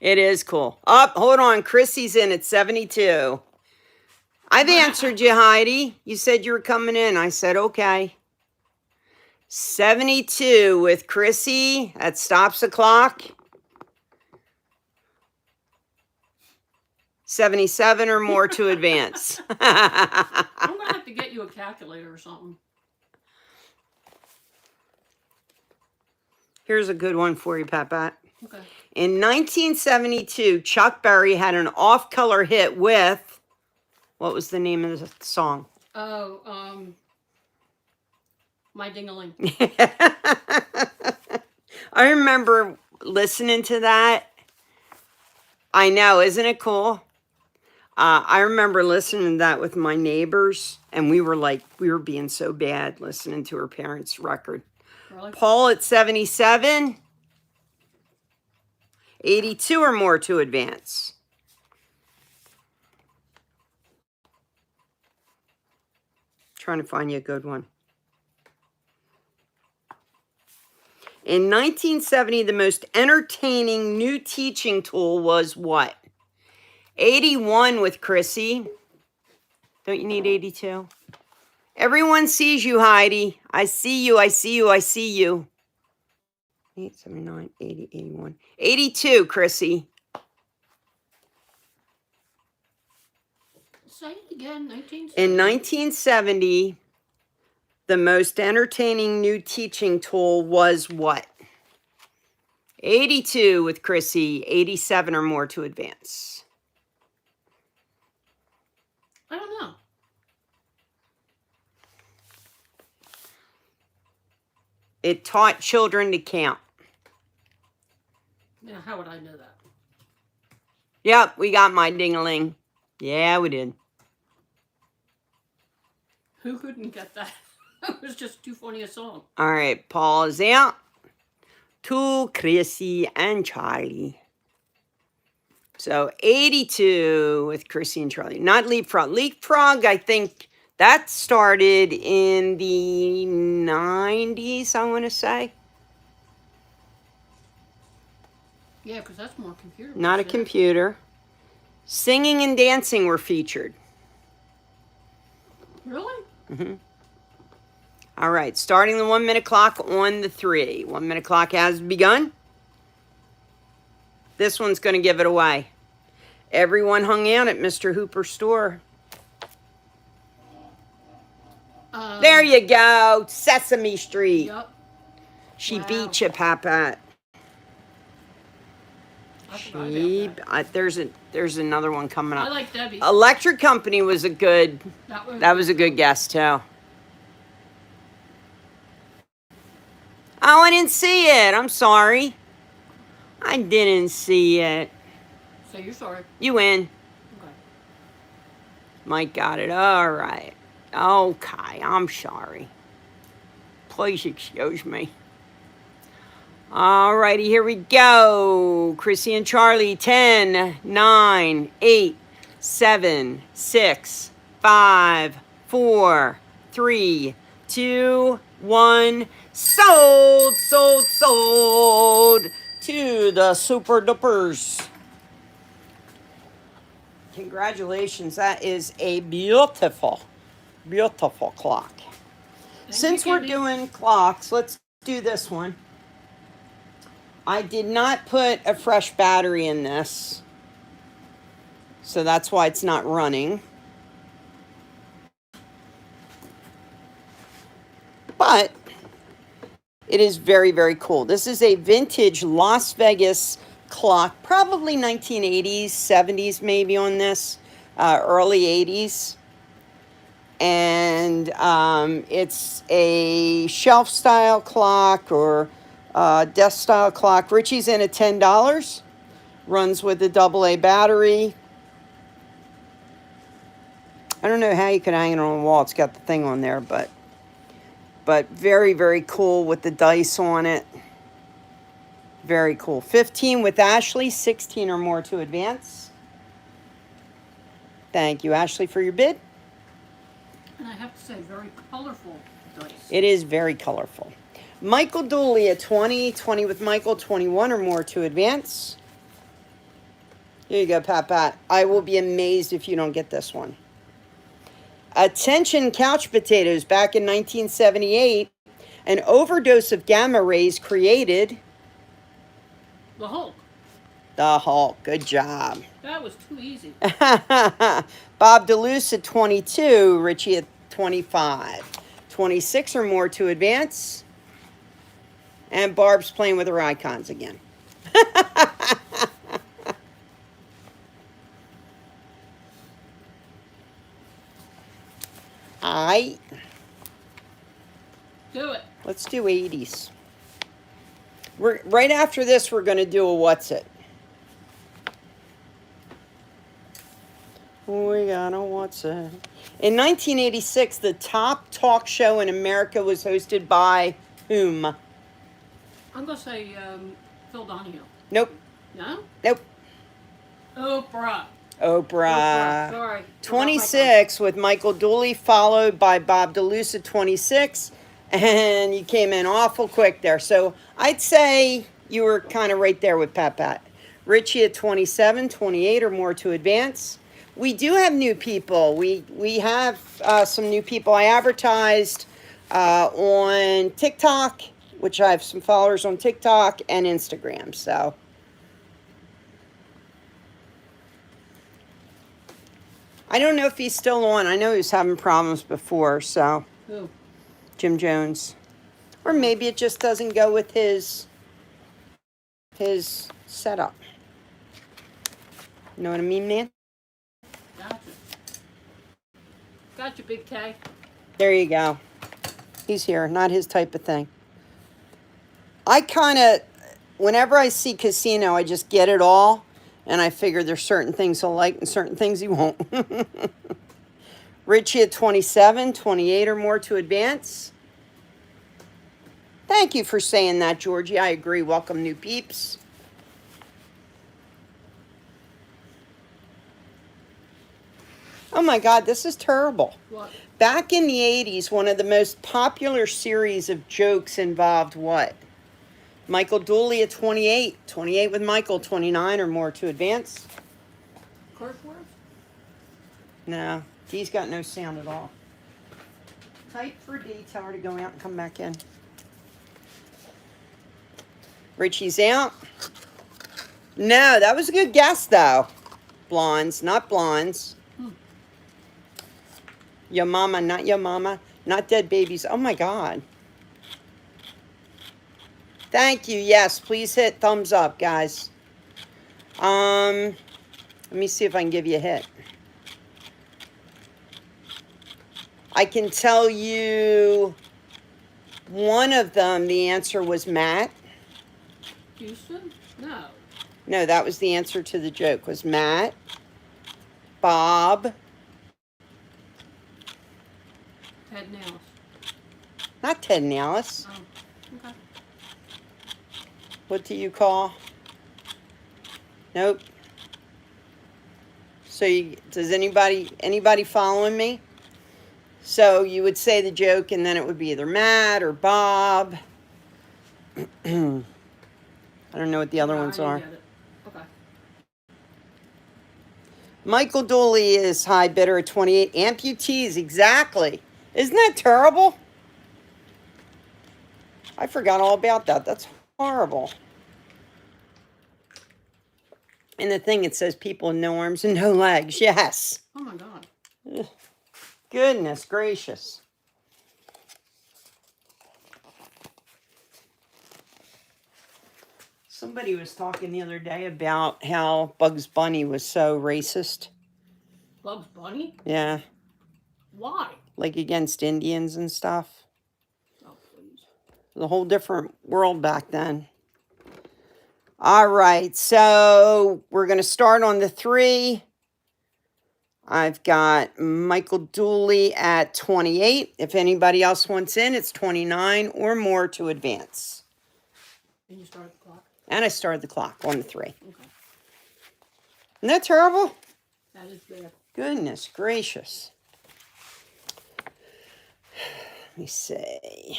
It is cool. Oh, hold on. Chrissy's in at 72. I've answered you, Heidi. You said you were coming in. I said, okay. 72 with Chrissy. That stops the clock. 77 or more to advance. I'm going to have to get you a calculator or something. Here's a good one for you, Pat. Okay. In 1972, Chuck Berry had an off-color hit with, what was the name of the song? Oh, My Ding-a-Ling. I remember listening to that. I know, isn't it cool? I remember listening to that with my neighbors, and we were being so bad listening to her parents' record. Really? Paul at 77. 82 or more to advance. Trying to find you a good one. In 1970, the most entertaining new teaching tool was what? 81 with Chrissy. Don't you need 82? Everyone sees you, Heidi. I see you, I see you, I see you. 8, 79, 80, 81. 82, Chrissy. Say it again, 1970. In 1970, the most entertaining new teaching tool was what? 82 with Chrissy, 87 or more to advance. I don't know. It taught children to count. Yeah, how would I know that? Yep, we got my ding-a-ling. Yeah, we did. Who couldn't get that? It was just too funny a song. All right, Paul is out. To Chrissy and Charlie. So 82 with Chrissy and Charlie. Not Leapfrog. Leapfrog, I think that started in the 90s, I want to say. Yeah, because that's more computer. Not a computer. Singing and dancing were featured. Really? Mm-hmm. All right, starting the 1 minute clock on the 3. 1 minute clock has begun. This one's going to give it away. Everyone hung out at Mr. Hooper's store. There you go, Sesame Street. Yep. She beat you, Pat. There's another one coming up. I like Debbie. Electric Company was a good. That was a good guess too. Oh, I didn't see it. I'm sorry. I didn't see it. So you're sorry. You win. Okay. Mike got it. All right. Okay, I'm sorry. Please excuse me. All righty, here we go. Chrissy and Charlie, 10, 9, 8, 7, 6, 5, 4, 3, 2, 1. Sold to the Super Dupers. Congratulations. That is a beautiful clock. Since we're doing clocks, let's do this one. I did not put a fresh battery in this, so that's why it's not running. But it is very, very cool. This is a vintage Las Vegas clock, probably 1980s, 70s maybe on this, early 80s. And it's a shelf style clock or desk style clock. Richie's in at $10. Runs with a AA battery. I don't know how you could hang it on the wall. It's got the thing on there, but very, very cool with the dice on it. Very cool. 15 with Ashley, 16 or more to advance. Thank you, Ashley, for your bid. And I have to say, very colorful dice. It is very colorful. Michael Dooley at 20, 20 with Michael, 21 or more to advance. Here you go, Pat. I will be amazed if you don't get this one. Attention couch potatoes. Back in 1978, an overdose of gamma rays created... The Hulk. The Hulk. Good job. That was too easy. Bob Delsea at 22. Richie at 25. 26 or more to advance. And Barb's playing with her icons again. Alright. Do it. Let's do 80s. Right after this, we're going to do a What's It. We got a What's It. In 1986, the top talk show in America was hosted by whom? I'm going to say Phil Donahue. Nope. No? Nope. Oprah. Oprah. Sorry. 26 with Michael Dooley, followed by Bob Delsea, 26. And you came in awful quick there. So I'd say you were kind of right there with Pat. Richie at 27, 28 or more to advance. We do have new people. We have some new people. I advertised on TikTok, which I have some followers on TikTok and Instagram. So I don't know if he's still on. I know he was having problems before. So Who? Jim Jones, or maybe it just doesn't go with his setup. You know what I mean, man? Gotcha, Big K. There you go. He's here. Not his type of thing. I kind of, whenever I see casino, I just get it all, and I figure there's certain things he'll like and certain things he won't. Richie at 27, 28 or more to advance. Thank you for saying that, Georgie. I agree. Welcome, new peeps. Oh my God, this is terrible. What? Back in the 80s, one of the most popular series of jokes involved what? Michael Dooley at 28. 28 with Michael, 29 or more to advance. Curse words? No, D's got no sound at all. Type for D, tell her to go out and come back in. Richie's out. No, that was a good guess, though. Blondes, not blondes. Your mama, not your mama. Not dead babies. Oh, my God. Thank you. Yes, please hit thumbs up, guys. Let me see if I can give you a hit. I can tell you one of them, the answer was Matt. Houston? No. No, that was the answer to the joke, was Matt, Bob. Ted Nails. Not Ted and Alice. Oh, okay. What do you call? Nope. So does anybody following me? So you would say the joke and then it would be either Matt or Bob. I don't know what the other ones are. Get it. Okay. Michael Dooley is high bidder at 28. Amputees, exactly. Isn't that terrible? I forgot all about that. That's horrible. And the thing, it says people with no arms and no legs. Yes. Oh, my God. Ugh. Goodness gracious. Somebody was talking the other day about how Bugs Bunny was so racist. Bugs Bunny? Yeah. Why? Like against Indians and stuff. Oh, please. It was a whole different world back then. All right, so we're going to start on the 3. I've got Michael Dooley at 28. If anybody else wants in, it's 29 or more to advance. And you start the clock? And I started the clock on the 3. Okay. Isn't that terrible? That is bad. Goodness gracious. Let me see.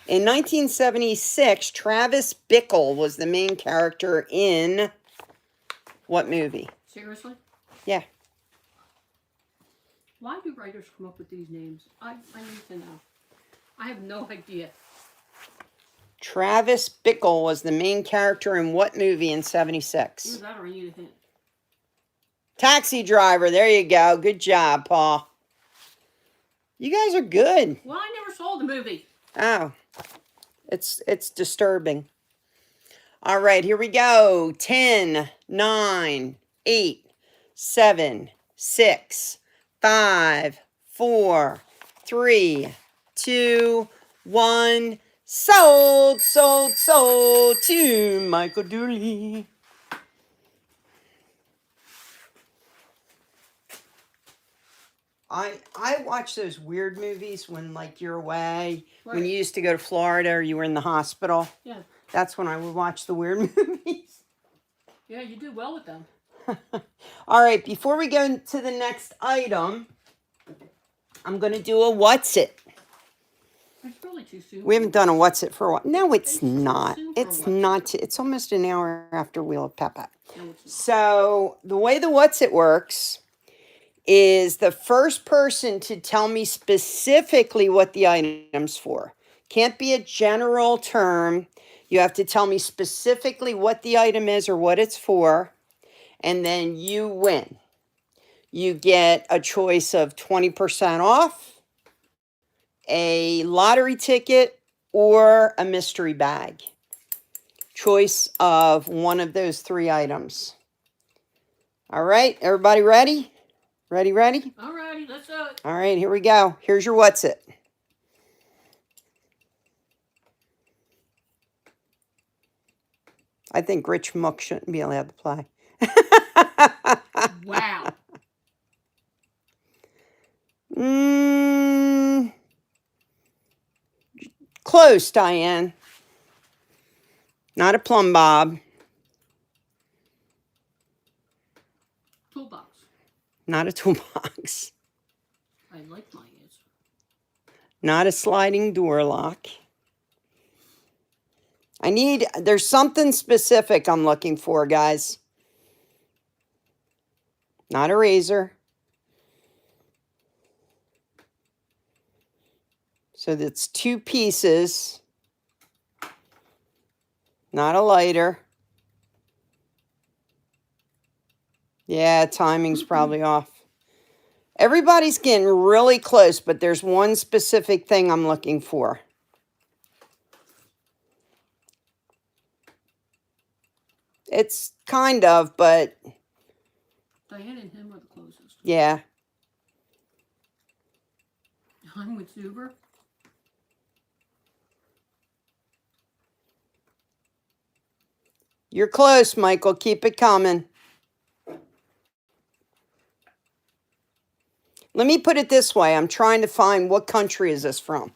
In 1976, Travis Bickle was the main character in what movie? Seriously? Yeah. Why do writers come up with these names? I need to know. I have no idea. Travis Bickle was the main character in what movie in Either 76? that or I need a hint. Taxi Driver. There you go. Good job, Paul. You guys are good. Well, I never saw the movie. Oh. It's disturbing. All right, here we go. 10, 9, 8, 7, 6, 5, 4, 3, 2, 1. Sold to Michael Dooley. I watch those weird movies when, like, you're away. Right. When you used to go to Florida or you were in the hospital. Yeah. That's when I would watch the weird movies. Yeah, you do well with them. All right, before we go to the next item, I'm going to do a What's It. It's really too soon. We haven't done a What's It for a while. No, it's It's too not. soon for a It's What's It. not. It's almost an hour after Wheel of Peppa. No, it's not. So the way the What's It works is the first person to tell me specifically what the item's for. Can't be a general term. You have to tell me specifically what the item is or what it's for, and then you win. You get a choice of 20% off, a lottery ticket, or a mystery bag. Choice of one of those 3 items. All right, everybody ready? Ready? Alrighty, let's do it. All right, here we go. Here's your What's It. I think Rich Muck shouldn't be allowed to play. Wow. Close, Diane. Not a plumb bob. Toolbox. Not a toolbox. I like my answer. Not a sliding door lock. There's something specific I'm looking for, guys. Not a razor. So that's 2 pieces. Not a lighter. Yeah, timing's probably off. Everybody's getting really close, but there's one specific thing I'm looking for. It's kind of, but Diane and him are the closest. yeah. I'm with Zuber. You're close, Michael. Keep it coming. Let me put it this way. I'm trying to find what country is this from.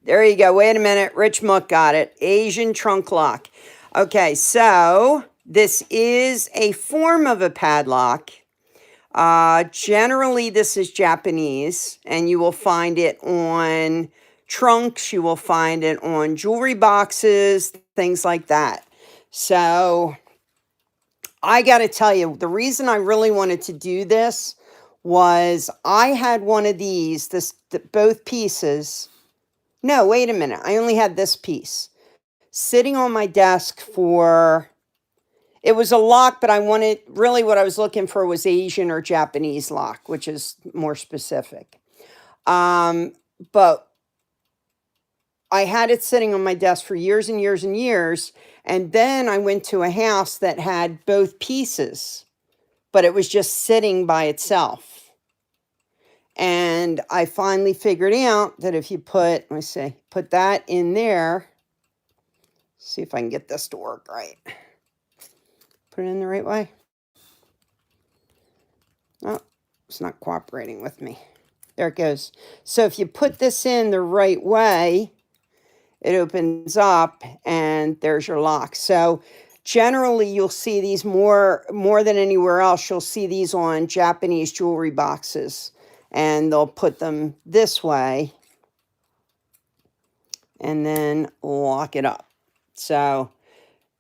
There you go. Wait a minute. Rich Muck got it. Asian trunk lock. Okay, so this is a form of a padlock. Generally, this is Japanese, and you will find it on trunks. You will find it on jewelry boxes, things like that. So I got to tell you, the reason I really wanted to do this was I had one of these, both pieces. No, wait a minute. I only had this piece sitting on my desk it was a lock, but really what I was looking for was Asian or Japanese lock, which is more specific. But I had it sitting on my desk for years and years and years. And then I went to a house that had both pieces, but it was just sitting by itself. And I finally figured out that if you put, let me see, put that in there. See if I can get this to work right. Put it in the right way. Oh, it's not cooperating with me. There it goes. So if you put this in the right way, it opens up and there's your lock. So generally you'll see these more than anywhere else. You'll see these on Japanese jewelry boxes, and they'll put them this way and then lock it up. So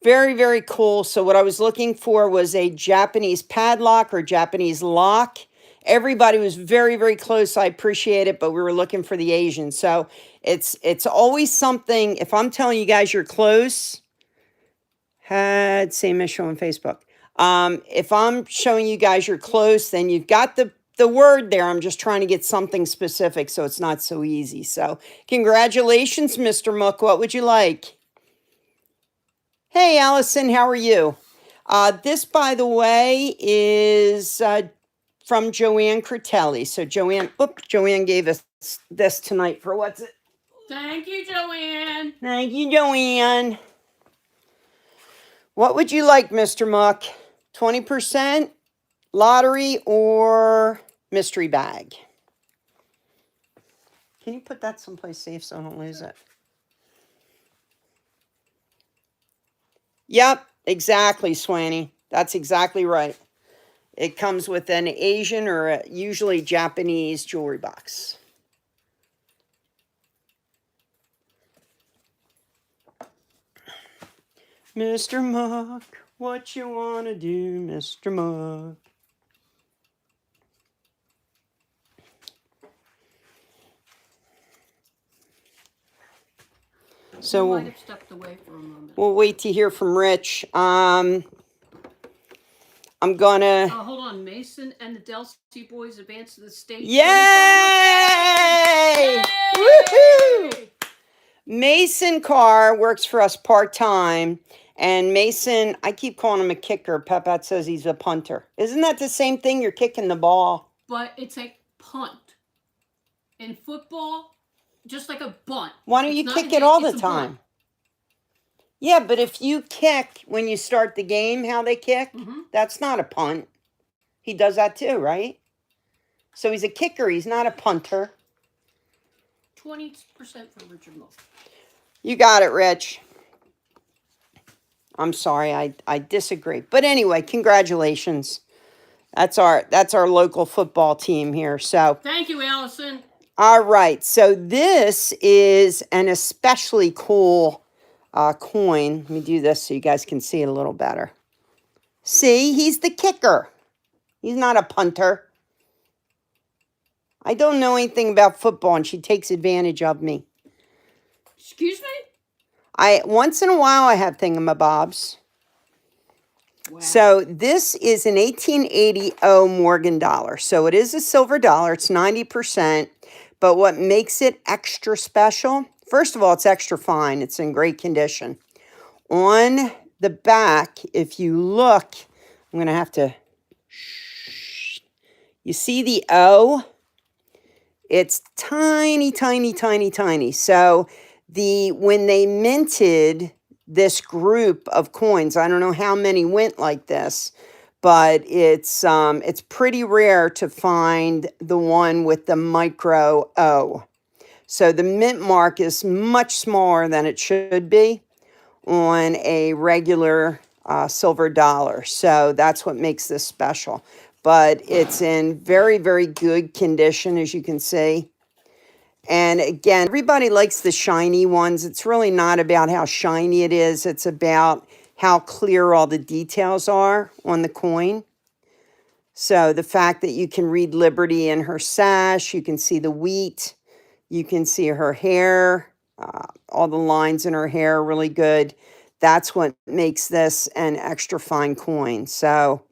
very, very cool. So what I was looking for was a Japanese padlock or Japanese lock. Everybody was very, very close. I appreciate it, but we were looking for the Asian. So it's always something. If I'm telling you guys you're close, had same issue on Facebook. If I'm showing you guys you're close, then you've got the word there. I'm just trying to get something specific, so it's not so easy. So congratulations, Mr. Mook. What would you like? Hey, Allison, how are you? This, by the way, is from Joanne Critelli. So Joanne gave us this tonight for what's it? Thank you, Joanne. Thank you, Joanne. What would you like, Mr. Muck? 20%, lottery, or mystery bag? Can you put that someplace safe so I don't lose it? Yep, exactly, Swanee. That's exactly right. It comes with an Asian or usually Japanese jewelry box. Mr. Muck, what you wanna do, Mr. Muck? So You might have stepped away for a moment. We'll wait to hear from Rich. I'm gonna. Hold on, Mason and the Delsea boys advance to the state. Yay! Yay! Woohoo! Mason Carr works for us part-time, and Mason, I keep calling him a kicker. Pepat says he's a punter. Isn't that the same thing? You're kicking the ball. But it's a punt. In football, just like a bunt. Why don't you kick it all the time? Yeah, but if you kick when you start the game, how they kick, that's not a punt. He does that too, right? So he's a kicker. He's not a punter. 20% for Richard Mook. You got it, Rich. I'm sorry, I disagree. But anyway, congratulations. That's our local football team here. So thank you, Allison. All right. So this is an especially cool coin. Let me do this so you guys can see it a little better. See, he's the kicker. He's not a punter. I don't know anything about football, and she takes advantage of me. Excuse me? Once in a while I have thingamabobs. Wow. So this is an 1880 Morgan dollar. So it is a silver dollar. It's 90%. But what makes it extra special, first of all, it's extra fine. It's in great condition. On the back, if you look, I'm going to have to, you see the O? It's tiny, tiny, tiny, tiny. So when they minted this group of coins, I don't know how many went like this, but it's pretty rare to find the one with the micro O. So the mint mark is much smaller than it should be on a regular silver dollar. So that's what makes this special. But it's in very, very good condition, as you can see. And again, everybody likes the shiny ones. It's really not about how shiny it is. It's about how clear all the details are on the coin. So the fact that you can read Liberty in her sash, you can see the wheat, you can see her hair, all the lines in her hair are really good. That's what makes this an extra fine coin. So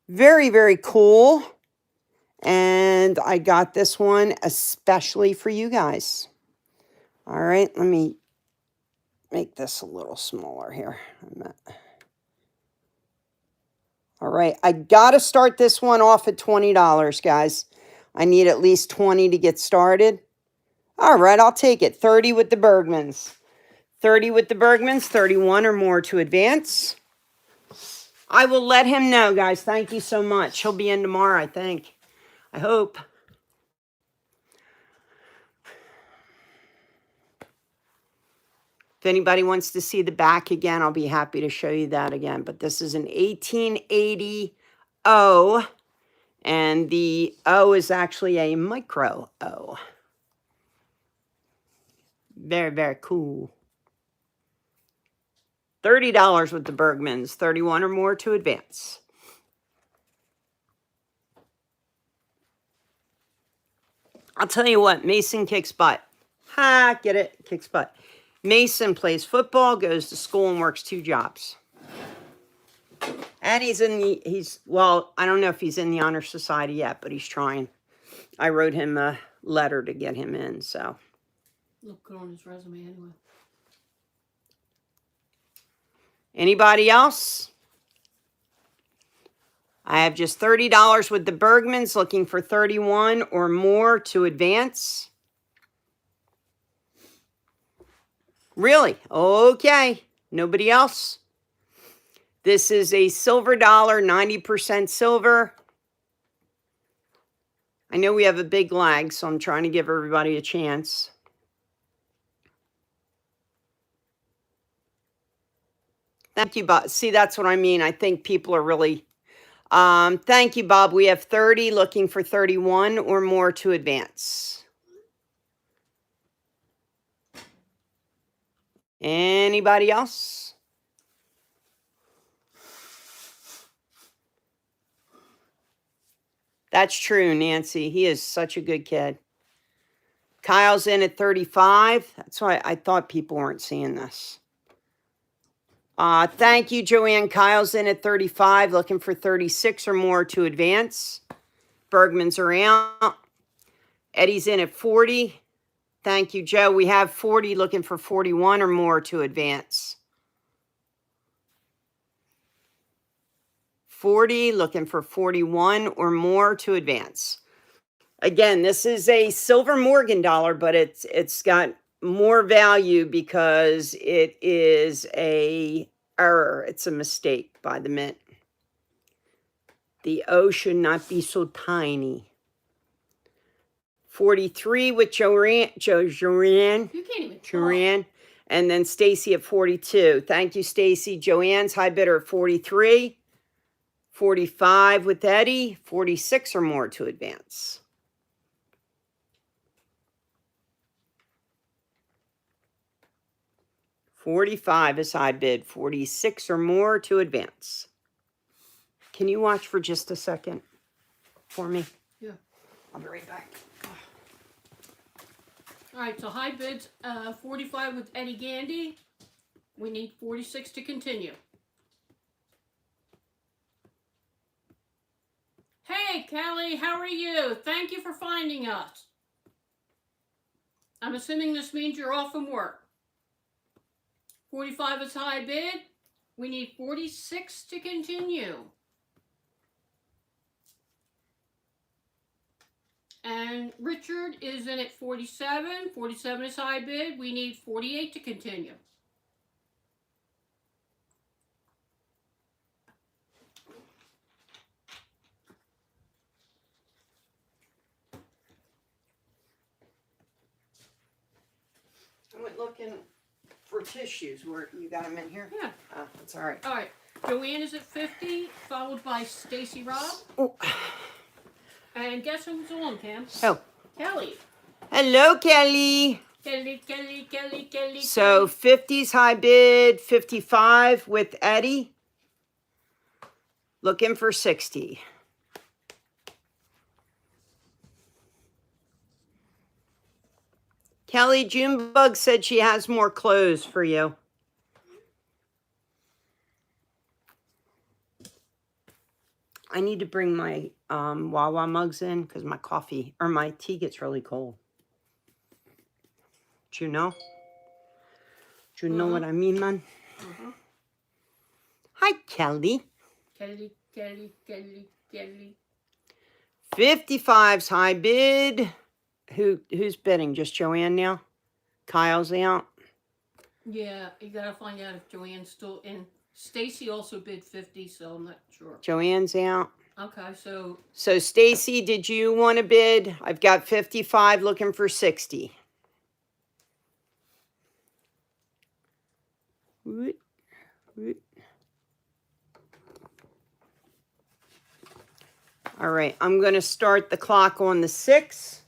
very, very cool. And I got this one especially for you guys. All right, let me make this a little smaller here. All right, I got to start this one off at $20, guys. I need at least 20 to get started. All right, I'll take it. 30 with the Bergmans. 30 with the Bergmans, 31 or more to advance. I will let him know, guys. Thank you so much. He'll be in tomorrow, I think. I hope. If anybody wants to see the back again, I'll be happy to show you that again. But this is an 1880 O, and the O is actually a micro O. Very, very cool. $30 with the Bergmans, 31 or more to advance. I'll tell you what, Mason kicks butt. Ha, get it? Kicks butt. Mason plays football, goes to school, and works 2 jobs. And well, I don't know if he's in the Honor Society yet, but he's trying. I wrote him a letter to get him in, so. Look good on his resume anyway. Anybody else? I have just $30 with the Bergmans, looking for 31 or more to advance. Really? Okay. Nobody else? This is a silver dollar, 90% silver. I know we have a big lag, so I'm trying to give everybody a chance. Thank you, Bob. See, that's what I mean. I think people are really... thank you, Bob. We have 30, looking for 31 or more to advance. Anybody else? That's true, Nancy. He is such a good kid. Kyle's in at 35. That's why I thought people weren't seeing this. Thank you, Joanne. Kyle's in at 35, looking for 36 or more to advance. Bergmans are out. Eddie's in at 40. Thank you, Joe. We have 40, looking for 41 or more to advance. 40, looking for 41 or more to advance. Again, this is a silver Morgan dollar, but it's got more value because it is a error. It's a mistake by the mint. The O should not be so tiny. 43 with Joanne. You can't even Joanne. And then Stacy at 42. Thank you, Stacy. Joanne's high bidder at 43. 45 with Eddie. 46 or more to advance. $45 is high bid. 46 or more to advance. Can you watch for just a second for me? Yeah. I'll be right back. All right, so high bids, 45 with Eddie Gandy. We need 46 to continue. Hey, Kelly, how are you? Thank you for finding us. I'm assuming this means you're off from work. 45 is high bid. We need 46 to continue. And Richard is in at 47. 47 is high bid. We need 48 to continue. I went looking for tissues. Where you got them in here? Yeah. Oh, that's all right. All right. Joanne is at 50, followed by Stacy Robb. Oh. And guess who's on, Cam? Oh. Kelly. Hello, Kelly. Kelly. So 50's high bid, 55 with Eddie. Looking for 60. Kelly, Junebug said she has more clothes for you. I need to bring my Wawa mugs in because my coffee or my tea gets really cold. Do you know? Do you know what I mean, man? Hi, Kelly. Kelly, Kelly, Kelly, Kelly. 55's high bid. Who's bidding? Just Joanne now? Kyle's out. Yeah, you gotta find out if Joanne's still in. Stacy also bid 50, so I'm not sure. Joanne's out. Okay, so So, Stacy, did you want to bid? I've got 55 looking for 60. Woot, woot. All right, I'm going to start the clock on the 6.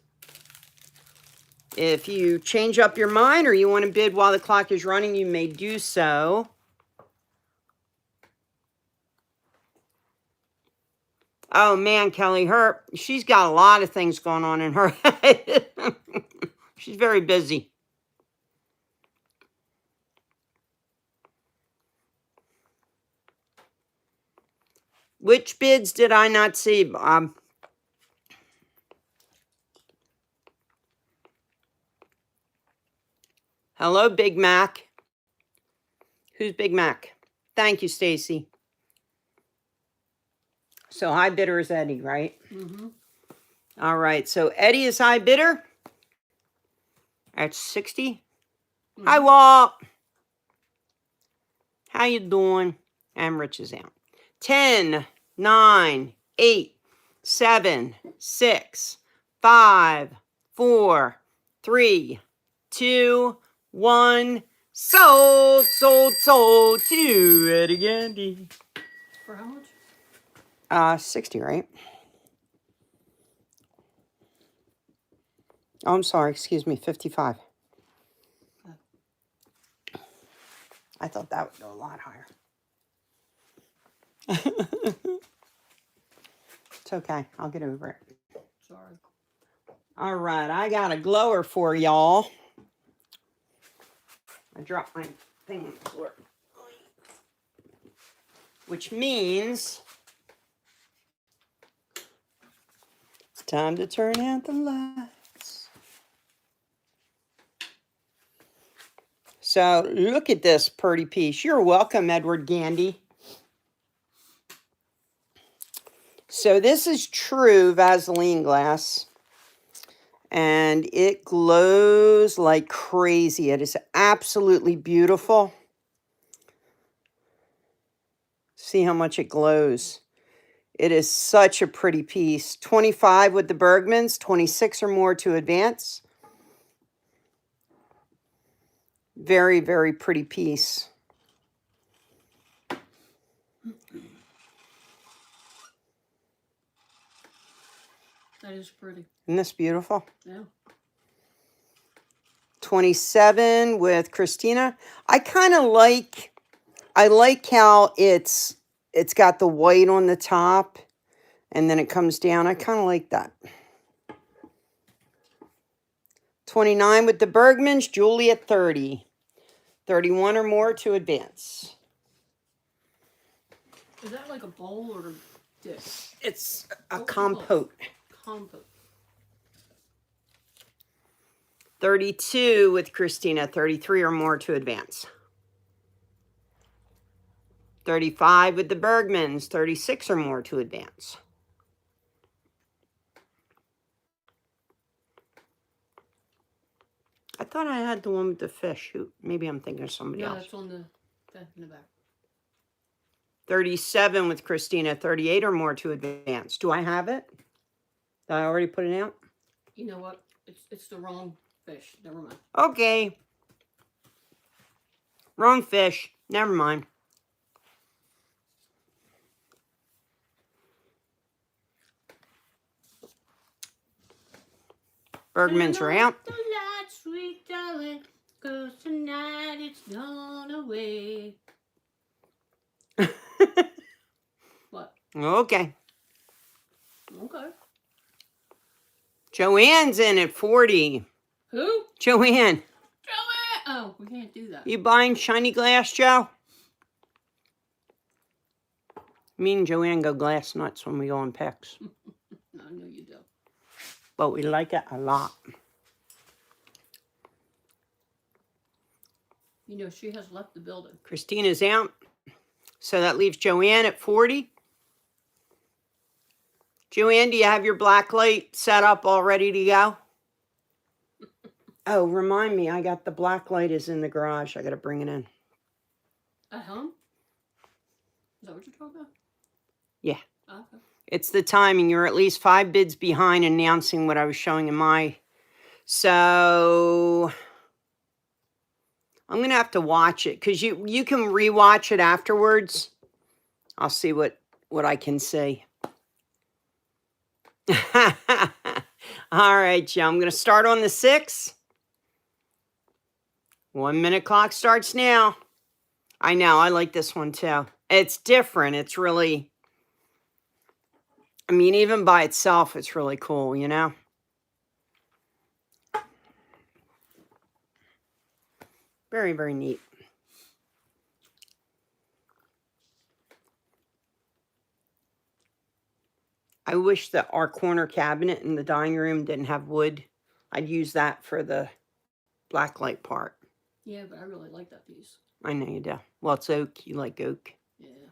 If you change up your mind or you want to bid while the clock is running, you may do so. Oh, man, Kelly, she's got a lot of things going on in her head. She's very busy. Which bids did I not see? Hello, Big Mac. Who's Big Mac? Thank you, Stacy. So high bidder is Eddie, right? mm-hmm. All right. So Eddie is high bidder at 60. Mm-hmm. Hi, Walt. How you doing? And Rich is out. 10, 9, 8, 7, 6, 5, 4, 3, 2, 1. Sold to Eddie Gandy. For how much? 60, right? Oh, I'm sorry. Excuse me. 55. I thought that would go a lot higher. It's okay. I'll get over it. Sorry. All right. I got a glower for y'all. I dropped my thing on the floor. Which means it's time to turn out the lights. So look at this pretty piece. You're welcome, Edward Gandy. So this is true Vaseline glass. And it glows like crazy. It is absolutely beautiful. See how much it glows. It is such a pretty piece. 25 with the Bergmans, 26 or more to advance. Very, very pretty piece. That is pretty. Isn't this beautiful? Yeah. 27 with Christina. I like how it's got the white on the top and then it comes down. I kind of like that. 29 with the Bergmans, Julie at 30. 31 or more to advance. Is that like a bowl or a dish? It's a What's it compote. called? Compote. 32 with Christina, 33 or more to advance. 35 with the Bergmans, 36 or more to advance. I thought I had the one with the fish. Shoot, maybe I'm thinking of somebody else. No, that's on the in the back. 37 with Christina, 38 or more to advance. Do I have it? Did I already put it out? You know what? It's the wrong fish. Never mind. Okay. Wrong fish. Never mind. Bergmans are out. The light, sweet darling, 'cause tonight it's gone away. What? Okay. Okay. Joanne's in at 40. Who? Joanne. Joanne! Oh, we can't do that. You buying shiny glass, Joe? Me and Joanne go glass nuts when we go on picks. I know you do. But we like it a lot. You know, she has left the building. Christina's out. So that leaves Joanne at 40. Joanne, do you have your black light set up all ready to go? Oh, remind me, I got the black light is in the garage. I got to bring it in. At home? Is that what you're talking about? Yeah. Okay. It's the timing. You're at least 5 bids behind announcing what I was showing in my. So I'm going to have to watch it because you can rewatch it afterwards. I'll see what I can see. All right, Joe. I'm going to start on the 6. 1 minute clock starts now. I know. I like this one too. It's different. It's really, I mean, even by itself, it's really cool, you know? Very, very neat. I wish that our corner cabinet in the dining room didn't have wood. I'd use that for the black light part. Yeah, but I really like that piece. I know you do. Well, it's oak. You like oak. Yeah.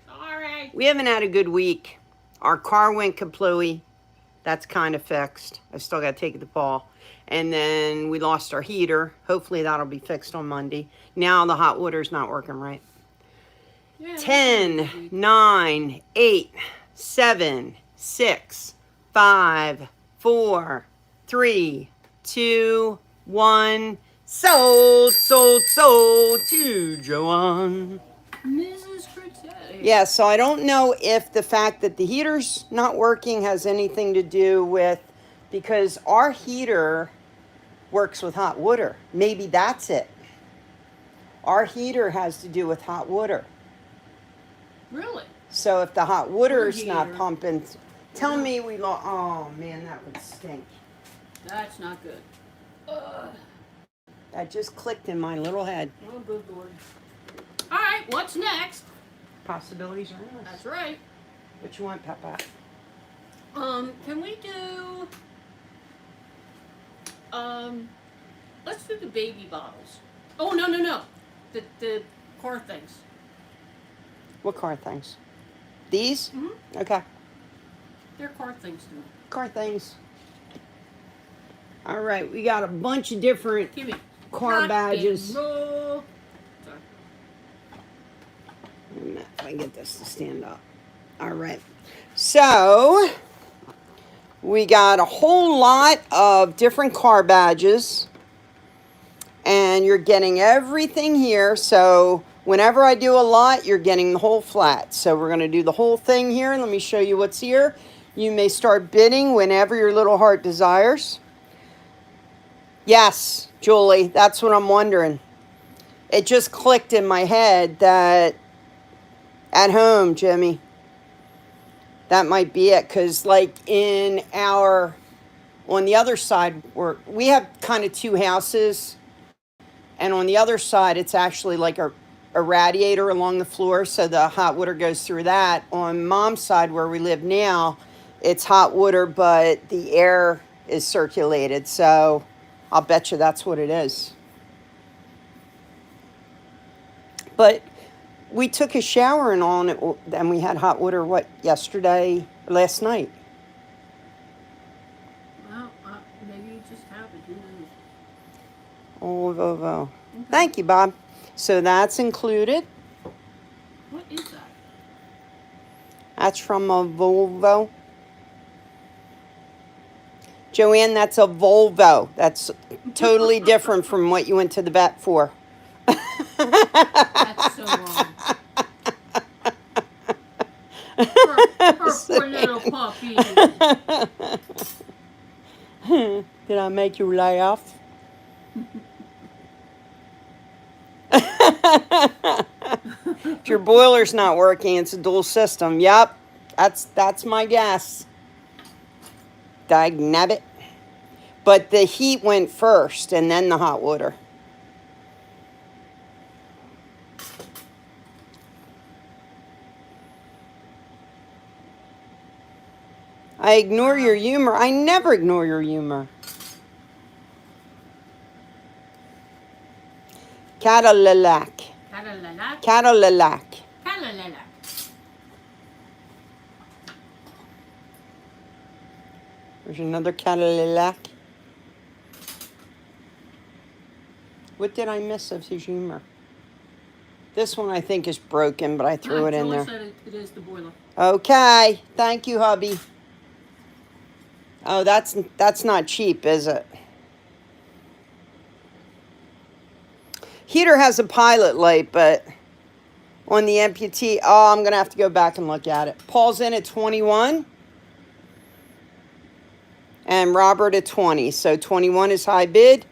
Sorry. We haven't had a good week. Our car went kaplooey. That's kind of fixed. I still got to take it to Paul. And then we lost our heater. Hopefully that'll be fixed on Monday. Now the hot water's not working right. Yeah, 10, 9, 8, 7, 6, 5, 4, 3, 2, 1. Sold to Joanne. Mrs. Crittetti. Yeah, so I don't know if the fact that the heater's not working has anything to do with, because our heater works with hot water. Maybe that's it. Our heater has to do with hot water. Really? So if the hot water's Your not heater. pumping, tell me we lost. Oh man, that would stink. That's not good. Ugh. That just clicked in my little head. Oh, good Lord. All right, what's next? Possibilities are endless. That's right. What you want, Papa? Can we do, let's do the baby bottles. Oh, no. The car things. What car things? These? Mm-hmm. Okay. They're car things to me. Car things. All right, we got a bunch of different Give me car rock badges. and roll. Sorry. Wait a minute, if I get this to stand up. All right. So, we got a whole lot of different car badges. And you're getting everything here. So, whenever I do a lot, you're getting the whole flat. So, we're going to do the whole thing here. And let me show you what's here. You may start bidding whenever your little heart desires. Yes, Julie, that's what I'm wondering. It just clicked in my head that at home, Jimmy, that might be it. Because like in our, on the other side, we have kind of 2 houses. And on the other side, it's actually like a radiator along the floor. So the hot water goes through that. On Mom's side where we live now, it's hot water, but the air is circulated. So I'll bet you that's what it is. But we took a shower and all, and we had hot water, last night? Well, maybe you just have it. Who knows? Oh, Vovo. Okay. Thank you, Bob. So that's included. What is that? That's from a Volvo. Joanne, that's a Volvo. That's totally different from what you went to the vet for. That's so wrong. Her poor little puppy. Did I make you laugh? If your boiler's not working, it's a dual system. Yep, that's my guess. Dagnabbit. But the heat went first and then the hot water. I ignore your humor. I never ignore your humor. Cadillac. Cadillac. Cadillac. Cadillac. There's another Cadillac. What did I miss of his humor? This one I think is broken, but I threw it in Julie there. said it is the boiler. Okay. Thank you, hubby. Oh, that's not cheap, is it? Heater has a pilot light, but on the amputee, oh, I'm going to have to go back and look at it. Paul's in at 21. And Robert at 20. So 21 is high bid.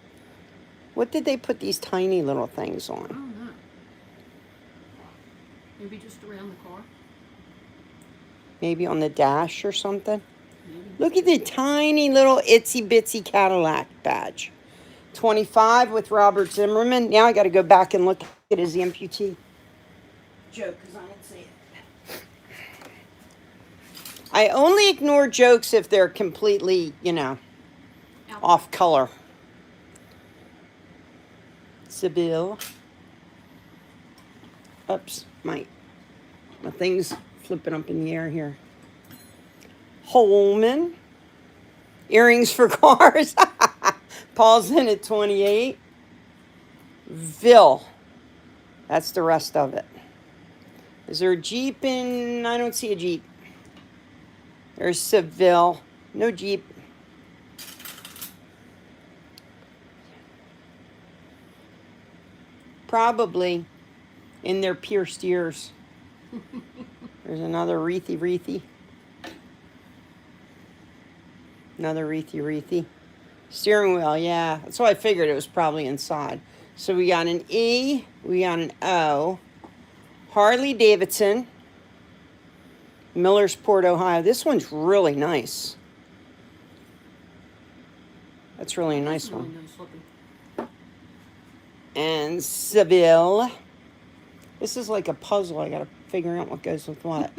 What did they put these tiny little things I on? don't know. Maybe just around the car. Maybe on the dash or something? Maybe. Look at the tiny little itsy bitsy Cadillac badge. 25 with Robert Zimmerman. Now I got to go back and look at his amputee joke because I didn't see it. I only ignore jokes if they're completely, off color. Sibyl. Oops, my thing's flipping up in the air here. Holman. Earrings for cars. Paul's in at 28. Ville. That's the rest of it. Is there a Jeep in? I don't see a Jeep. There's Seville. No Jeep. Probably in their pierced ears. There's another wreathy. Another wreathy. Steering wheel, yeah. That's what I figured it was probably inside. So we got an E. We got an O. Harley Davidson. Millersport, Ohio. This one's really nice. That's really a nice one. Really nice looking. And Seville. This is like a puzzle. I got to figure out what goes with what.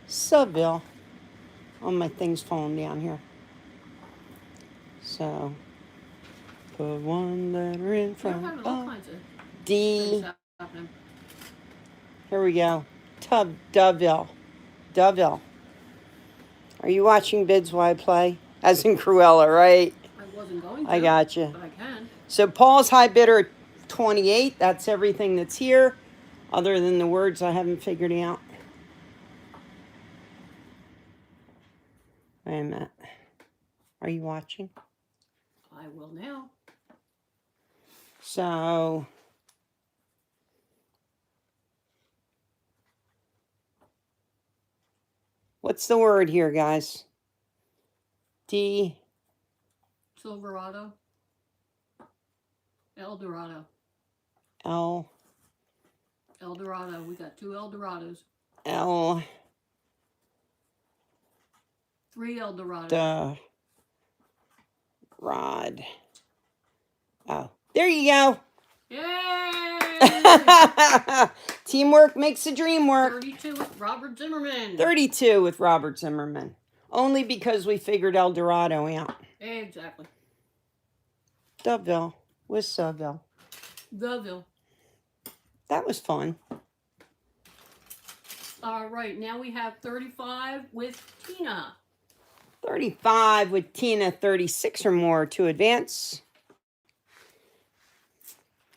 Seville. Oh, my thing's falling down here. So, put one letter in front of D. Here we go. Deville. Are you watching Bids While I Play? As in Cruella, right? I wasn't going to. I got you. But I can. So Paul's high bidder 28. That's everything that's here, other than the words I haven't figured out. Wait a minute. Are you watching? I will now. So what's the word here, guys? D. Silverado. Eldorado. L. Eldorado. We got 2 Eldorados. L. 3 Eldorados. The rod. Oh, there you go. Yay! Teamwork makes the dream work. 32 with Robert Zimmerman. 32 with Robert Zimmerman. Only because we figured El Dorado out. Exactly. Seville with Seville. Deville. That was fun. All right, now we have 35 with Tina. 35 with Tina, 36 or more to advance.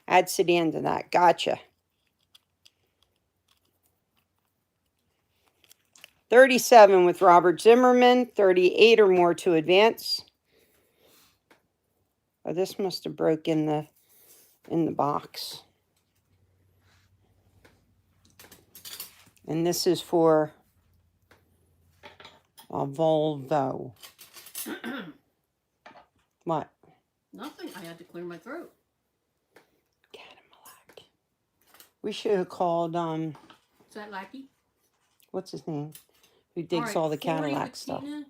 Add sedan to that. Gotcha. 37 with Robert Zimmerman, 38 or more to advance. Oh, this must have broke in the box. And this is for a Volvo. What? Nothing. I had to clear my throat. Cadillac. We should have called, Is that Lackey? what's his name? Who digs right, all the 40 Cadillac with stuff. Tina,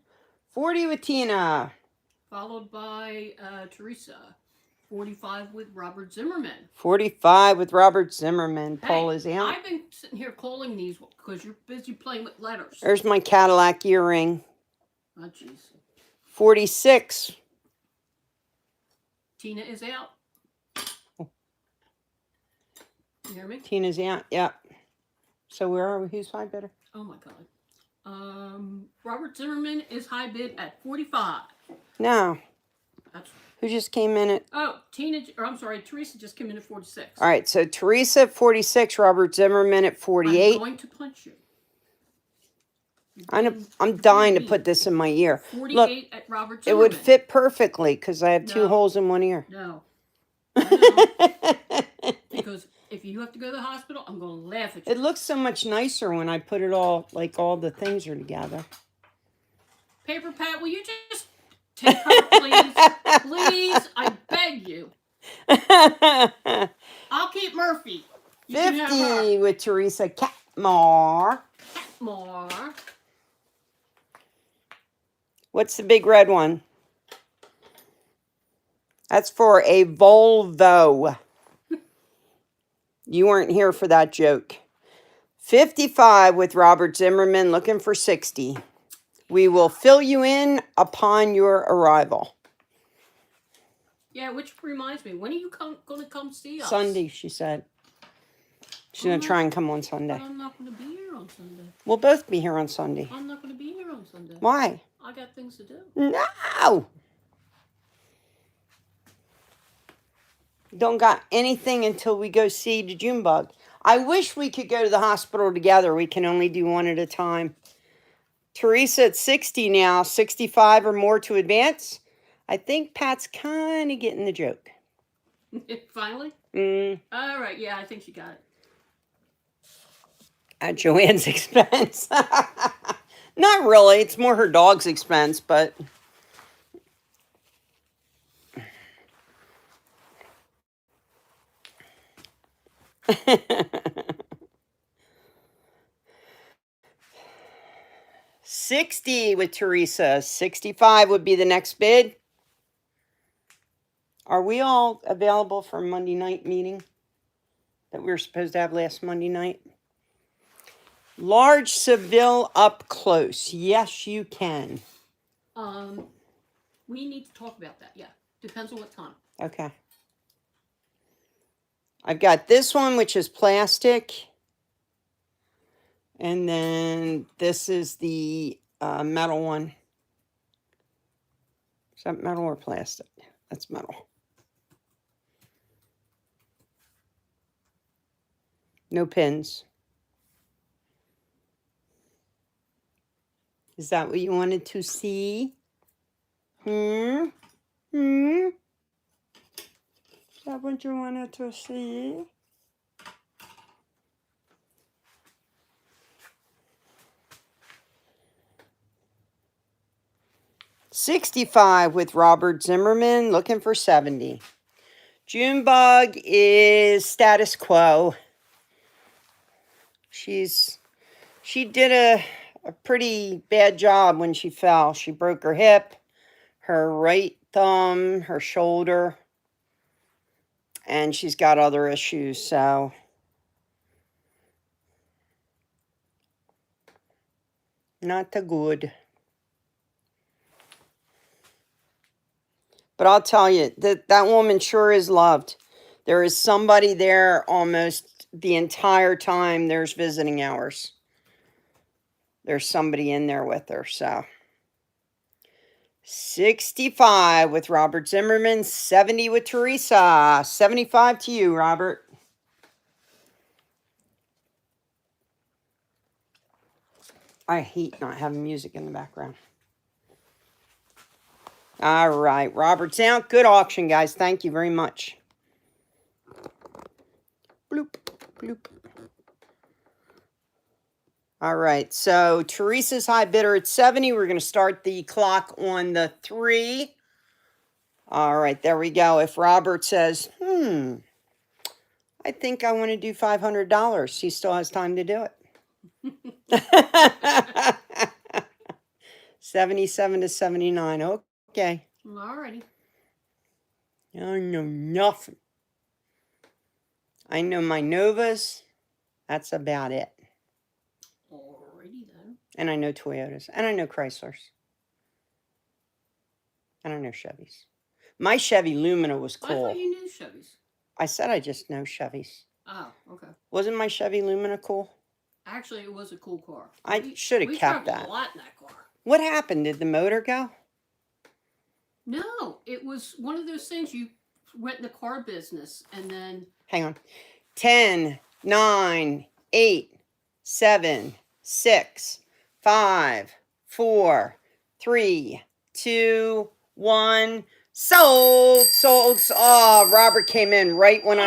40 with Tina. followed by Teresa. 45 with Robert Zimmerman. 45 with Robert Zimmerman. Paul Hey, is out. I've been sitting here calling these because you're busy playing with letters. There's my Cadillac earring. Oh, jeez. 46 Tina is out. You hear me? Tina's out. Yep. So where are we? Who's high bidder? Oh my God. Robert Zimmerman is high bid at 45. No. That's, Who just came in at? Teresa just came in at 46. All right. So Teresa at 46. Robert Zimmerman at 48. I'm going to punch you. I'm dying to put this in my ear. 48 Look, at Robert it Zimmerman. would fit perfectly because I have two No. holes in one ear. No. Because if you have to go to the hospital, I'm going to laugh at you. It looks so much nicer when I put it all, like all the things are together. Paper Pat, will you just take her, please? Please, I beg you. I'll keep Murphy. You 50 with Teresa Catmore. More. What's the big red one? That's for a Volvo. You weren't here for that joke. 55 with Robert Zimmerman, looking for 60. We will fill you in upon your arrival. Yeah, which reminds me, when are you going to come see us? Sunday, she said. She's going to try and come on Sunday. But I'm not going to be here on Sunday. We'll both be here on Sunday. I'm not going to be here on Sunday. Why? I got things to do. No! Don't got anything until we go see the June bug. I wish we could go to the hospital together. We can only do one at a time. Teresa at 60 now, 65 or more to advance. I think Pat's kind of getting the joke. Finally? All right, yeah, I think she got it. At Joanne's expense. Not really. It's more her dog's expense, but... $60 with Teresa. $65 would be the next bid. Are we all available for Monday night meeting that we were supposed to have last Monday night? Large Seville up close. Yes, you can. We need to talk about that. Yeah, depends on what time. Okay. I've got this one, which is plastic. And then this is the metal one. Is that metal or plastic? That's metal. No pins. Is that what you wanted to see? Is that what you wanted to see? $65 with Robert Zimmerman, looking for 70. Junebug is status quo. She did a pretty bad job when she fell. She broke her hip, her right thumb, her shoulder, and she's got other issues, so... Not the good. But I'll tell you, that woman sure is loved. There is somebody there almost the entire time there's visiting hours. There's somebody in there with her, so. 65 with Robert Zimmerman, 70 with Teresa. 75 to you, Robert. I hate not having music in the background. All right, Robert's out. Good auction, guys. Thank you very much. Bloop, bloop. All right, so Teresa's high bidder at 70. We're going to start the clock on the 3. All right, there we go. If Robert says, I think I want to do $500, he still has time to do it. 77 to 79. Okay. Alrighty. I know nothing. I know my Novas. That's about it. Alrighty then. And I know Toyotas. And I know Chryslers. And I know Chevys. My Chevy Lumina was I cool. thought you knew Chevys. I said I just know Chevys. Oh, okay. Wasn't my Chevy Lumina cool? Actually, it was a cool car. I should have We kept traveled that. a lot in that car. What happened? Did the motor go? No, it was one of those things you went in the car business and then. Hang on. 10, 9, 8, 7, 6, 5, 4, 3, 2, 1. Sold. Oh, Robert came in right when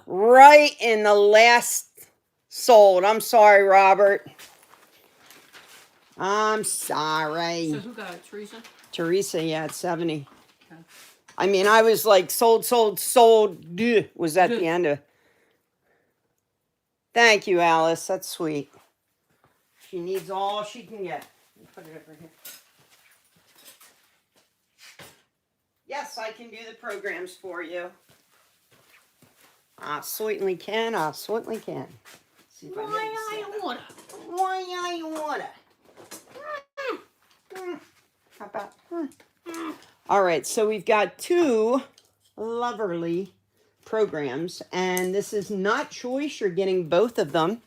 right in the last sold. I'm sorry, Robert. I'm sorry. So who got it, Teresa? Teresa, yeah, at 70. Okay. I mean, I was like, sold. Was at the end of. Thank you, Alice. That's sweet. She needs all she can get. Put it over here. Yes, I can do the programs for you. I certainly can. See if Why I wanna. How about? All right, so we've got two lovely programs, and this is not choice. You're getting both of them.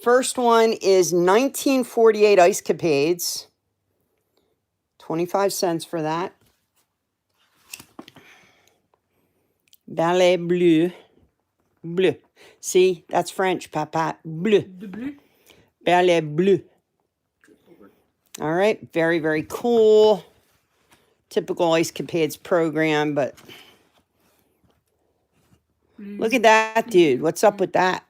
First one is 1948 Ice Capades. 25 cents for that. Ballet Bleu. Bleu. See, that's French, Papa. Bleu. The blue? Ballet Bleu. All right, very, very cool. Typical Ice Capades program, but look at that dude. What's up with that?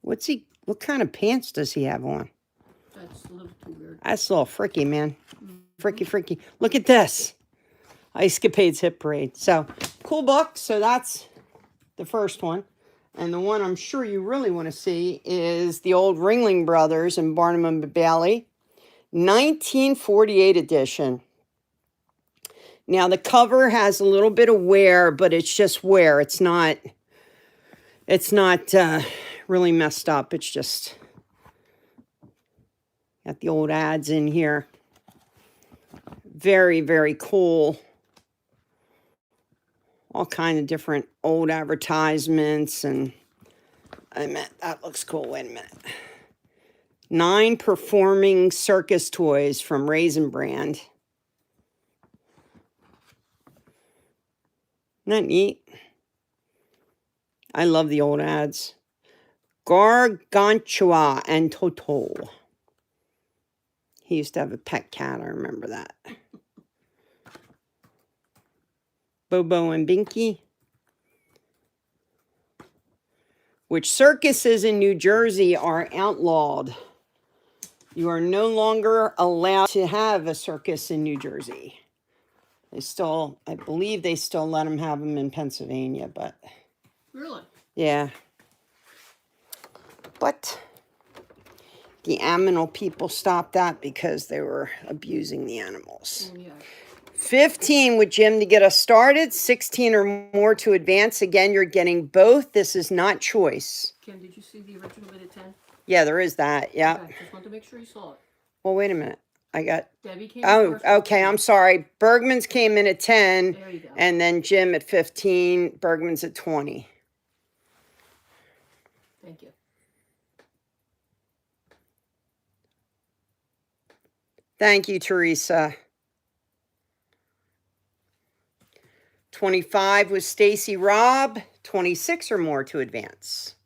What kind of pants does he have on? That's a little too weird. That's a little freaky, man. Freaky. Look at this. Ice Capades Hit Parade. So, cool book. So that's the first one. And the one I'm sure you really want to see is the old Ringling Brothers and Barnum and Bailey. 1948 edition. Now, the cover has a little bit of wear, but it's just wear. It's not really messed up. It's just got the old ads in here. Very, very cool. All kind of different old advertisements. And that looks cool. Wait a minute. 9 performing circus toys from Raisin Brand. Isn't that neat? I love the old ads. Gargantua and Toto. He used to have a pet cat. I remember that. Bobo and Binky. Which circuses in New Jersey are outlawed. You are no longer allowed to have a circus in New Jersey. I believe they still let them have them in Pennsylvania, but. Really? Yeah. But the animal people stopped that because they were abusing the animals. Oh, yeah. 15 with Jim to get us started. 16 or more to advance. Again, you're getting both. This is not choice. Kim, did you see the original bid at 10? Yeah, there is that. Yeah. Okay, just want to make sure you saw it. Well, wait a minute. I got. Debbie came Oh, first. okay. I'm sorry. Bergman's came in at 10. There you go. And then Jim at 15. Bergman's at 20. Thank you. Thank you, Teresa. 25 was Stacy Robb. 26 or more to advance.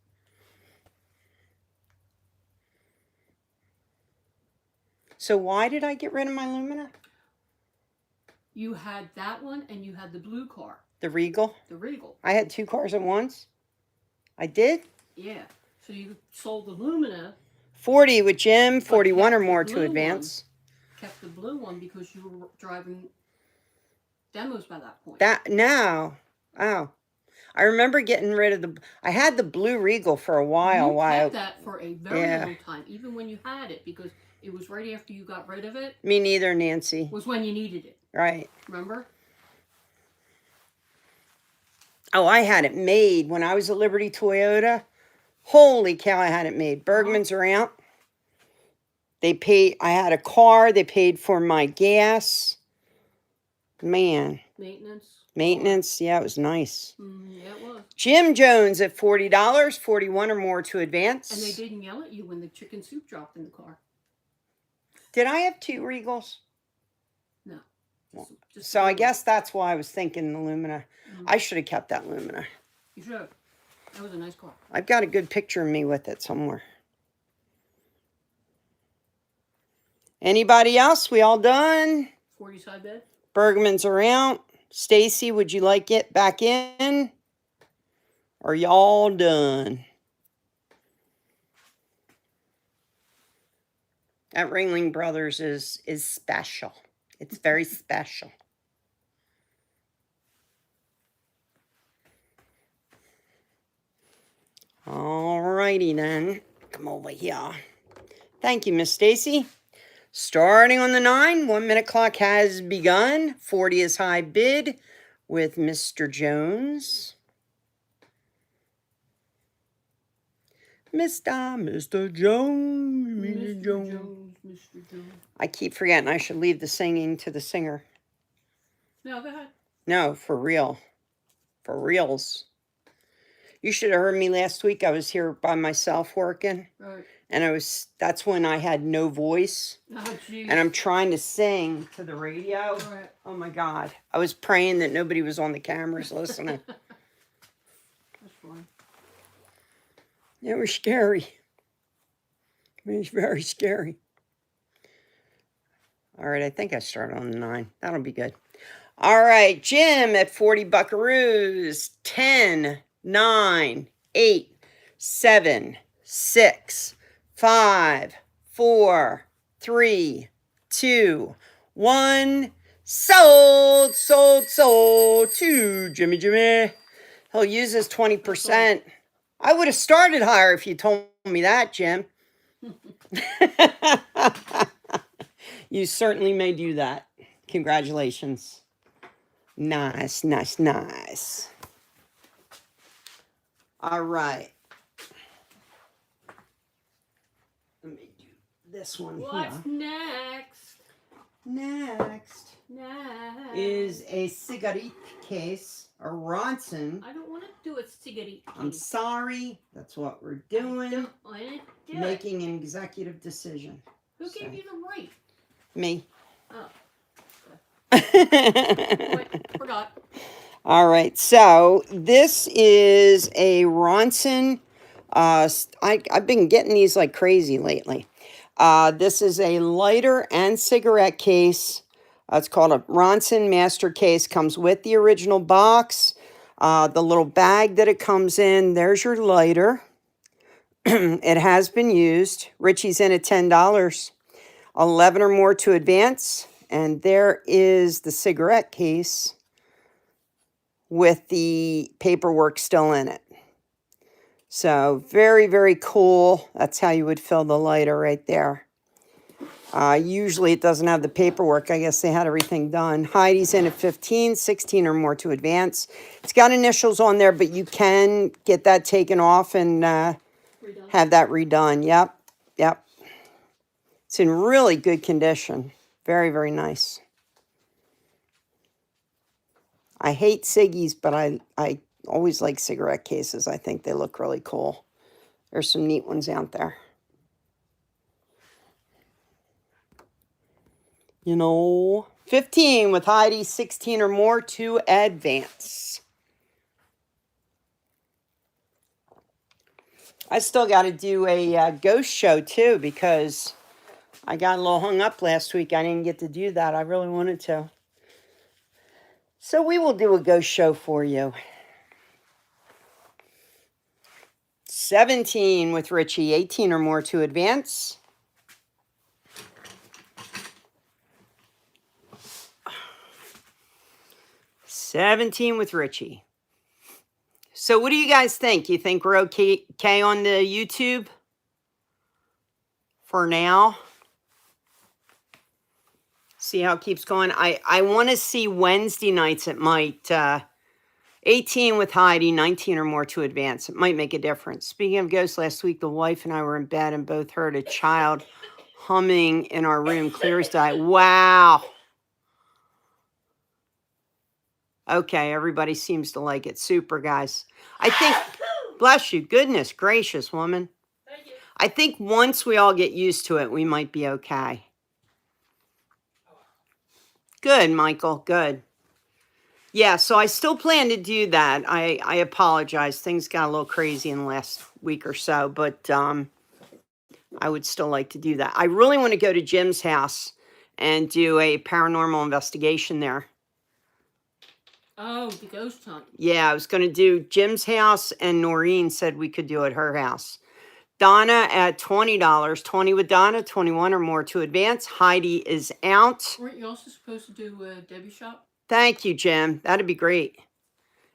So why did I get rid of my Lumina? You had that one and you had the blue car. The Regal? The Regal. I had 2 cars at once? I did? Yeah. So you sold the Lumina. 40 with Jim, 41 or kept the more to blue advance. Kept the blue one because you were driving demos by that point. No. Oh. I remember getting rid of I had the blue Regal for a while. You kept that for a very long time, even when you had it, because it was right after you got rid of it. Me neither, Nancy. Was when you needed it. Right. Remember? Oh, I had it made when I was at Liberty Toyota. Holy cow, I had it made. Bergman's are out. They paid, I had a car. They paid for my gas. Man. Maintenance. Yeah, it was nice. Yeah, it was. Jim Jones at $40, 41 or more to advance. And they didn't yell at you when the chicken soup dropped in the car. Did I have 2 Regals? No. Just so I guess that's why I was thinking the Lumina. I should have kept that Lumina. You should have. That was a nice car. I've got a good picture of me with it somewhere. Anybody else? We all done? 40 side bed. Bergmans are out. Stacy, would you like it back in? Are y'all done? That Ringling Brothers is special. It's very special. All righty then. Come over here. Thank you, Miss Stacy. Starting on the 9, 1 minute clock has begun. 40 is high bid with Mr. Jones. Mr. Jones. I keep forgetting I should leave the singing to the singer. No, go ahead. No, for real. For reals. You should have heard me last week. I was here by myself working. Right. And that's when I had no voice. Oh, geez. And I'm trying to sing to the radio. Right. Oh my God. I was praying that nobody was on the cameras listening. That's funny. It was scary. It was very scary. All right, I think I started on the 9. That'll be good. All right, Jim at 40 buckaroos. 10, 9, 8, 7, 6, 5, 4, 3, 2, 1. Sold to Jimmy. He'll use his 20%. I would have started higher if you told me that, Jim. You certainly may do that. Congratulations. Nice. All right. Let me do this one here. What's next? Next is a cigarette case, a Ronson. I don't want to do a cigarette case. I'm sorry. That's what we're doing. I don't want to do Making an executive decision. Who gave you the right? Me. Oh. Wait, forgot. All right. So this is a Ronson. I've been getting these like crazy lately. This is a lighter and cigarette case. It's called a Ronson Master Case. Comes with the original box. The little bag that it comes in. There's your lighter. It has been used. Richie's in at $10. 11 or more to advance. And there is the cigarette case with the paperwork still in it. So very, very cool. That's how you would fill the lighter right there. Usually it doesn't have the paperwork. I guess they had everything done. Heidi's in at 15, 16 or more to advance. It's got initials on there, but you can get that taken off and have that redone. Yep. It's in really good condition. Very, very nice. I hate ciggies, but I always like cigarette cases. I think they look really cool. There's some neat ones out there. 15 with Heidi, 16 or more to advance. I still got to do a ghost show too because I got a little hung up last week. I didn't get to do that. I really wanted to. So we will do a ghost show for you. 17 with Richie, 18 or more to advance. $17 with Richie. So what do you guys think? You think we're okay on the YouTube for now? See how it keeps going. I want to see Wednesday nights. It might 18 with Heidi, 19 or more to advance. It might make a difference. Speaking of ghosts, last week the wife and I were in bed and both heard a child humming in our room, clear as day. Wow. Okay, everybody seems to like it. Super, guys. I think, bless you, goodness gracious, woman. Thank you. I think once we all get used to it, we might be okay. Good, Michael, good. Yeah, so I still plan to do that. I apologize. Things got a little crazy in the last week or so, but I would still like to do that. I really want to go to Jim's house and do a paranormal investigation there. Oh, the ghost hunt. Yeah, I was going to do Jim's house, and Noreen said we could do it at her house. Donna at $20. 20 with Donna, 21 or more to advance. Heidi is out. Weren't you also supposed to do Debbie's shop? Thank you, Jim. That'd be great.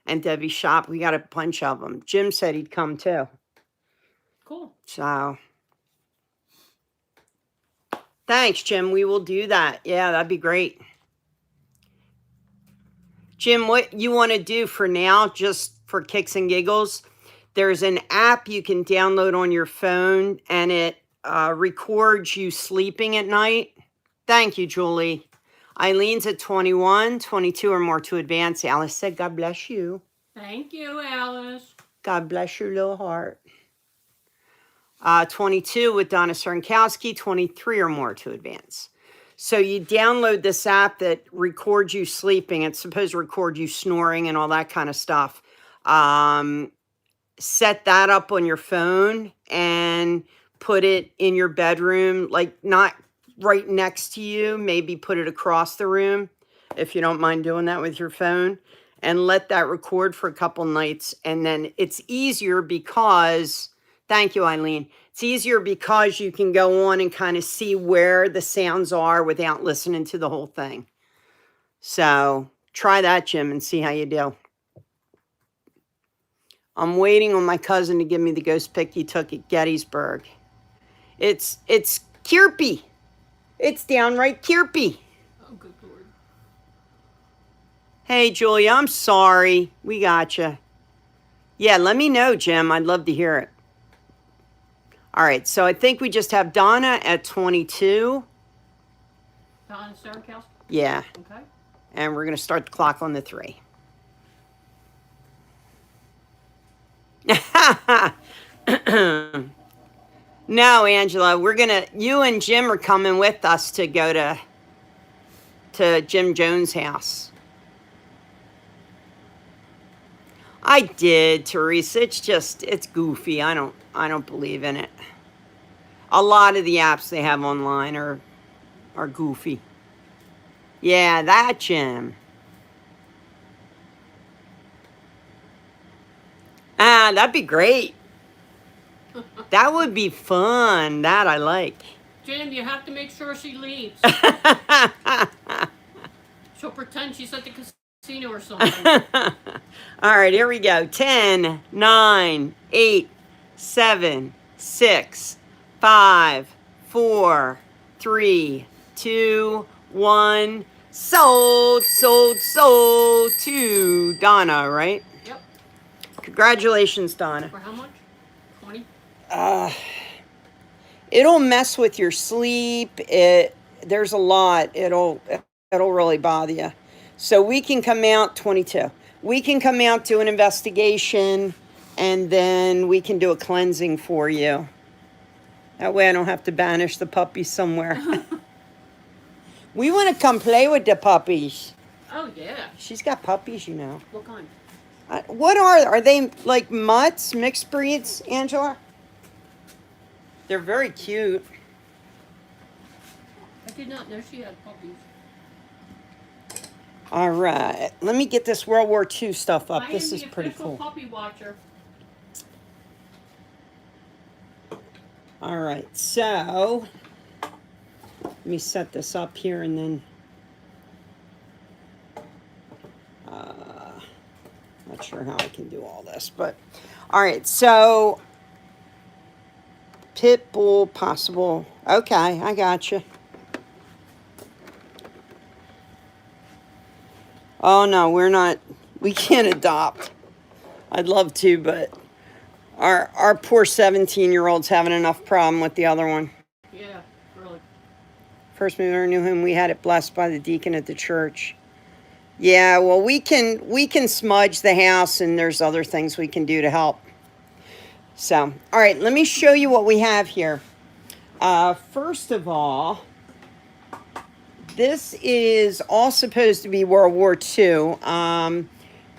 And Debbie's shop, we got a bunch of them. Jim said he'd come too. Cool. So, thanks, Jim. We will do that. Yeah, that'd be great. Jim, what you want to do for now, just for kicks and giggles, there's an app you can download on your phone, and it records you sleeping at night. Thank you, Julie. Eileen's at 21, 22 or more to advance. Alice said, God bless you. Thank you, Alice. God bless your little heart. 22 with Donna Cernkowski, 23 or more to advance. So you download this app that records you sleeping. It's supposed to record you snoring and all that kind of stuff. Set that up on your phone and put it in your bedroom, like not right next to you. Maybe put it across the room if you don't mind doing that with your phone, and let that record for a couple nights. And then it's easier because, thank you, Eileen. It's easier because you can go on and kind of see where the sounds are without listening to the whole thing. So try that, Jim, and see how you do. I'm waiting on my cousin to give me the ghost pic he took at Gettysburg. It's Kirpy. It's downright Kirpy. Oh, good Lord. Hey, Julia, I'm sorry. We gotcha. Yeah, let me know, Jim. I'd love to hear it. All right, so I think we just have Donna at 22. Donna Cernkowski? Yeah. Okay. And we're going to start the clock on the 3. No, Angela, you and Jim are coming with us to go to Jim Jones' house. I did, Teresa. It's goofy. I don't believe in it. A lot of the apps they have online are goofy. Yeah, that Jim. That'd be great. That would be fun. That I like. Jim, you have to make sure she leaves. She'll pretend she's at the casino or something. All right, here we go. 10, 9, 8, 7, 6, 5, 4, 3, 2, 1. Sold to Donna, right? Yep. Congratulations, Donna. For how much? 20? It'll mess with your sleep. There's a lot. It'll really bother you. So we can come out 22. We can come out, do an investigation, and then we can do a cleansing for you. That way I don't have to banish the puppies somewhere. We want to come play with the puppies. Oh, yeah. She's got puppies, you know. What kind? What are they, like mutts, mixed breeds, Angela? They're very cute. I did not know she had puppies. All right, let me get this World War II stuff up. I This am is the pretty official cool. puppy watcher. All right, so let me set this up here and then not sure how I can do all this, but all right, so pit bull possible. Okay, I got you. Oh no, we can't adopt. I'd love to, but our poor 17-year-old's having enough problem with the other one. Yeah, really. First we ever knew him, we had it blessed by the deacon at the church. Yeah, well, we can smudge the house, and there's other things we can do to help. So, all right, let me show you what we have here. First of all, this is all supposed to be World War II.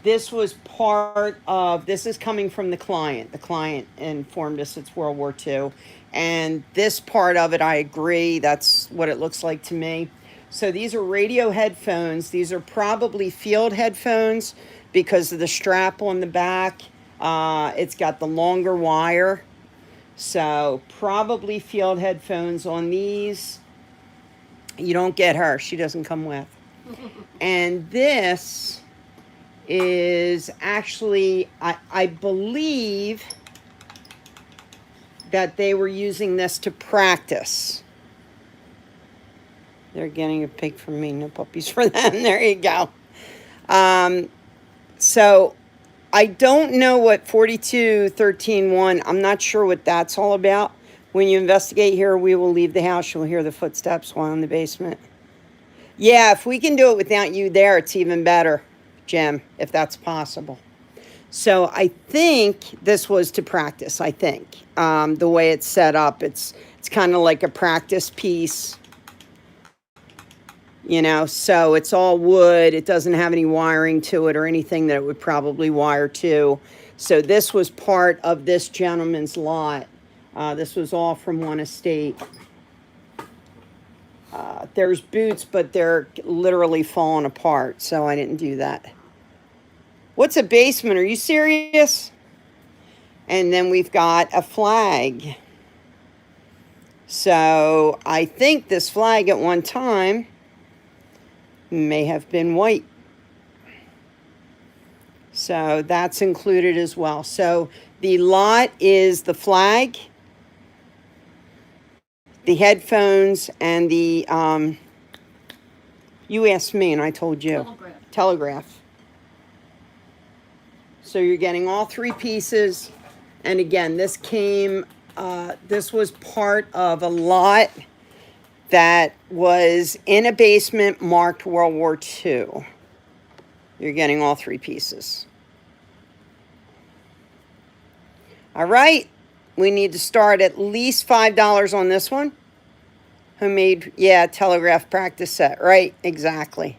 This was part of, this is coming from the client. The client informed us it's World War II. And this part of it, I agree. That's what it looks like to me. So these are radio headphones. These are probably field headphones because of the strap on the back. It's got the longer wire. So probably field headphones on these. You don't get her. She doesn't come with. And this is actually, I believe that they were using this to practice. They're getting a pig from me, no puppies for them. There you go. So I don't know what 4213.1, I'm not sure what that's all about. When you investigate here, we will leave the house. You'll hear the footsteps while in the basement. Yeah, if we can do it without you there, it's even better, Jim, if that's possible. So I think this was to practice, I think. The way it's set up, it's kind of like a practice piece, so it's all wood. It doesn't have any wiring to it or anything that it would probably wire to. So this was part of this gentleman's lot. This was all from one estate. There's boots, but they're literally falling apart, so I didn't do that. What's a basement? Are you serious? And then we've got a flag. So I think this flag at one time may have been white. So that's included as well. So the lot is the flag, the headphones, and the, you asked me and I told you. Telegraph. So you're getting all three pieces. And again, this was part of a lot that was in a basement marked World War II. You're getting all three pieces. All right. We need to start at least $5 on this one. Homemade, telegraph practice set. Right, exactly.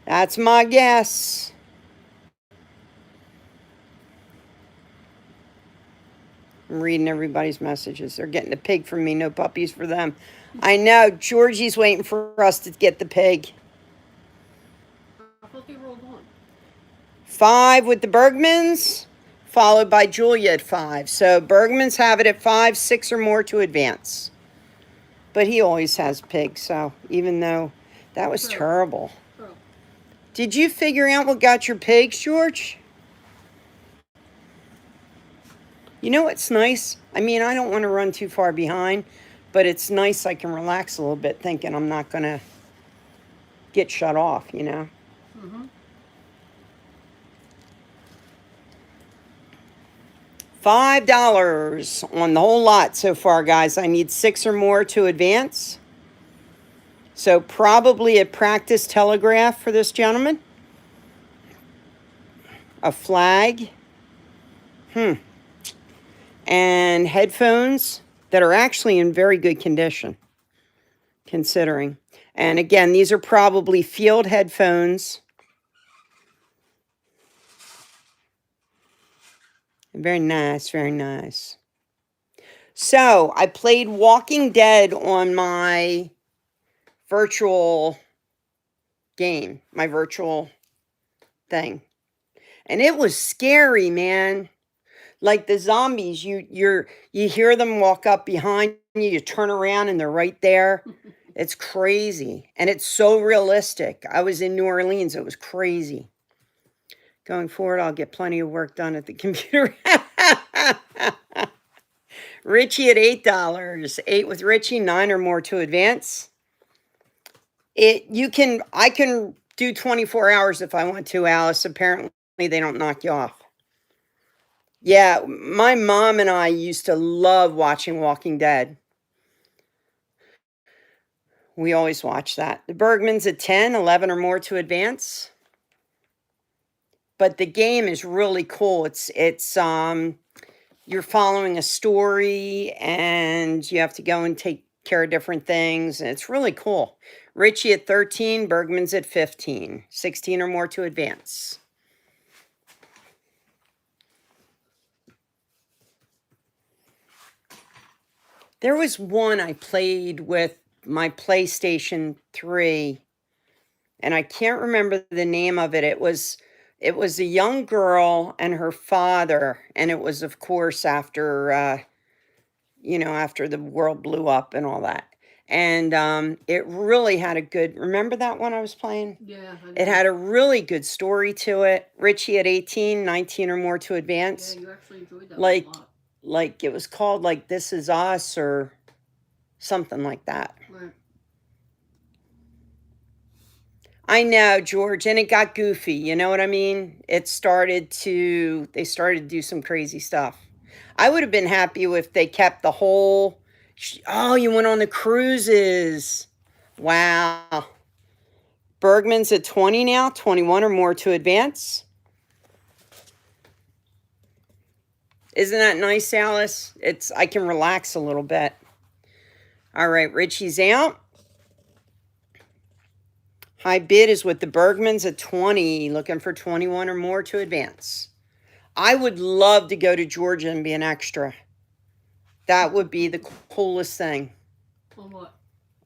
That's my guess. I'm reading everybody's messages. They're getting a pig from me, no puppies for them. I know. Georgie's waiting for us to get the pig. I thought they rolled on. 5 with the Bergmans, followed by Julia at 5. So Bergmans have it at 5, 6 or more to advance. But he always has pigs, so even though that was terrible. Did you figure out what got your pigs, George? You know what's nice? I mean, I don't want to run too far behind, but it's nice I can relax a little bit thinking I'm not going to get shut off, Mm-hmm. $5 on the whole lot so far, guys. I need 6 or more to advance. So probably a practice telegraph for this gentleman. A flag. And headphones that are actually in very good condition, considering. And again, these are probably field headphones. Very nice, very nice. So I played Walking Dead on my virtual game, my virtual thing. And it was scary, man. Like the zombies, you hear them walk up behind you, you turn around and they're right there. It's crazy. And it's so realistic. I was in New Orleans. It was crazy. Going forward, I'll get plenty of work done at the computer. Richie at $8. 8 with Richie, 9 or more to advance. I can do 24 hours if I want to, Alice. Apparently they don't knock you off. Yeah, my mom and I used to love watching Walking Dead. We always watch that. The Bergman's at 10, 11 or more to advance. But the game is really cool. It's you're following a story and you have to go and take care of different things. And it's really cool. Richie at 13, Bergman's at 15, 16 or more to advance. There was one I played with my PlayStation 3, and I can't remember the name of it. It was a young girl and her father, and it was, of course, after after the world blew up and all that. And it really had a good. Remember that one I was playing? Yeah. It had a really good story to it. Richie at 18, 19 or more to advance. Yeah, you actually enjoyed that Like, a lot. like it was called like This Is Us or something like that. Right. I know, George, and it got goofy. You know what I mean? They started to do some crazy stuff. I would have been happy if they kept the whole. Oh, you went on the cruises. Wow. Bergman's at 20 now, 21 or more to advance. Isn't that nice, Alice? I can relax a little bit. All right, Richie's out. High bid is with the Bergmans at 20, looking for 21 or more to advance. I would love to go to Georgia and be an extra. That would be the coolest thing. On what?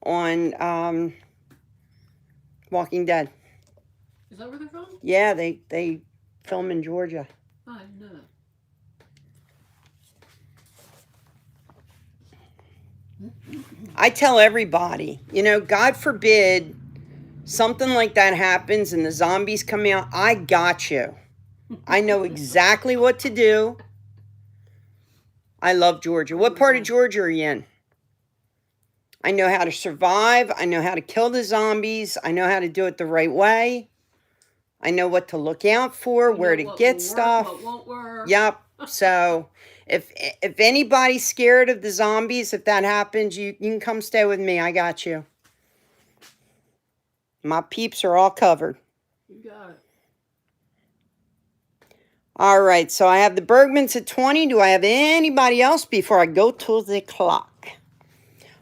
On Walking Dead. Is that where they're from? Yeah, they film in Georgia. Oh, I didn't know that. I tell everybody, God forbid something like that happens and the zombies come out, I got you. I know exactly what to do. I love Georgia. What part of Georgia are you in? I know how to survive. I know how to kill the zombies. I know how to do it the right way. I know what to look out for, where to get stuff. What won't work. Yep. So if anybody's scared of the zombies, if that happens, you can come stay with me. I got you. My peeps are all covered. You got it. All right, so I have the Bergmans at 20. Do I have anybody else before I go to the clock?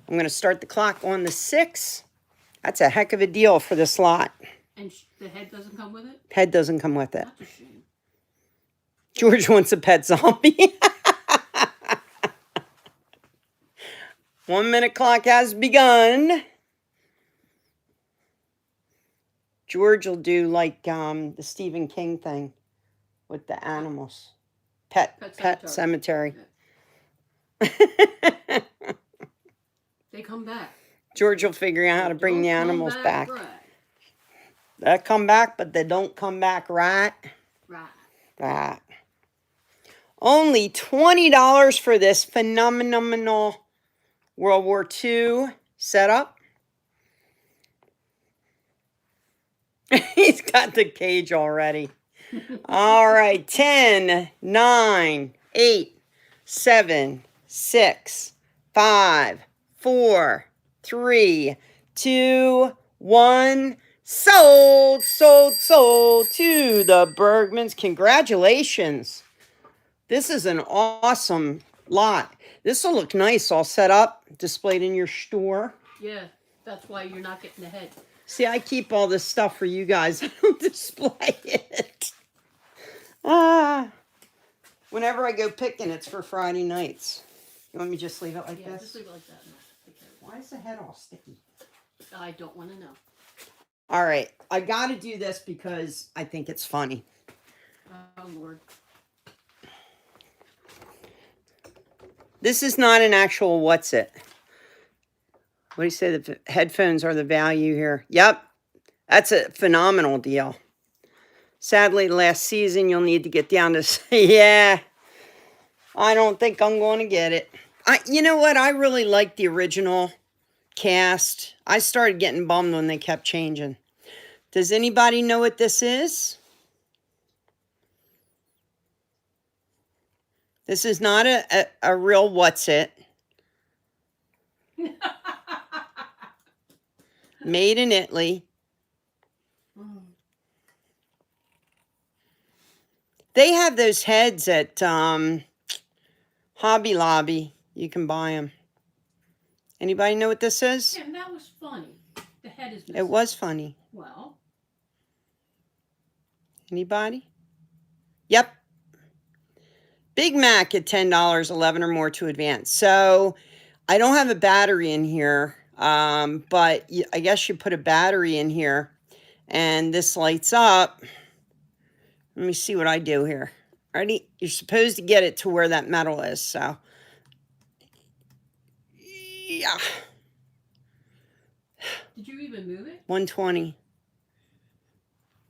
I'm going to start the clock on the 6. That's a heck of a deal for this lot. And the head doesn't come with it? Head doesn't come with it. That's a shame. George wants a pet zombie. 1 minute clock has begun. George will do like the Stephen King thing with the animals. Pet cemetery. Yeah. They come back. George will figure out how to bring the animals back. Right. They come back, but they don't come back right. Right. Only $20 for this phenomenal World War II setup. He's got the cage already. All right, 10, 9, 8, 7, 6, 5, 4, 3, 2, 1. Sold to the Bergmans. Congratulations. This is an awesome lot. This will look nice all set up, displayed in your store. Yeah, that's why you're not getting the head. See, I keep all this stuff for you guys. I don't display it. Whenever I go picking, it's for Friday nights. You want me to just leave it like this? Yeah, just leave it like that. Why is the head all sticky? I don't want to know. All right, I got to do this because I think it's funny. Oh, Lord. This is not an actual what's it. What do you say? The headphones are the value here. Yep, that's a phenomenal deal. Sadly, last season, you'll need to get down to say, yeah, I don't think I'm going to get it. You know what? I really like the original cast. I started getting bummed when they kept changing. Does anybody know what this is? This is not a real what's it. Made in Italy. They have those heads at Hobby Lobby. You can buy them. Anybody know what this is? Yeah, that was funny. The head is missing. It was funny. Well. Anybody? Yep. Big Mac at $10, 11 or more to advance. So I don't have a battery in here, but I guess you put a battery in here and this lights up. Let me see what I do here. Ready? You're supposed to get it to where that metal is, so. Yeah. Did you even move it? 120.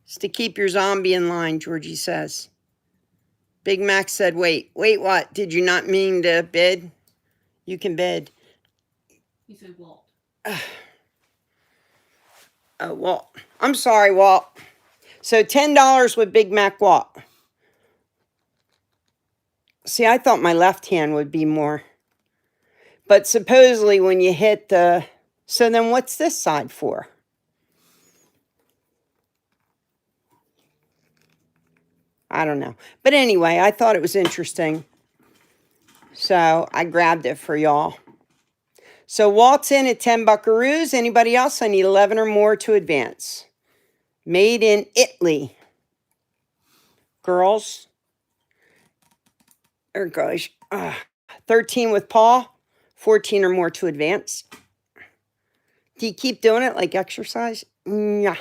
It's to keep your zombie in line, Georgie says. Big Mac said, wait. Wait, what? Did you not mean to bid? You can bid. He said, Walt. Walt. I'm sorry, Walt. So $10 with Big Mac Walt. See, I thought my left hand would be more. But supposedly when you hit the... So then what's this side for? I don't know. But anyway, I thought it was interesting. So I grabbed it for y'all. So Walt's in at 10 buckaroos. Anybody else? I need 11 or more to advance. Made in Italy. Girls. Or gosh. 13 with Paul. 14 or more to advance. Do you keep doing it like exercise? Yeah.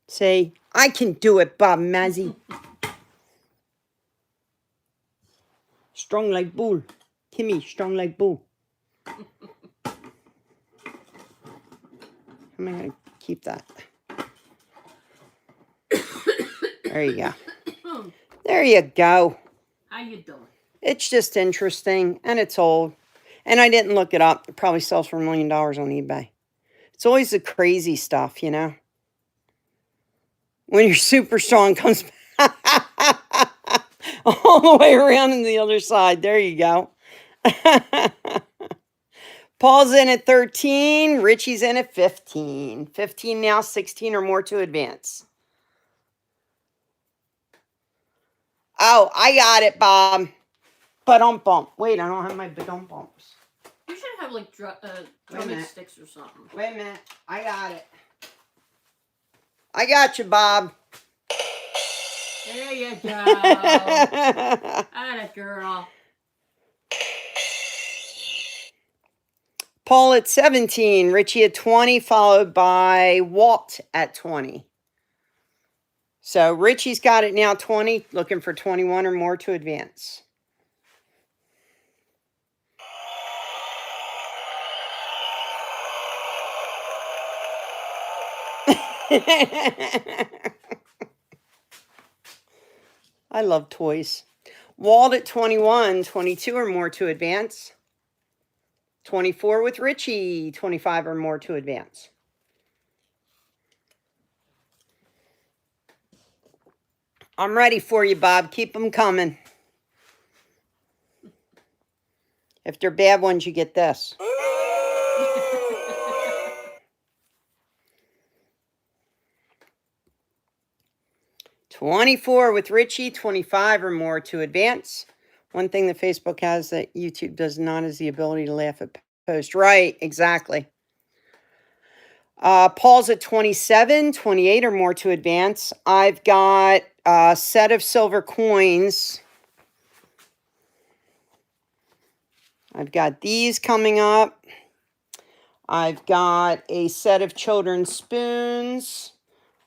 Say, I can do it, Bob Mazzy. Strong like bull. Timmy, strong like bull. How am I going to keep that? There you go. There you go. How you doing? It's just interesting, and it's old. And I didn't look it up. It probably sells for $1 million on eBay. It's always the crazy stuff, you know? When your super strong comes all the way around on the other side. There you go. Paul's in at 13. Richie's in at 15. 15 now, 16 or more to advance. Oh, I got it, Bob. Ba-dum-bump. Wait, I don't have my ba-dum-bumps. You should have like drumming sticks or something. Wait a minute. I got it. I got you, Bob. There you go. Atta girl. Paul at 17. Richie at 20, followed by Walt at 20. So Richie's got it now 20, looking for 21 or more to advance. I love toys. Walt at 21, 22 or more to advance. 24 with Richie, 25 or more to advance. I'm ready for you, Bob. Keep them coming. If they're bad ones, you get this. 24 with Richie, 25 or more to advance. One thing that Facebook has that YouTube does not is the ability to laugh at post. Right, exactly. Paul's at 27, 28 or more to advance. I've got a set of silver coins. I've got these coming up. I've got a set of children's spoons.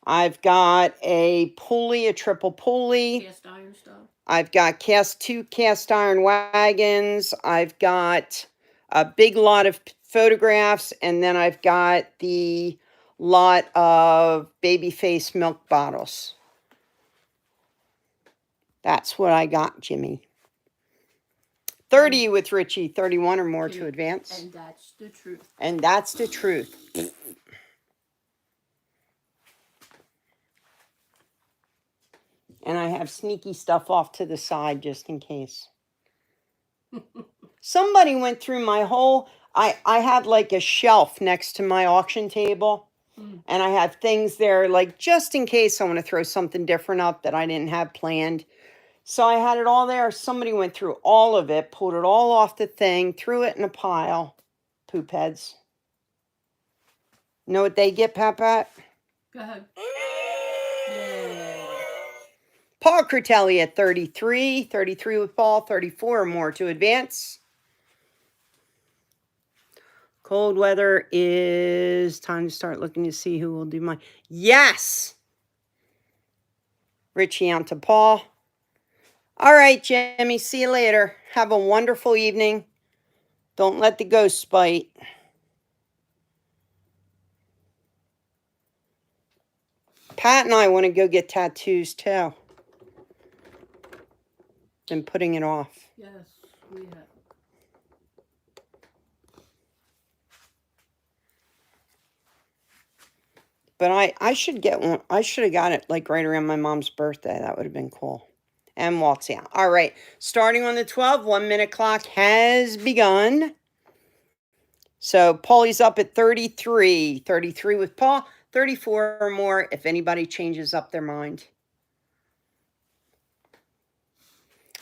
I've got a pulley, a triple pulley. Cast iron stuff. I've got two cast iron wagons. I've got a big lot of photographs. And then I've got the lot of baby face milk bottles. That's what I got, Jimmy. 30 with Richie, 31 or more to advance. And that's the truth. And that's the truth. And I have sneaky stuff off to the side just in case. Somebody went through my whole... I have like a shelf next to my auction table. And I have things there like just in case I want to throw something different up that I didn't have planned. So I had it all there. Somebody went through all of it, pulled it all off the thing, threw it in a pile. Poop heads. Know what they get, Pat? Go ahead. Yay. Paul Critelli at 33. 33 with Paul. 34 or more to advance. Cold weather is time to start looking to see who will do mine. Yes! Richie on to Paul. All right, Jimmy. See you later. Have a wonderful evening. Don't let the ghosts bite. Pat and I want to go get tattoos too. Been putting it off. Yes, we have. But I should get one. I should have got it like right around my mom's birthday. That would have been cool. And waltz out. All right. Starting on the 12, 1 minute clock has begun. So Paulie's up at 33. 33 with Paul. 34 or more if anybody changes up their mind.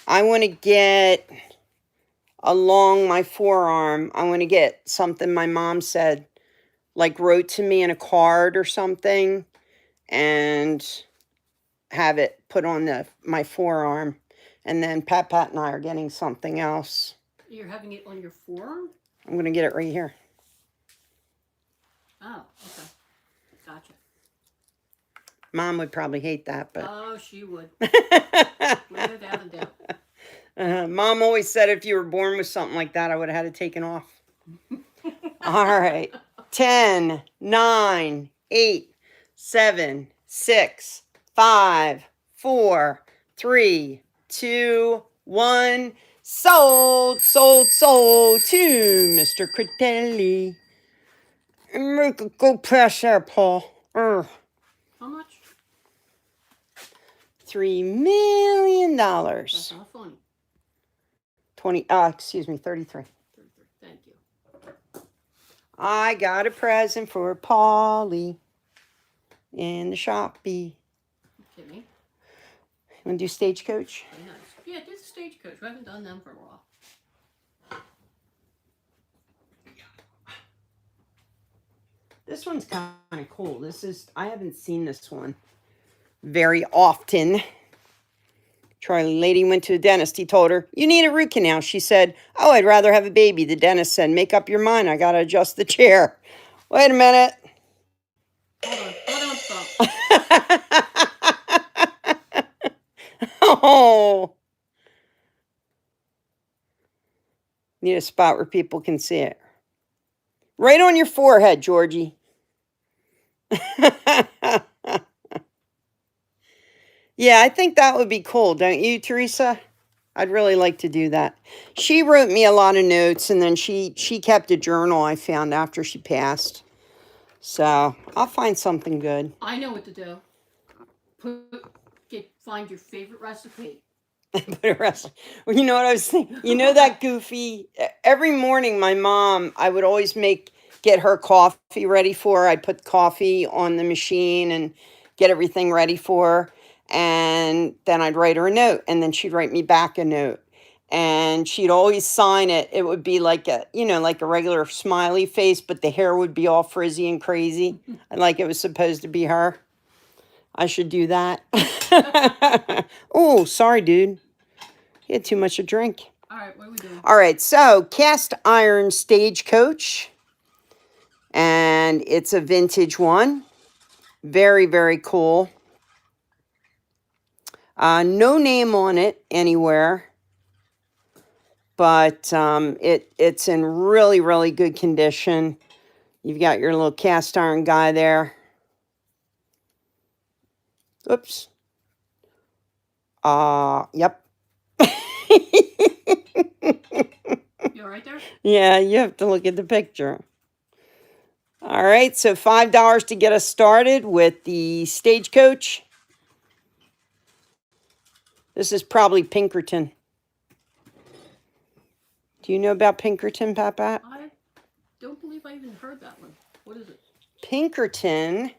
I want to get along my forearm. I want to get something my mom said, like wrote to me in a card or something, and have it put on my forearm. And then Pat and I are getting something else. You're having it on your forearm? I'm going to get it right here. Oh, okay. Gotcha. Mom would probably hate that, but... Oh, she would. Without a doubt. Mom always said if you were born with something like that, I would have had it taken off. All right. 10, 9, 8, 7, 6, 5, 4, 3, 2, 1. Sold to Mr. Critelli. Go past there, Paul. How much? $3 million. That's not funny. 33. 33. Thank you. I got a present for Polly in the Shoppe. You kidding me? You want to do Stagecoach? Very nice. Yeah, do the Stagecoach. We haven't done them for a while. This one's kind of cool. I haven't seen this one very often. Charlie lady went to the dentist. He told her, "You need a root canal." She said, "Oh, I'd rather have a baby." The dentist said, "Make up your mind. I got to adjust the chair." Wait a minute. Hold on. Oh. Need a spot where people can see it. Right on your forehead, Georgie. Yeah, I think that would be cool, don't you, Teresa? I'd really like to do that. She wrote me a lot of notes, and then she kept a journal, I found, after she passed. So I'll find something good. I know what to do. Find your favorite recipe. Well, you know what I was thinking? You know that goofy... Every morning, my mom, I would always get her coffee ready for her. I'd put coffee on the machine and get everything ready for her. And then I'd write her a note, and then she'd write me back a note. And she'd always sign it. It would be like a regular smiley face, but the hair would be all frizzy and crazy. Like it was supposed to be her. I should do that. Oh, sorry, dude. You had too much to drink. All right, what are we doing? All right, so cast iron Stagecoach. And it's a vintage one. Very, very cool. No name on it anywhere. But it's in really, really good condition. You've got your little cast iron guy there. Oops. Yep. You all right there? Yeah, you have to look at the picture. All right, so $5 to get us started with the Stagecoach. This is probably Pinkerton. Do you know about Pinkerton, Papa? I don't believe I even heard that one. What is it? Pinkerton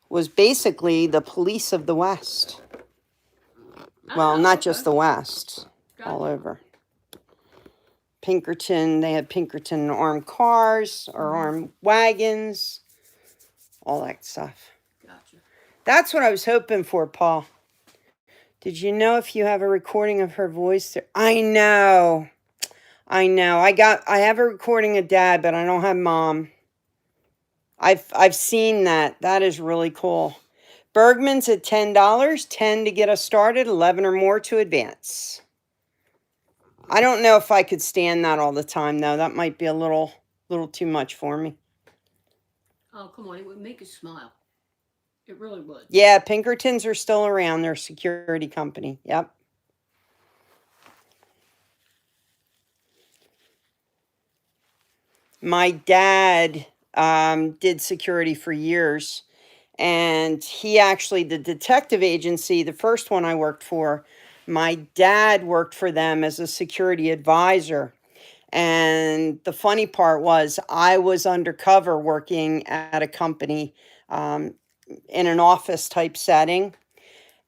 was basically the police of the West. Well, not just the West, all over. Pinkerton, they had Pinkerton armed cars or armed wagons, all that stuff. Gotcha. That's what I was hoping for, Paul. Did you know if you have a recording of her voice there? I know. I have a recording of Dad, but I don't have Mom. I've seen that. That is really cool. Bergman's at $10, 10 to get us started, 11 or more to advance. I don't know if I could stand that all the time, though. That might be a little too much for me. Oh, come on. It would make you smile. It really would. Yeah, Pinkertons are still around. They're a security company. Yep. My dad did security for years. And he actually, the detective agency, the first one I worked for, my dad worked for them as a security advisor. And the funny part was I was undercover working at a company in an office type setting.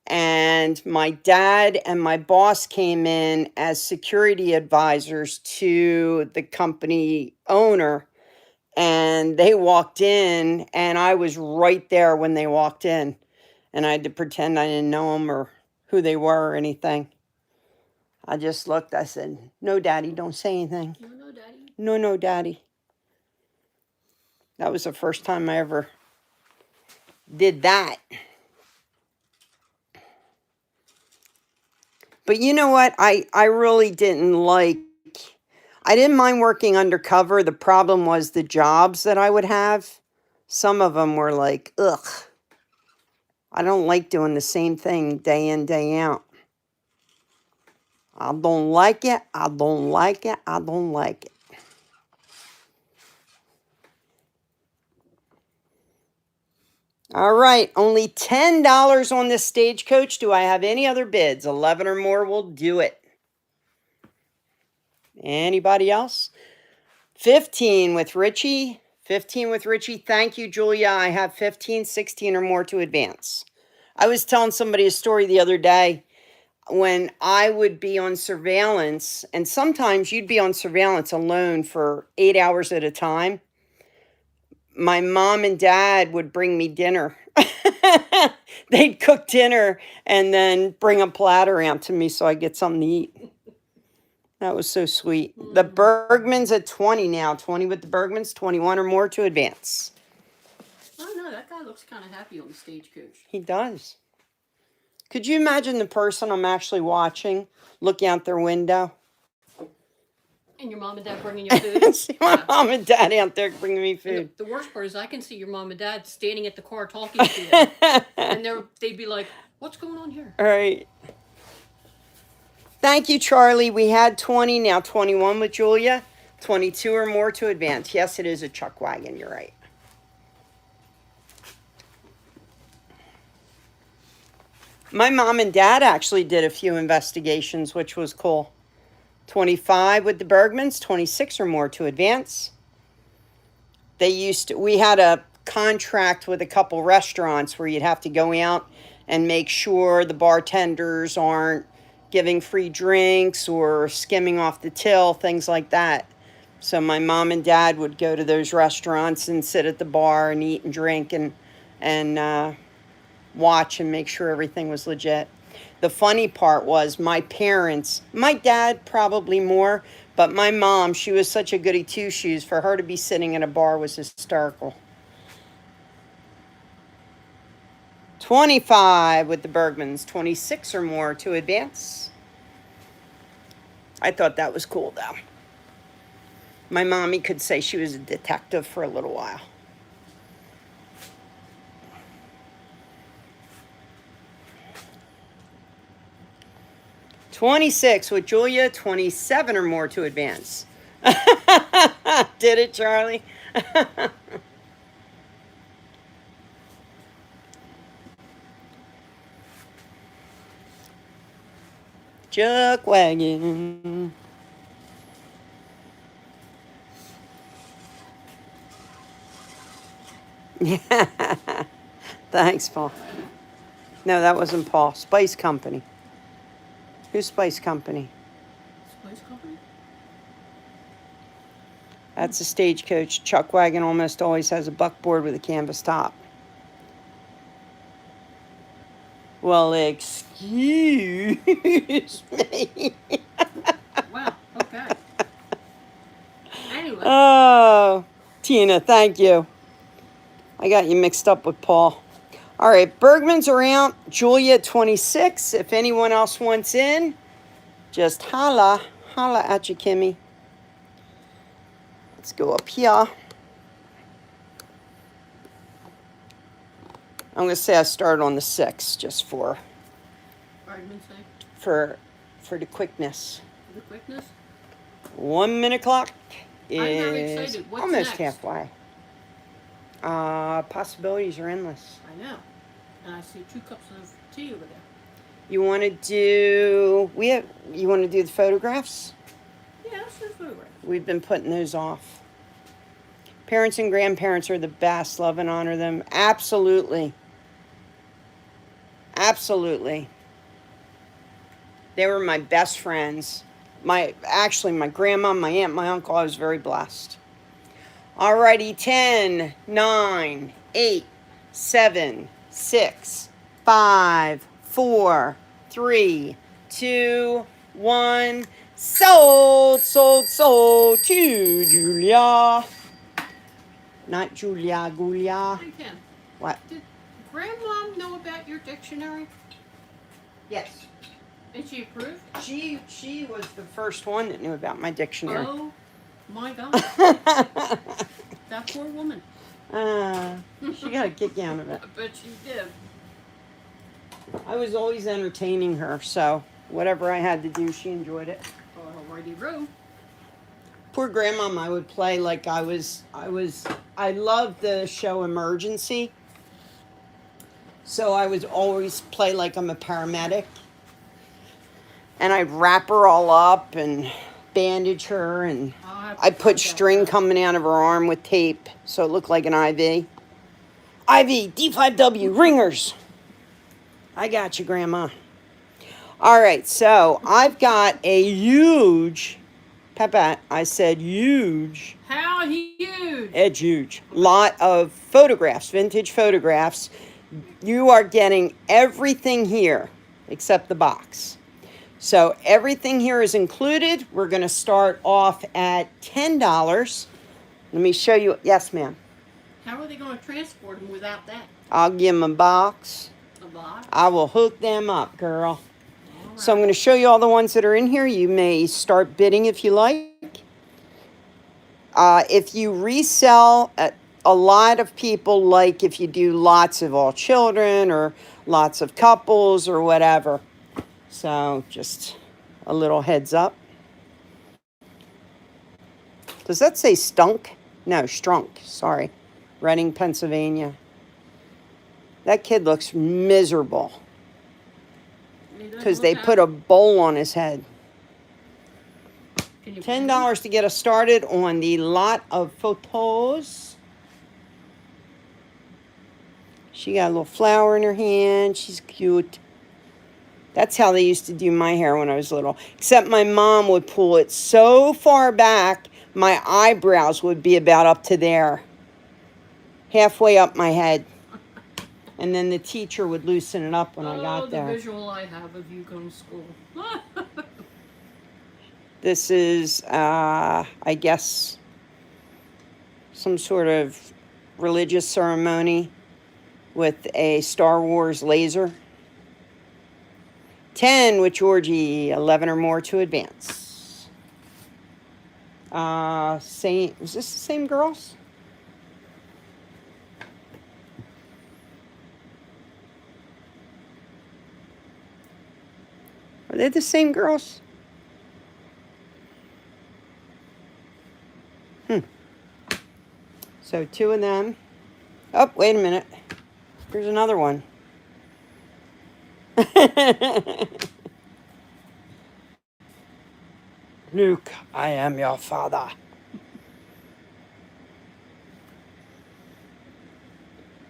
And my dad and my boss came in as security advisors to the company owner. And they walked in, and I was right there when they walked in. And I had to pretend I didn't know them or who they were or anything. I just looked. I said, "No, Daddy, don't say anything." No, Daddy. No, Daddy. That was the first time I ever did that. But you know what? I really didn't like... I didn't mind working undercover. The problem was the jobs that I would have. Some of them were like, ugh. I don't like doing the same thing day in, day out. I don't like it. I don't like it. I don't like it. All right. Only $10 on this Stagecoach. Do I have any other bids? 11 or more will do it. Anybody else? 15 with Richie. 15 with Richie. Thank you, Julia. I have 15, 16 or more to advance. I was telling somebody a story the other day when I would be on surveillance, and sometimes you'd be on surveillance alone for 8 hours at a time. My mom and dad would bring me dinner. They'd cook dinner and then bring a platter out to me so I get something to eat. That was so sweet. The Bergman's at 20 now. 20 with the Bergmans, 21 or more to advance. Oh, no, that guy looks kind of happy on the Stagecoach. He does. Could you imagine the person I'm actually watching looking out their window? And your mom and dad bringing you food? See my mom and dad out there bringing me food. The worst part is I can see your mom and dad standing at the car talking to you. And they'd be like, what's going on here? All right. Thank you, Charlie. We had 20, now 21 with Julia. 22 or more to advance. Yes, it is a chuck wagon. You're right. My mom and dad actually did a few investigations, which was cool. 25 with the Bergmans, 26 or more to advance. We had a contract with a couple restaurants where you'd have to go out and make sure the bartenders aren't giving free drinks or skimming off the till, things like that. So my mom and dad would go to those restaurants and sit at the bar and eat and drink and watch and make sure everything was legit. The funny part was my parents, my dad probably more, but my mom, she was such a goody two-shoes. For her to be sitting in a bar was hysterical. 25 with the Bergmans, 26 or more to advance. I thought that was cool, though. My mommy could say she was a detective for a little while. $26 with Julia, 27 or more to advance. Did it, Charlie? Chuck wagon. Yeah. Thanks, Paul. No, that wasn't Paul. Spice Company. Who's Spice Company? Spice Company? That's a stagecoach. Chuck wagon almost always has a buckboard with a canvas top. Well, excuse me. Wow, okay. Anyway. Oh, Tina, thank you. I got you mixed up with Paul. All right, Bergman's are out. Julia 26. If anyone else wants in, just holla at you, Kimmy. Let's go up here. I'm going to say I started on the 6th just for Argument's sake. for the quickness. For the quickness? 1 minute clock I'm very is excited. What's almost next? halfway. Possibilities are endless. I know. And I see 2 cups of tea over there. You want to do you want to do the photographs? Yeah, that's the photograph. We've been putting those off. Parents and grandparents are the best. Love and honor them. Absolutely. Absolutely. They were my best friends. My grandma, my aunt, my uncle, I was very blessed. Alrighty, 10, 9, 8, 7, 6, 5, 4, 3, 2, 1. Sold to Julia. Not Julia, Gulia. Hey, Ken. What? Did Grandmom know about your dictionary? Yes. And she approved? She was the first one that knew about my dictionary. Oh, my God. That poor woman. She got a kick out of it. I bet she did. I was always entertaining her, so whatever I had to do, she enjoyed it. Alrighty, room. Poor grandmom, I would play like I loved the show Emergency. So I would always play like I'm a paramedic. And I'd wrap her all up and bandage her, and I'd put string coming out of her arm with tape so it looked like an IV. IV, D5W, ringers. I got you, Grandma. All right, so I've got a huge, Peppa, I said huge. How huge? It's huge. Lot of photographs, vintage photographs. You are getting everything here except the box. So everything here is included. We're going to start off at $10. Let me show you. Yes, ma'am. How are they going to transport them without that? I'll give them a box. A box? I will hook them up, girl. Right. So I'm going to show you all the ones that are in here. You may start bidding if you like. If you resell, a lot of people like if you do lots of all children or lots of couples or whatever. So just a little heads up. Does that say stunk? No, strunk. Sorry. Reading, Pennsylvania. That kid looks miserable because they put a bowl on his head. $10 to get us started on the lot of photos. She got a little flower in her hand. She's cute. That's how they used to do my hair when I was little. Except my mom would pull it so far back, my eyebrows would be about up to there. Halfway up my head. And then the teacher would loosen it up when I got there. Oh, the visual I have of you going to school. This is, I guess, some sort of religious ceremony with a Star Wars laser. 10 with Georgie, 11 or more to advance. Was this the same girls? Are they the same girls? So 2 of them. Oh, wait a minute. Here's another one. Luke, I am your father.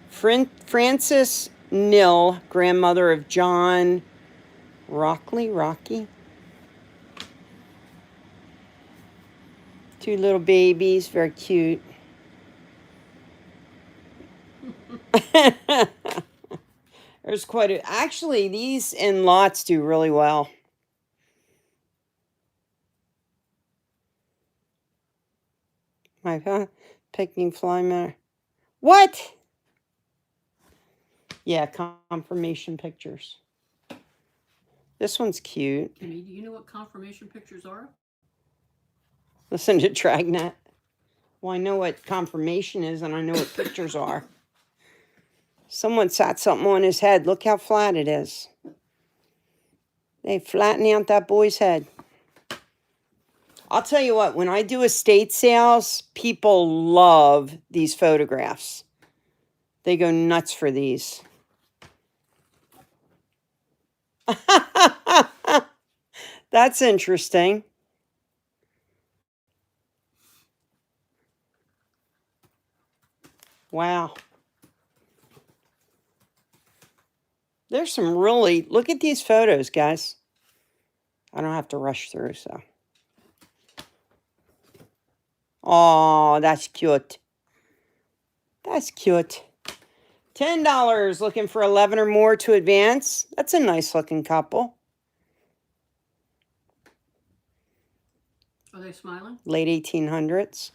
Frances Nill, grandmother of John Rocky. Two little babies, very cute. There's quite a. Actually, these in lots do really well. My picking fly matter. What? Yeah, confirmation pictures. This one's cute. Kenny, do you know what confirmation pictures are? Listen to Dragnet. Well, I know what confirmation is, and I know what pictures are. Someone sat something on his head. Look how flat it is. They flattening out that boy's head. I'll tell you what, when I do estate sales, people love these photographs. They go nuts for these. That's interesting. Wow. There's some really, look at these photos, guys. I don't have to rush through, so. Oh, that's cute. That's cute. $10, looking for 11 or more to advance. That's a nice looking couple. Are they smiling? Late 1800s.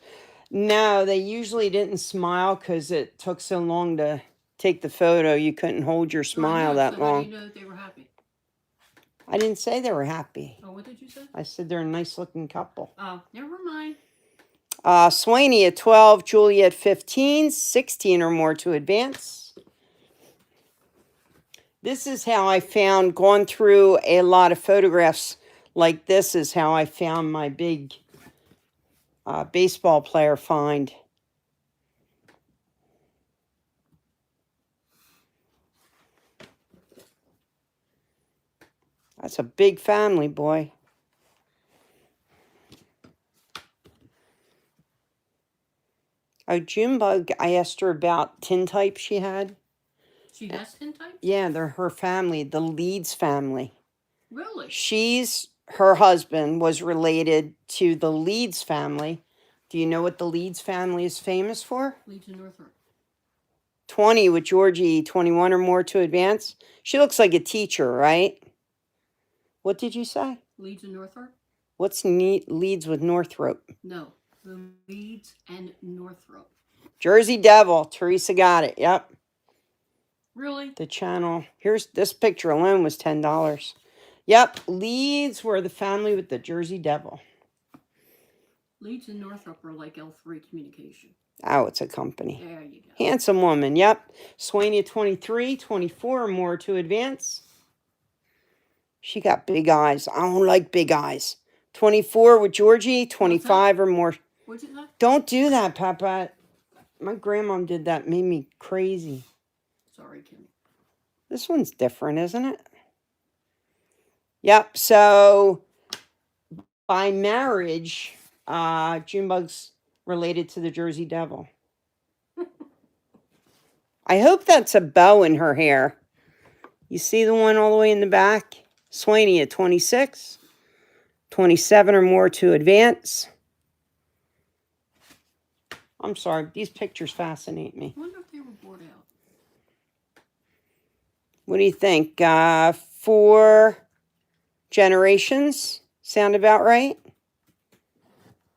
No, they usually didn't smile because it took so long to take the photo. You couldn't hold your smile that long. How do you know that they were happy? I didn't say they were happy. Oh, what did you say? I said they're a nice looking couple. Oh, never mind. Swaney at 12, Julie at 15, 16 or more to advance. This is how I found, going through a lot of photographs like this is how I found my big baseball player find. That's a big family, boy. Oh, Junebug, I asked her about tintype she had. She has tintype? Yeah, they're her family, the Leeds family. Really? Her husband was related to the Leeds family. Do you know what the Leeds family is famous for? Leeds and Northrop. 20 with Georgie, 21 or more to advance. She looks like a teacher, right? What did you say? Leeds and Northrop? What's Leeds with Northrop? No, the Leeds and Northrop. Jersey Devil. Teresa got it. Yep. Really? The channel. Here's this picture alone was $10. Yep. Leeds were the family with the Jersey Devil. Leeds and Northrop are like L3 Communication. Oh, it's a company. There you go. Handsome woman. Yep. Swaney at 23, 24 or more to advance. She got big eyes. I don't like big eyes. 24 with Georgie, 25 or more. What'd you say? Don't do that, Papa. My grandmom did that. Made me crazy. Sorry, Kim. This one's different, isn't it? Yep. So by marriage, Junebug's related to the Jersey Devil. I hope that's a bow in her hair. You see the one all the way in the back? Swaney at 26, 27 or more to advance. I'm sorry, these pictures fascinate me. I wonder if they were bored out. What do you think? 4 generations sound about right?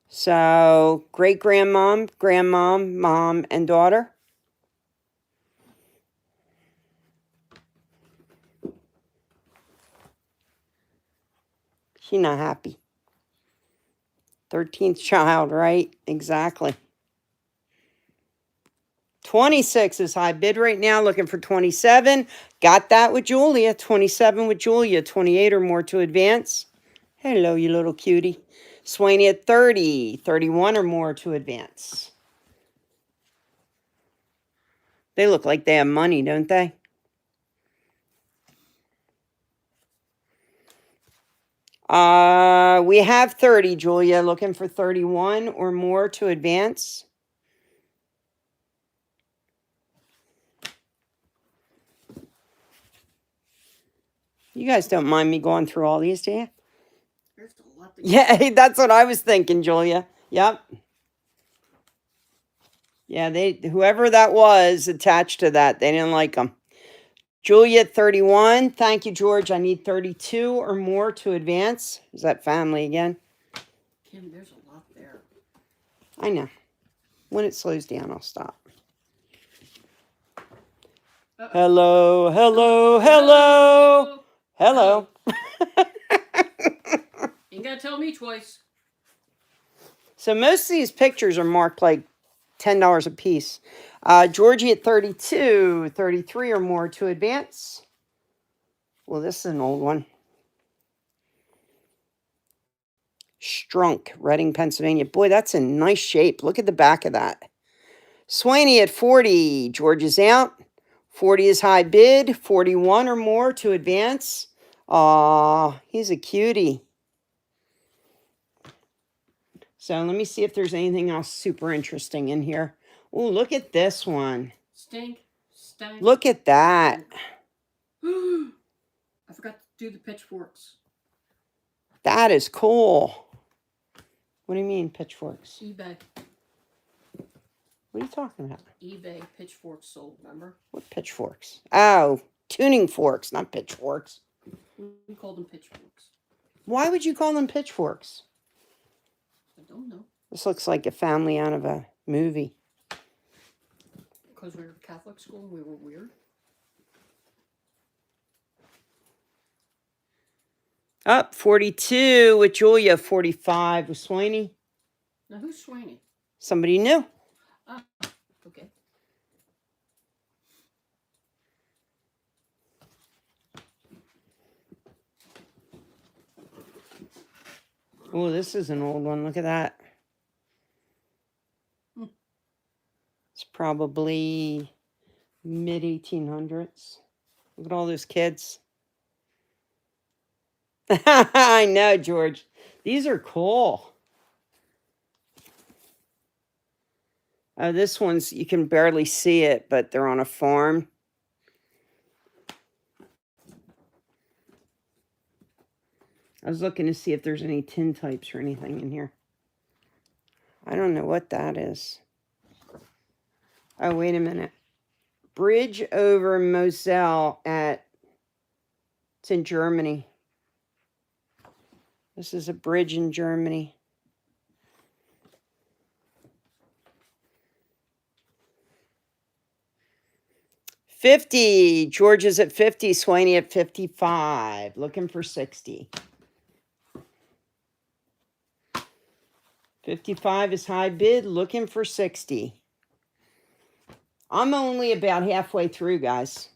So great-grandmom, grandmom, mom, and daughter. She's not happy. 13th child, right? Exactly. 26 is high bid right now, looking for 27. Got that with Julia. 27 with Julia. 28 or more to advance. Hello, you little cutie. Swaney at 30. 31 or more to advance. They look like they have money, don't they? We have 30, Julia. Looking for 31 or more to advance. You guys don't mind me going through all these, do you? There's a lot. Yeah, that's what I was thinking, Julia. Yep. Yeah, whoever that was attached to that, they didn't like them. Julia, 31. Thank you, George. I need 32 or more to advance. Is that family again? Kim, there's a lot there. I know. When it slows down, I'll stop. Hello, hello, hello, hello. Ain't gotta tell me twice. So most of these pictures are marked like $10 a piece. Georgie at 32, 33 or more to advance. Well, this is an old one. Strunk, Reading, Pennsylvania. Boy, that's in nice shape. Look at the back of that. Swaney at 40. George is out. 40 is high bid. 41 or more to advance. Aw, he's a cutie. So let me see if there's anything else super interesting in here. Oh, look at this one. Stink. Stank. Look at that. I forgot to do the pitchforks. That is cool. What do you mean, pitchforks? eBay. What are you talking about? eBay pitchforks sold, remember? What pitchforks? Oh, tuning forks, not pitchforks. We called them pitchforks. Why would you call them pitchforks? I don't know. This looks like a family out of a movie. Because we were Catholic school and we were weird. Up 42 with Julia, 45 with Swaney. Now who's Swaney? Somebody new. Ah, okay. Oh, this is an old one. Look at that. It's probably mid-1800s. Look at all those kids. I know, George. These are cool. Oh, this one's, you can barely see it, but they're on a farm. I was looking to see if there's any tin types or anything in here. I don't know what that is. Oh, wait a minute. Bridge over Moselle it's in Germany. This is a bridge in Germany. $50. George is at 50. Swaney at 55. Looking for 60. 55 is high bid. Looking for 60. I'm only about halfway through, guys.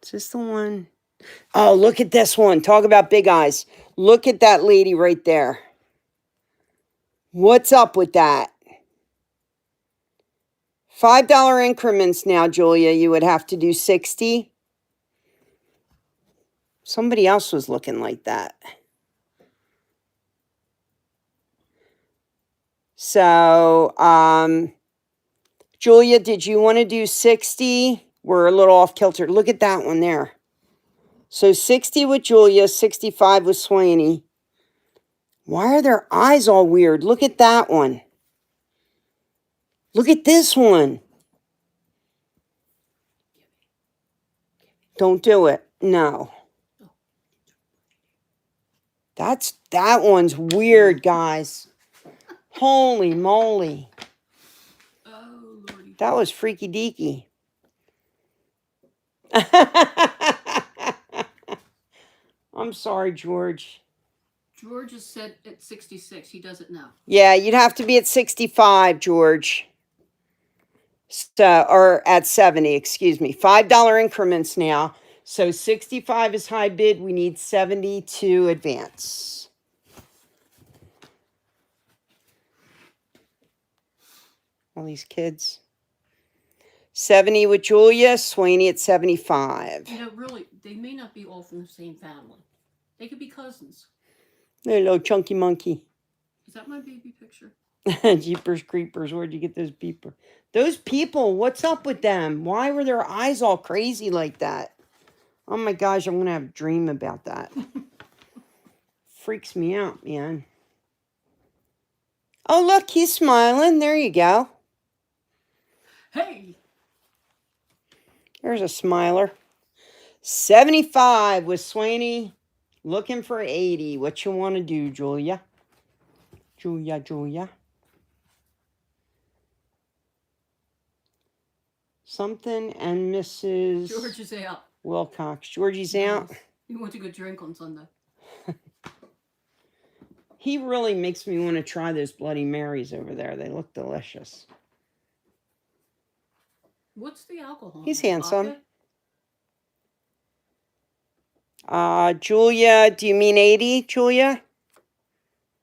Is this the one? Oh, look at this one. Talk about big eyes. Look at that lady right there. What's up with that? $5 increments now, Julia. You would have to do 60. Somebody else was looking like that. So, Julia, did you want to do 60? We're a little off kilter. Look at that one there. So 60 with Julia, 65 with Swaney. Why are their eyes all weird? Look at that one. Look at this one. Don't do it. No. That one's weird, guys. Holy moly. Oh, Lordy. That was freaky deaky. I'm sorry, George. George is set at 66. He does it now. Yeah, you'd have to be at 65, George. So, or at 70, excuse me. $5 increments now. So 65 is high bid. We need 70 to advance. All these kids. 70 with Julia, Swaney at 75. You know, really, they may not be all from the same family. They could be cousins. Hey, little chunky monkey. Is that my baby picture? Jeepers creepers, where'd you get those people? Those people, what's up with them? Why were their eyes all crazy like that? Oh my gosh, I'm gonna have a dream about that. Freaks me out, man. Oh, look, he's smiling. There you go. Hey! There's a smiler. 75 with Swaney. Looking for 80. What you want to do, Julia? Julia. Something and Mrs. George is out. Wilcox. Georgie's out. He went to go drink on Sunday. He really makes me want to try those Bloody Marys over there. They look delicious. What's the alcohol? He's handsome. Julia, do you mean 80, Julia?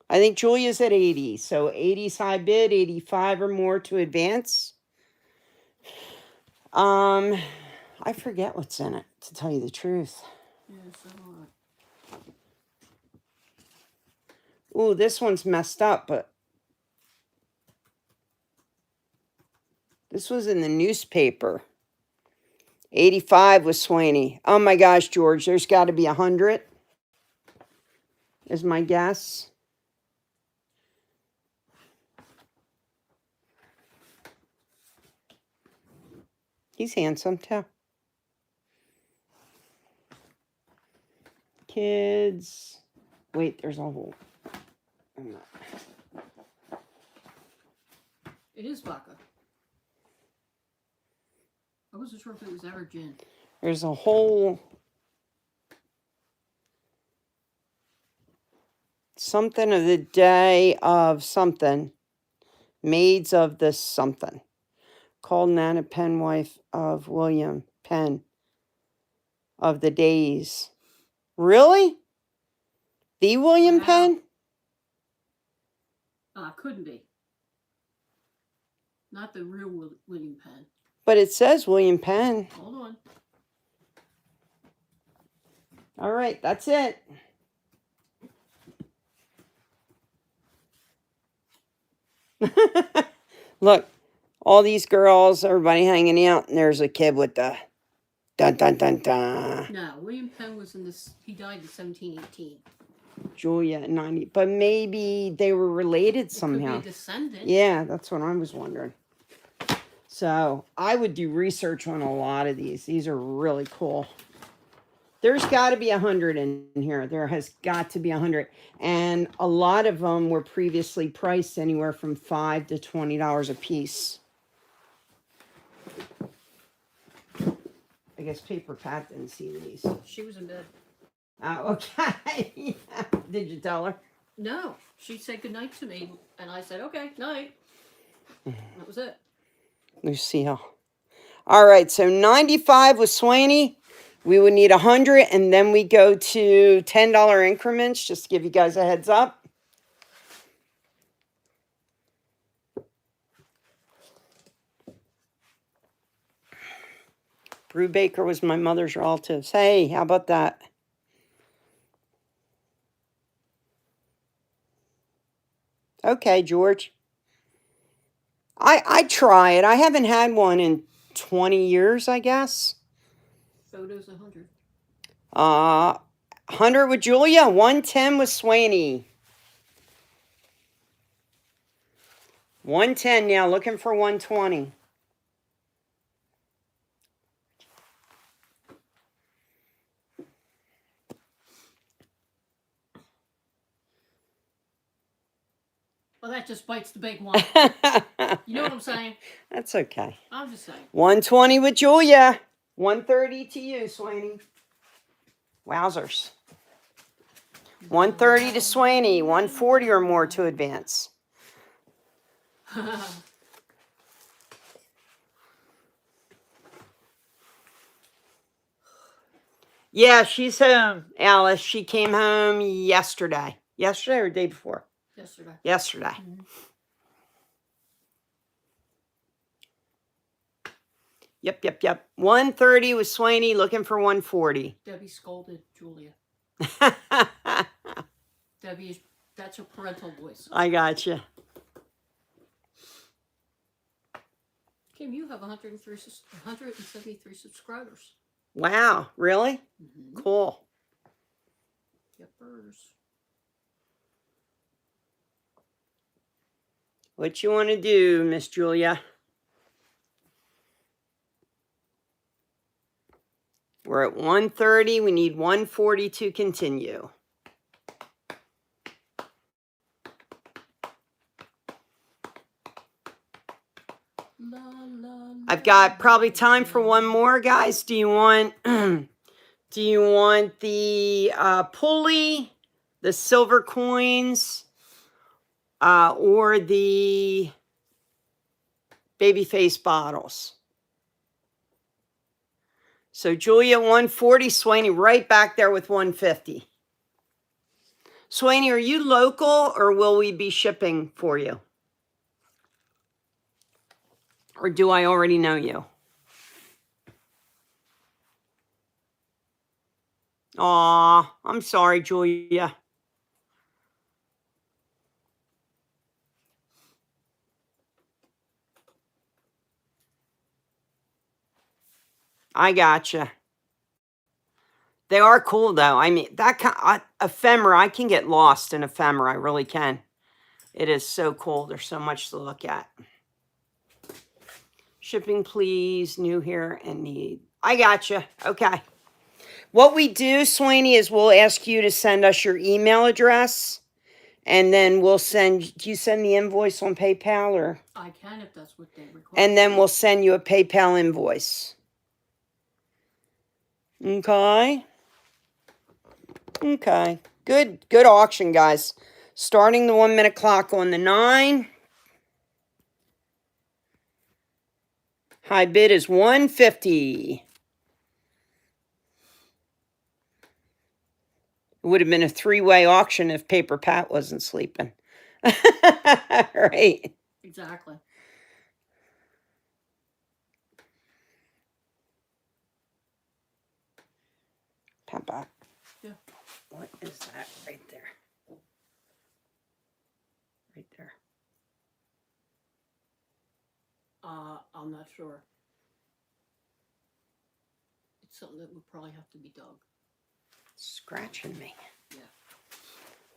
I think Julia's at 80. So 80's high bid, 85 or more to advance. I forget what's in it, to tell you the truth. Yeah, so Ooh, this one's messed up, but this was in the newspaper. 85 with Swaney. Oh my gosh, George, there's got to be 100, is my guess. He's handsome, too. Kids. Wait, there's a whole... it is vodka. I wasn't sure if it was ever gin. There's a whole... something of the day of something. Maids of the something. Called Nana Penn, wife of William Penn. Of the days. Really? The William Penn? Couldn't be. Not the real William Penn. But it says William Penn. Hold on. All right, that's it. Look, all these girls, everybody hanging out, and there's a kid with the dun dun dun dun. No, William Penn was in this. He died in 1718. Julia at 90, but maybe they were related somehow. Could be a descendant. Yeah, that's what I was wondering. So I would do research on a lot of these. These are really cool. There's got to be 100 in here. There has got to be 100. And a lot of them were previously priced anywhere from $5 to $20 a piece. I guess Paper Pat didn't see these. She was in bed. Oh, okay. Did you tell her? No. She said goodnight to me, and I said, okay, night. That was it. Lucille. All right, so 95 with Swaney. We would need 100, and then we go to $10 increments, just to give you guys a heads up. Brubaker was my mother's relatives. Hey, how about that? Okay, George. I try it. I haven't had one in 20 years, I guess. Photos 100. 100 with Julia, 110 with Swaney. 110 now, looking for 120. Well, that just bites the big one. You know what I'm saying? That's okay. I'm just saying. 120 with Julia. 130 to you, Swaney. Wowzers. 130 to Swaney. 140 or more to advance. Yeah, she's home, Alice. She came home yesterday. Yesterday or the day before? Yesterday. Yesterday. Mm-hmm. Yep. 130 with Swaney, looking for 140. Debbie scolded Julia. Debbie, that's her parental voice. I gotcha. Kim, you have 173 subscribers. Wow, really? Mm-hmm. Cool. Yepers. What you want to do, Miss Julia? We're at 130. We need 140 to continue. I've got probably time for one more, guys. Do you want the pulley, the silver coins, or the baby face bottles? So Julia 140, Swaney right back there with 150. Swaney, are you local or will we be shipping for you? Or do I already know you? Aw, I'm sorry, Julia. I gotcha. They are cool, though. I mean, that kind ephemera, I can get lost in ephemera. I really can. It is so cool. There's so much to look at. Shipping, please. New here and need. I gotcha. Okay. What we do, Swaney, is we'll ask you to send us your email address, and then we'll send. Do you send the invoice on PayPal or? I can if that's what they require. And then we'll send you a PayPal invoice. Okay. Okay. Good auction, guys. Starting the 1 minute clock on the 9. High bid is 150. It would have been a 3-way auction if Paper Pat wasn't sleeping. Right. Exactly. Papa. Yeah. What is that right there? Right there. I'm not sure. It's something that would probably have to be dug. Scratching me. Yeah.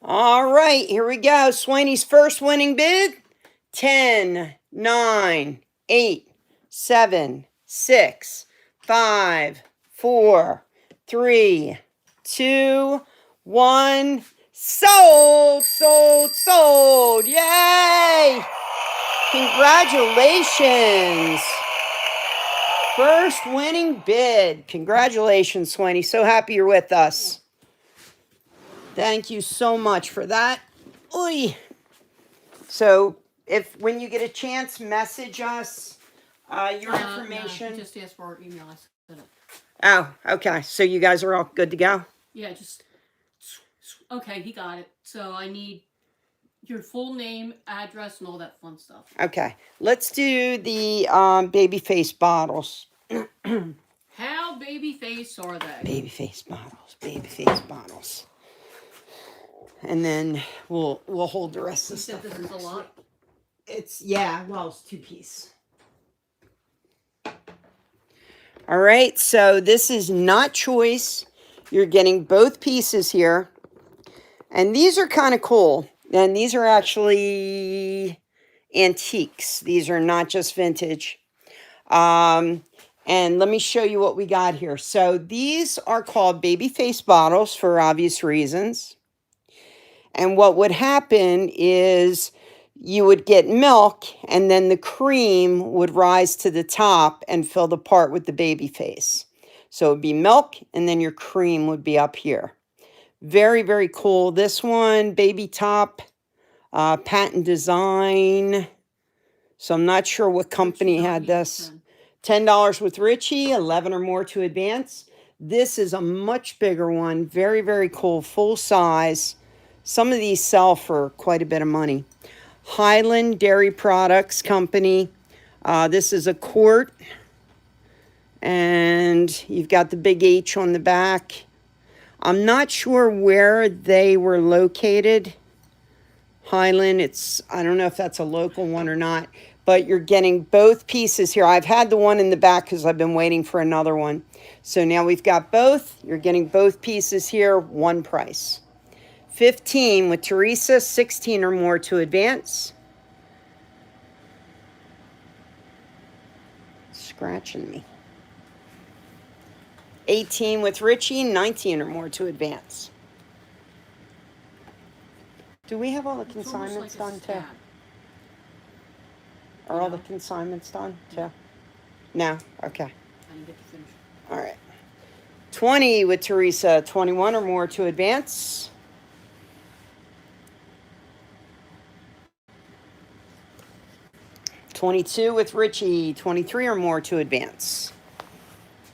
All right, here we go. Swaney's first winning bid. 10, 9, 8, 7, 6, 5, 4, 3, 2, 1. Sold, sold, sold. Yay! Congratulations. First winning bid. Congratulations, Swaney. So happy you're with us. Thank you so much for that. Oy. So, when you get a chance, message us your information. No, just ask for our email. I said it. Oh, okay. So you guys are all good to go? Yeah, just okay. He got it. So I need your full name, address, and all that fun stuff. Okay. Let's do the baby face bottles. How baby face are they? Baby face bottles. Baby face bottles. And then we'll hold the rest of the stuff. You said this is a lot? It's 2-piece. All right, so this is not choice. You're getting both pieces here. And these are kind of cool. And these are actually antiques. These are not just vintage. And let me show you what we got here. So these are called baby face bottles for obvious reasons. And what would happen is you would get milk and then the cream would rise to the top and fill the part with the baby face. So it would be milk and then your cream would be up here. Very, very cool. This one, baby top, patent design. So I'm not sure what company had this. $10 with Richie, 11 or more to advance. This is a much bigger one. Very, very cool. Full size. Some of these sell for quite a bit of money. Highland Dairy Products Company. This is a quart. And you've got the big H on the back. I'm not sure where they were located. Highland, I don't know if that's a local one or not, but you're getting both pieces here. I've had the one in the back because I've been waiting for another one. So now we've got both. You're getting both pieces here, one price. 15 with Teresa, 16 or more to advance. Scratching me. 18 with Richie, 19 or more to advance. Do we have all the consignments done too? Are all the consignments done too? No? Okay. I didn't get to finish. All right. 20 with Teresa, 21 or more to advance. $22 with Richie, 23 or more to advance.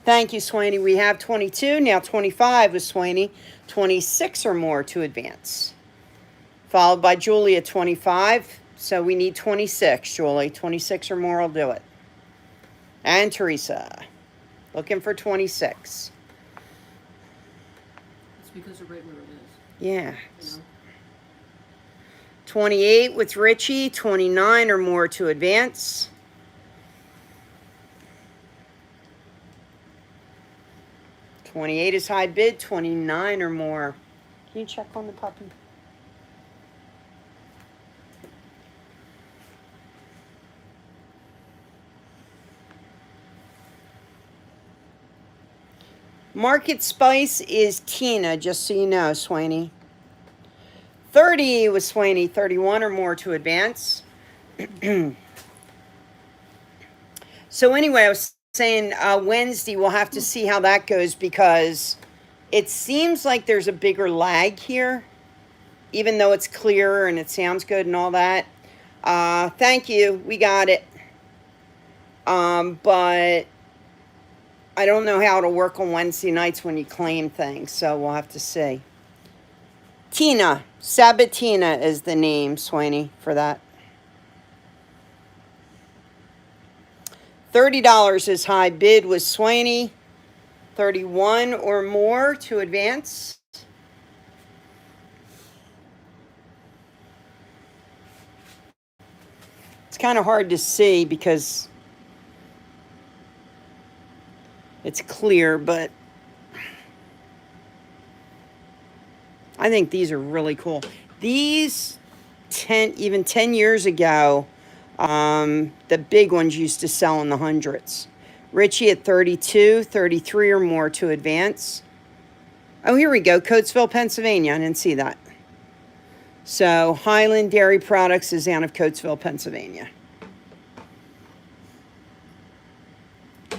Thank you, Swaney. We have 22, now 25 with Swaney, 26 or more to advance. Followed by Julie at 25, so we need 26, Julie. 26 or more will do it. And Teresa, looking for 26. It's because of regular it is. Yeah. You know? 28 with Richie, 29 or more to advance. $28 is high bid, 29 or more. Can you check on the puppy? Market Spice is Tina, just so you know, Swaney. 30 with Swaney, 31 or more to advance. So anyway, I was saying Wednesday, we'll have to see how that goes because it seems like there's a bigger lag here, even though it's clearer and it sounds good and all that. Thank you. We got it. But I don't know how it'll work on Wednesday nights when you claim things, so we'll have to see. Tina, Sabatina is the name, Swaney, for that. $30 is high bid with Swaney. 31 or more to advance. It's kind of hard to see because it's clear, but I think these are really cool. These even 10 years ago, the big ones used to sell in the hundreds. Richie at 32, 33 or more to advance. Oh, here we go. Coatesville, Pennsylvania. I didn't see that. So Highland Dairy Products is out of Coatesville, Pennsylvania. Yeah.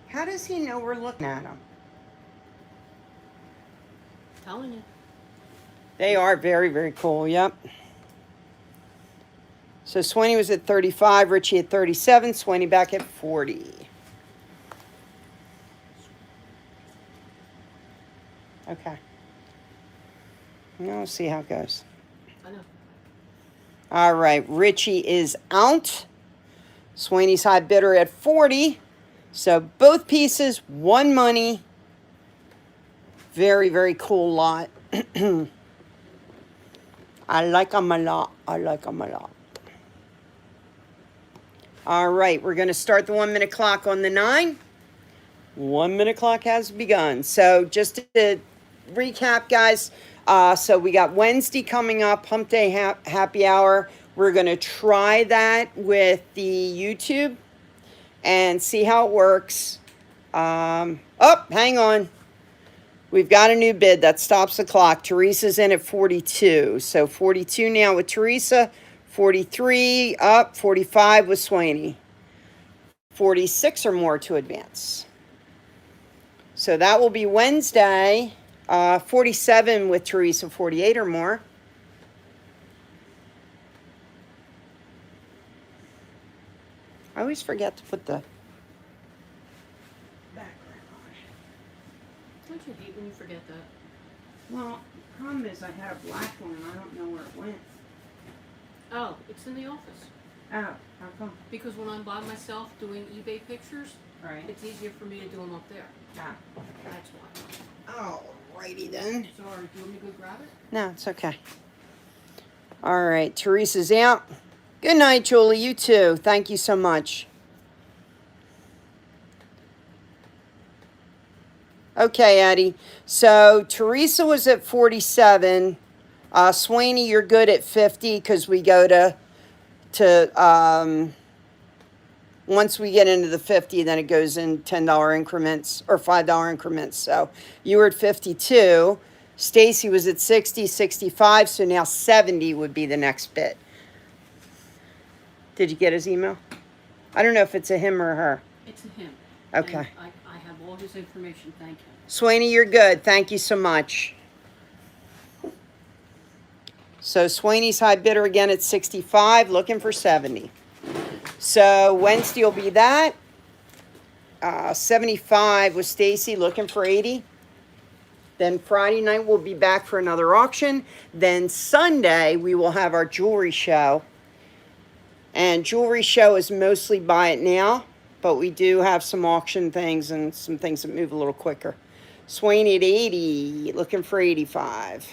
How does he know we're looking at him? Telling you. They are very, very cool. Yep. So Swaney was at 35, Richie at 37, Swaney back at 40. Okay. Now we'll see how it goes. I know. All right, Richie is out. Swaney's high bidder at 40. So both pieces, one money. Very, very cool lot. I like them a lot. I like them a lot. All right, we're going to start the 1 minute clock on the 9. 1 minute clock has begun. So just to recap, guys, so we got Wednesday coming up, Hump Day Happy Hour. We're going to try that with the YouTube and see how it works. Oh, hang on. We've got a new bid that stops the clock. Teresa's in at 42. So 42 now with Teresa. 43 up. 45 with Swaney. 46 or more to advance. So that will be Wednesday. 47 with Teresa. 48 or more. I always forget to put the background on. Don't you hate when you forget that? Well, the problem is I had a black one and I don't know where it went. Oh, it's in the office. Oh, how come? Because when I'm by myself doing eBay pictures, Right. it's easier for me to do them up there. Ah. That's why. Alrighty then. Sorry, do you want me to go grab it? No, it's okay. All right, Teresa's out. Good night, Julie. You too. Thank you so much. Okay, Eddie. So Teresa was at 47. Swaney, you're good at 50 because we go to once we get into the 50, then it goes in $10 increments or $5 increments. So you were at 52. Stacy was at 60, 65. So now 70 would be the next bit. Did you get his email? I don't know if it's a him or a her. It's a him. Okay. And I have all his information. Thank you. Swaney, you're good. Thank you so much. So Swaney's high bidder again at 65, looking for 70. So Wednesday will be that. 75 with Stacy, looking for 80. Then Friday night we'll be back for another auction. Then Sunday we will have our jewelry show. And jewelry show is mostly buy it now, but we do have some auction things and some things that move a little quicker. Swaney at 80, looking for 85.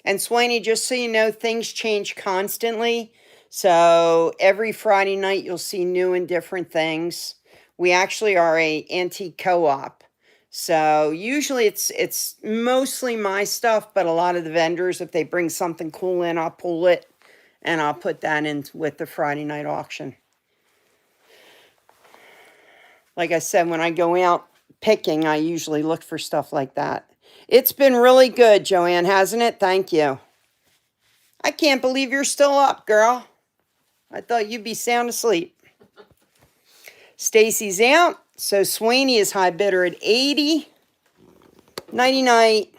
And Swaney, just so you know, things change constantly. So every Friday night you'll see new and different things. We actually are a antique co-op. So usually it's mostly my stuff, but a lot of the vendors, if they bring something cool in, I'll pull it and I'll put that in with the Friday night auction. Like I said, when I go out picking, I usually look for stuff like that. It's been really good, Joanne, hasn't it? Thank you. I can't believe you're still up, girl. I thought you'd be sound asleep. Stacy's out, so Swaney is high bidder at 80. Nighty-night.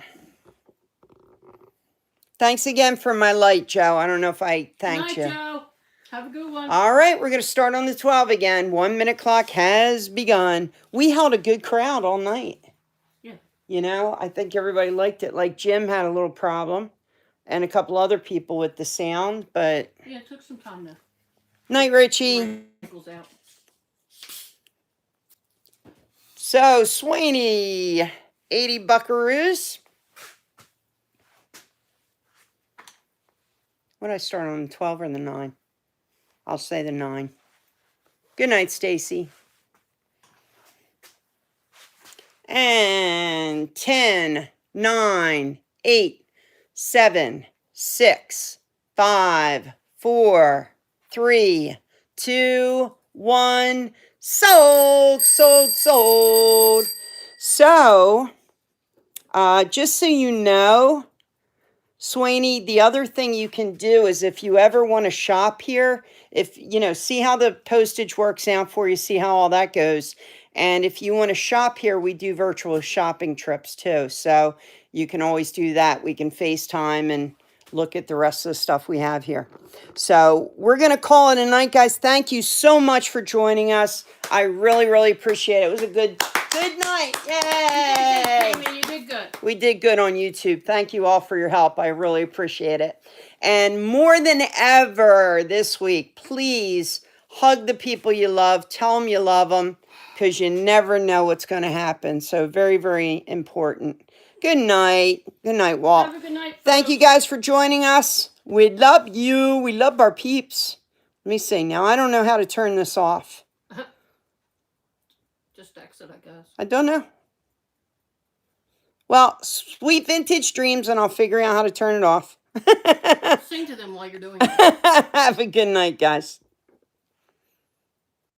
Thanks again for my light, Joe. I don't know if I thanked you. Good night, Joe. Have a good one. All right, we're going to start on the 12 again. 1 minute clock has begun. We held a good crowd all night. Yeah. You know, I think everybody liked it. Like Jim had a little problem and a couple other people with the sound, but... Yeah, it took some time to... Night, Richie. Out. So, Swaney, 80 buckaroos. What did I start on, the 12 or the 9? I'll say the 9. Good night, Stacy. And 10, 9, 8, 7, 6, 5, 4, 3, 2, 1. Sold, sold, sold. So, just so you know, Swaney, the other thing you can do is if you ever want to shop here, if, you know, see how the postage works out for you, see how all that goes. And if you want to shop here, we do virtual shopping trips too. So you can always do that. We can FaceTime and look at the rest of the stuff we have here. So we're going to call it a night, guys. Thank you so much for joining us. I really, really appreciate it. It was a good night. Yay! You did good. We did good on YouTube. Thank you all for your help. I really appreciate it. And more than ever this week, please hug the people you love. Tell them you love them because you never know what's going to happen. So very, very important. Good night. Good night, Walt. Have a good night, folks. Thank you guys for joining us. We love you. We love our peeps. Let me see. Now, I don't know how to turn this off. Just exit, I guess. I don't know. Well, sweet vintage dreams, and I'll figure out how to turn it off. Sing to them while you're doing it. Have a good night, guys.